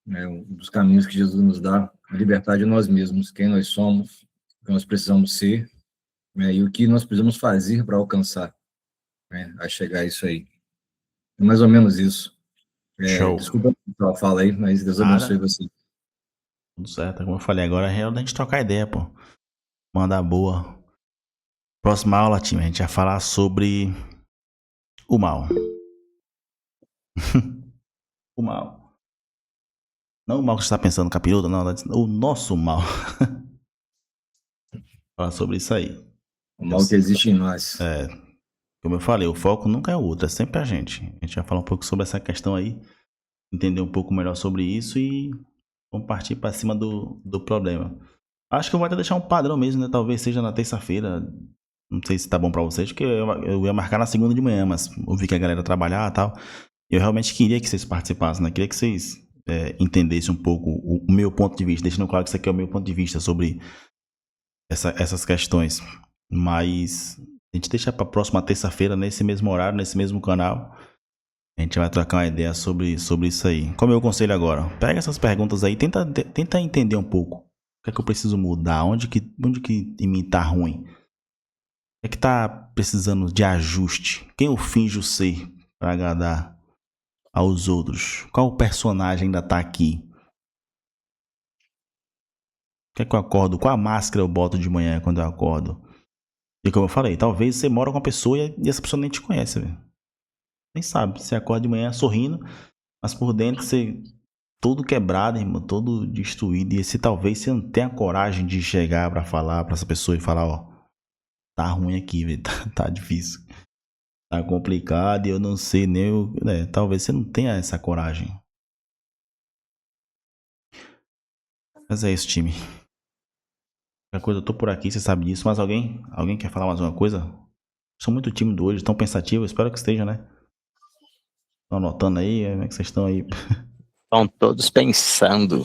Um dos caminhos que Jesus nos dá, a liberdade de nós mesmos, quem nós somos, o que nós precisamos ser, e o que nós precisamos fazer para alcançar, a chegar a isso aí. É mais ou menos isso. Show. Desculpa a fala aí, mas Deus abençoe você. Tudo certo, como eu falei, agora é hora da gente trocar ideia, pô. Mandar boa. Próxima aula, time, a gente vai falar sobre o mal. O mal. Não o mal que você está pensando no capiroto, não. O nosso mal. Falar sobre isso aí. O mal que existe em nós. Como eu falei, o foco nunca é o outro, é sempre a gente. A gente vai falar um pouco sobre essa questão aí, entender um pouco melhor sobre isso e vamos partir para cima do problema. Acho que eu vou até deixar um padrão mesmo, né? Talvez seja na terça-feira. Não sei se tá bom para vocês, porque eu ia marcar na segunda de manhã, mas eu vi que a galera trabalhar e tal. Eu realmente queria que vocês participassem, né? Queria que vocês entendessem um pouco o meu ponto de vista, deixando claro que isso aqui é o meu ponto de vista sobre essas questões. Mas a gente deixa para a próxima terça-feira, nesse mesmo horário, nesse mesmo canal. A gente vai trocar uma ideia sobre isso aí. Qual é o meu conselho agora? Pega essas perguntas aí, tenta entender um pouco. O que é que eu preciso mudar? Onde que em mim tá ruim? O que é que tá precisando de ajuste? Quem eu finjo ser para agradar aos outros? Qual personagem ainda tá aqui? O que é que eu acordo? Qual a máscara eu boto de manhã quando eu acordo? E como eu falei, talvez você mora com uma pessoa e essa pessoa nem te conhece, velho. Nem sabe. Você acorda de manhã sorrindo, mas por dentro você todo quebrado, irmão, todo destruído. E se talvez você não tenha coragem de chegar pra falar pra essa pessoa e falar, ó, tá ruim aqui, velho, tá difícil. Tá complicado e eu não sei nem... talvez você não tenha essa coragem. Mas é isso, time. Qualquer coisa, eu tô por aqui, você sabe disso. Mas alguém quer falar mais alguma coisa? Sou muito tímido hoje, tão pensativo. Espero que esteja, né? Estão anotando aí? Como é que vocês estão aí? Estão todos pensando.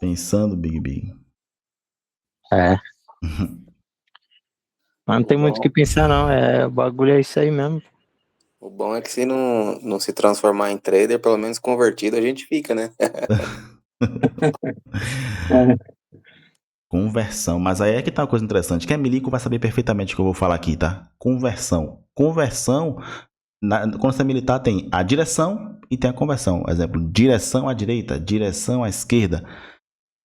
Pensando, Big. Mas não tem muito o que pensar, não. O bagulho é isso aí mesmo. O bom é que se não se transformar em trader, pelo menos convertido, a gente fica, né? Conversão, mas aí é que tá uma coisa interessante. Quem é milico vai saber perfeitamente o que eu vou falar aqui, tá? Conversão. Conversão, quando você é militar, tem a direção e tem a conversão. Exemplo, direção à direita, direção à esquerda.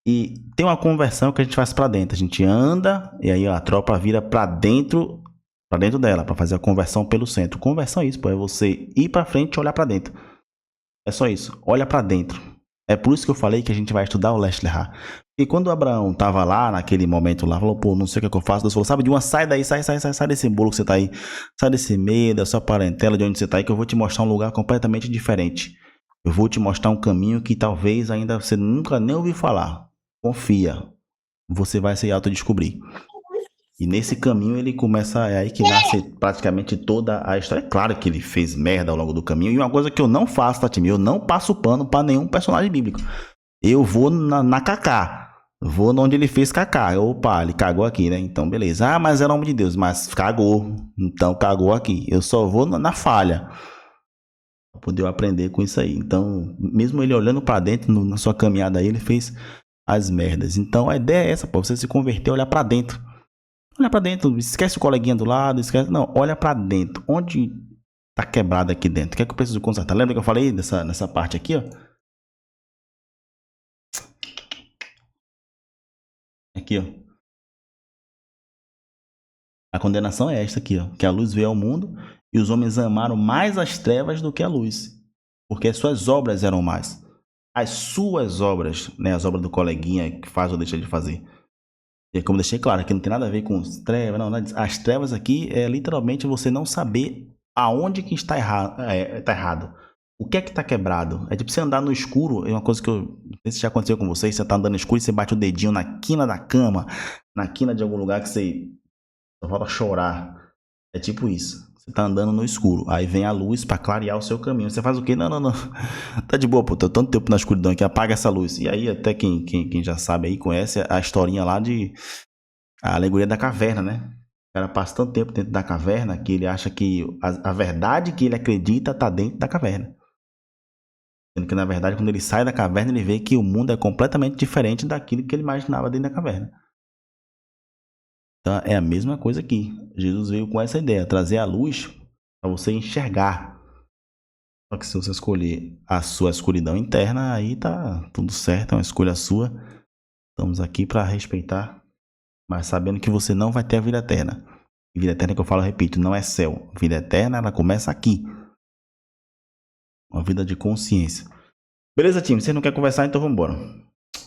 E tem uma conversão que a gente faz pra dentro. A gente anda e aí a tropa vira pra dentro dela, pra fazer a conversão pelo centro. Conversão é isso, pô, é você ir pra frente e olhar pra dentro. É só isso, olha pra dentro. É por isso que eu falei que a gente vai estudar o Leste Leha. E quando o Abraão tava lá, naquele momento lá, falou, pô, não sei o que eu faço. Deus falou, sabe de uma, sai daí, sai desse bolo que você tá aí. Sai desse meio, da sua parentela, de onde você tá aí, que eu vou te mostrar um lugar completamente diferente. Eu vou te mostrar um caminho que talvez ainda você nunca nem ouviu falar. Confia. Você vai se autodescobrir. E nesse caminho ele começa, é aí que nasce praticamente toda a história. É claro que ele fez merda ao longo do caminho. E uma coisa que eu não faço, Tatimi, eu não passo pano pra nenhum personagem bíblico. Eu vou na Cacá. Vou onde ele fez Cacá. Opa, ele cagou aqui, né? Então, beleza. Ah, mas era homem de Deus. Mas cagou. Então, cagou aqui. Eu só vou na falha. Pra poder aprender com isso aí. Então, mesmo ele olhando pra dentro, na sua caminhada aí, ele fez as merdas. Então, a ideia é essa, pô. Você se converter, olhar pra dentro. Olha pra dentro, esquece o coleguinha do lado, esquece... Não, olha pra dentro. Onde tá quebrado aqui dentro? O que é que eu preciso consertar? Lembra que eu falei nessa parte aqui, ó? Aqui, ó. A condenação é esta aqui, ó. Que a luz veio ao mundo e os homens amaram mais as trevas do que a luz. Porque as suas obras eram mais. As suas obras, né? As obras do coleguinha que faz ou deixa de fazer. E como eu deixei claro, aqui não tem nada a ver com trevas, não. As trevas aqui é literalmente você não saber aonde que está errado. O que é que está quebrado? É tipo você andar no escuro, é uma coisa que eu não sei se já aconteceu com você, você está andando no escuro e você bate o dedinho na quina da cama, na quina de algum lugar que você só falta chorar. É tipo isso. Você tá andando no escuro, aí vem a luz para clarear o seu caminho. Você faz o quê? Não. Tá de boa, pô, tô tanto tempo na escuridão aqui, apaga essa luz. E aí até quem já sabe aí, conhece a historinha lá de a alegoria da caverna, né? O cara passa tanto tempo dentro da caverna que ele acha que a verdade que ele acredita tá dentro da caverna. Sendo que na verdade quando ele sai da caverna ele vê que o mundo é completamente diferente daquilo que ele imaginava dentro da caverna. Então é a mesma coisa aqui. Jesus veio com essa ideia, trazer a luz para você enxergar. Só que se você escolher a sua escuridão interna, aí tá tudo certo, é uma escolha sua. Estamos aqui para respeitar, mas sabendo que você não vai ter a vida eterna. E vida eterna que eu falo, eu repito, não é céu. Vida eterna, ela começa aqui. Uma vida de consciência. Beleza, time? Vocês não querem conversar, então vamos embora.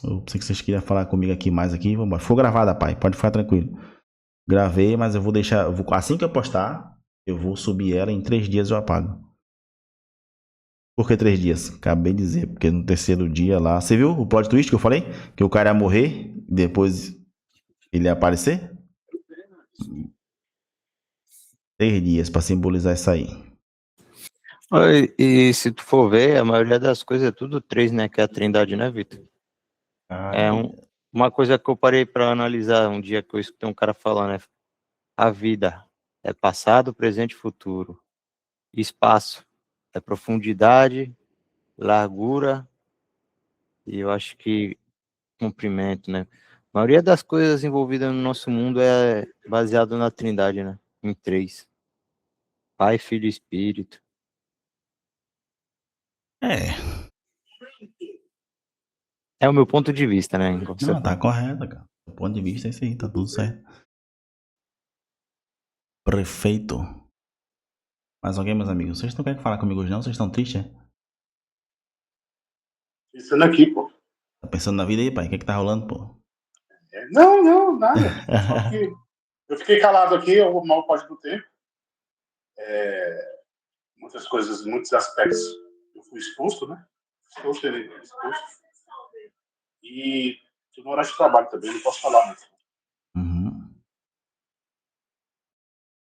Eu pensei que vocês queriam falar comigo aqui mais aqui, vamos embora. Ficou gravada, pai, pode ficar tranquilo. Gravei, mas eu vou deixar, assim que eu postar, eu vou subir ela, em 3 dias eu apago. Por que 3 dias? Acabei de dizer, porque no terceiro dia lá... Você viu o plot twist que eu falei? Que o cara ia morrer, depois ele ia aparecer? 3 dias pra simbolizar isso aí. E se tu for ver, a maioria das coisas é tudo 3, né? Que é a Trindade, né, Vitor? Uma coisa que eu parei para analisar um dia que eu escutei um cara falando, né? A vida é passado, presente e futuro. Espaço é profundidade, largura e eu acho que comprimento, né? A maioria das coisas envolvidas no nosso mundo é baseado na Trindade, né? Em 3. Pai, Filho e Espírito. É o meu ponto de vista, né? Não, tá correto, cara. Do ponto de vista é isso aí, tá tudo certo. Prefeito. Mais alguém, meus amigos? Vocês não querem falar comigo hoje, não? Vocês estão tristes, é? Pensando aqui, pô. Tá pensando na vida aí, pai? O que é que tá rolando, pô? Não, nada. Só que eu fiquei calado aqui, o mal pode do tempo. Muitas coisas, muitos aspectos eu fui expulso, né? Estou sendo expulso. E tive um horário de trabalho também, não posso falar muito.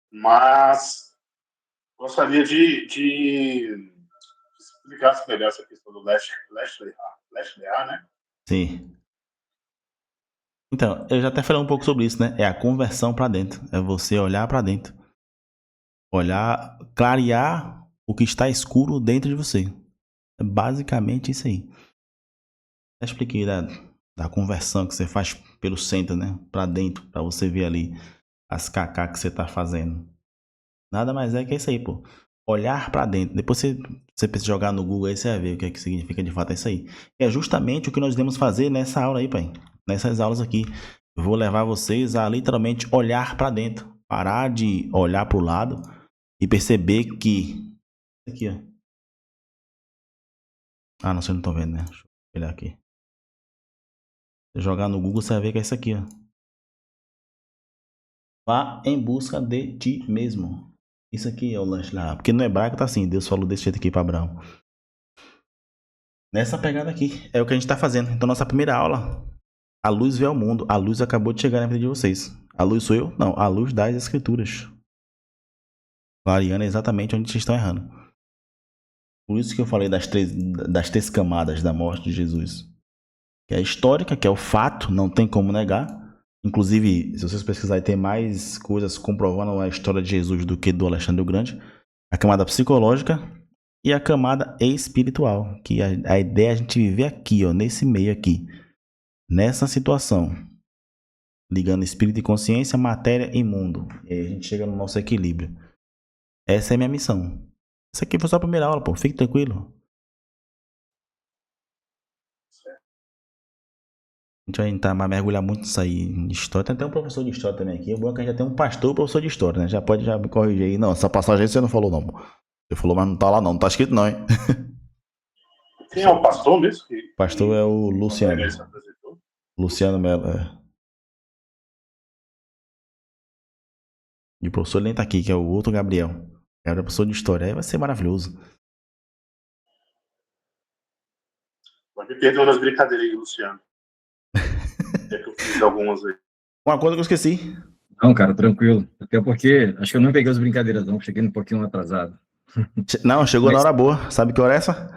Mas gostaria de explicar melhor essa questão do Leste Leha, né? Sim. Então, eu já até falei um pouco sobre isso, né? É a conversão pra dentro. É você olhar pra dentro. Olhar, clarear o que está escuro dentro de você. É basicamente isso aí. Já expliquei da conversão que você faz pelo centro, né? Pra dentro, pra você ver ali as cacá que você tá fazendo. Nada mais é que isso aí, pô. Olhar pra dentro. Depois você precisa jogar no Google aí, você vai ver o que é que significa de fato isso aí. É justamente o que nós devemos fazer nessa aula aí, pai. Nessas aulas aqui. Eu vou levar vocês a literalmente olhar pra dentro. Parar de olhar pro lado e perceber que... Aqui, ó. Ah, não, vocês não estão vendo, né? Deixa eu olhar aqui. Se jogar no Google, você vai ver que é isso aqui, ó. Vá em busca de ti mesmo. Isso aqui é o lanche lá. Porque no hebraico tá assim. Deus falou desse jeito aqui para Abraão. Nessa pegada aqui. É o que a gente tá fazendo. Então, nossa primeira aula. A luz veio ao mundo. A luz acabou de chegar na vida de vocês. A luz sou eu? Não. A luz das escrituras. Clareando exatamente onde vocês estão errando. Por isso que eu falei das três camadas da morte de Jesus. Que é a histórica, que é o fato. Não tem como negar. Inclusive, se vocês pesquisarem, tem mais coisas comprovando a história de Jesus do que do Alexandre o Grande. A camada psicológica e a camada espiritual. Que a ideia é a gente viver aqui, ó, nesse meio aqui. Nessa situação. Ligando espírito e consciência, matéria e mundo. E aí a gente chega no nosso equilíbrio. Essa é a minha missão. Essa aqui foi só a primeira aula, pô. Fique tranquilo. A gente vai tentar mergulhar muito nisso aí, de história. Tem até um professor de história também aqui. O bom é que a gente já tem um pastor e professor de história, né? Já pode me corrigir aí. Não, essa passagem aí você não falou, não. Você falou, mas não tá lá, não. Não tá escrito, não, hein? Quem é o pastor mesmo? O pastor é o Luciano. Ele se apresentou? Luciano Melo, é. E o professor nem tá aqui, que é o outro Gabriel. Gabriel é professor de história. Aí vai ser maravilhoso. Vai me perdoar nas brincadeiras aí, Luciano. É que eu fiz algumas aí. Uma coisa que eu esqueci. Não, cara, tranquilo. Até porque acho que eu não peguei as brincadeiras, não. Cheguei um pouquinho atrasado. Não, chegou na hora boa. Sabe que hora é essa?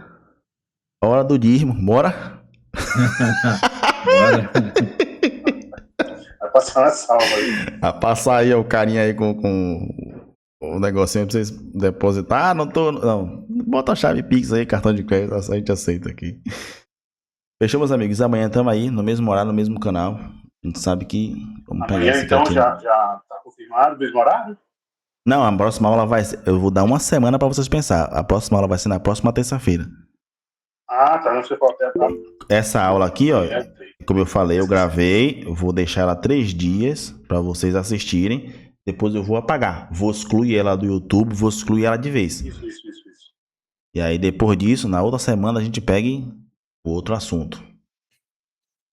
A hora do dízimo. Bora? Bora. Vai passar na salva aí. Vai passar aí o carinha aí com o negocinho pra vocês depositar. Ah, não tô... Não. Bota a chave Pix aí, cartão de crédito. A gente aceita aqui. Fechou, meus amigos? Amanhã estamos aí, no mesmo horário, no mesmo canal. A gente sabe que... Vamos pegar Amanhã, esse então, gatinho. já tá confirmado o mesmo horário? Não, a próxima aula vai ser... Eu vou dar uma semana pra vocês pensar. A próxima aula vai ser na próxima terça-feira. Ah, tá. Não, você falou até... Essa aula aqui, ó, como eu falei, eu gravei. Eu vou deixar ela 3 dias pra vocês assistirem. Depois eu vou apagar. Vou excluir ela do YouTube, vou excluir ela de vez. Isso. E aí, depois disso, na outra semana, a gente pega o outro assunto.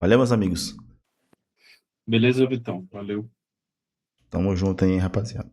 Valeu, meus amigos. Beleza, Vitão. Valeu. Tamo junto aí, rapaziada.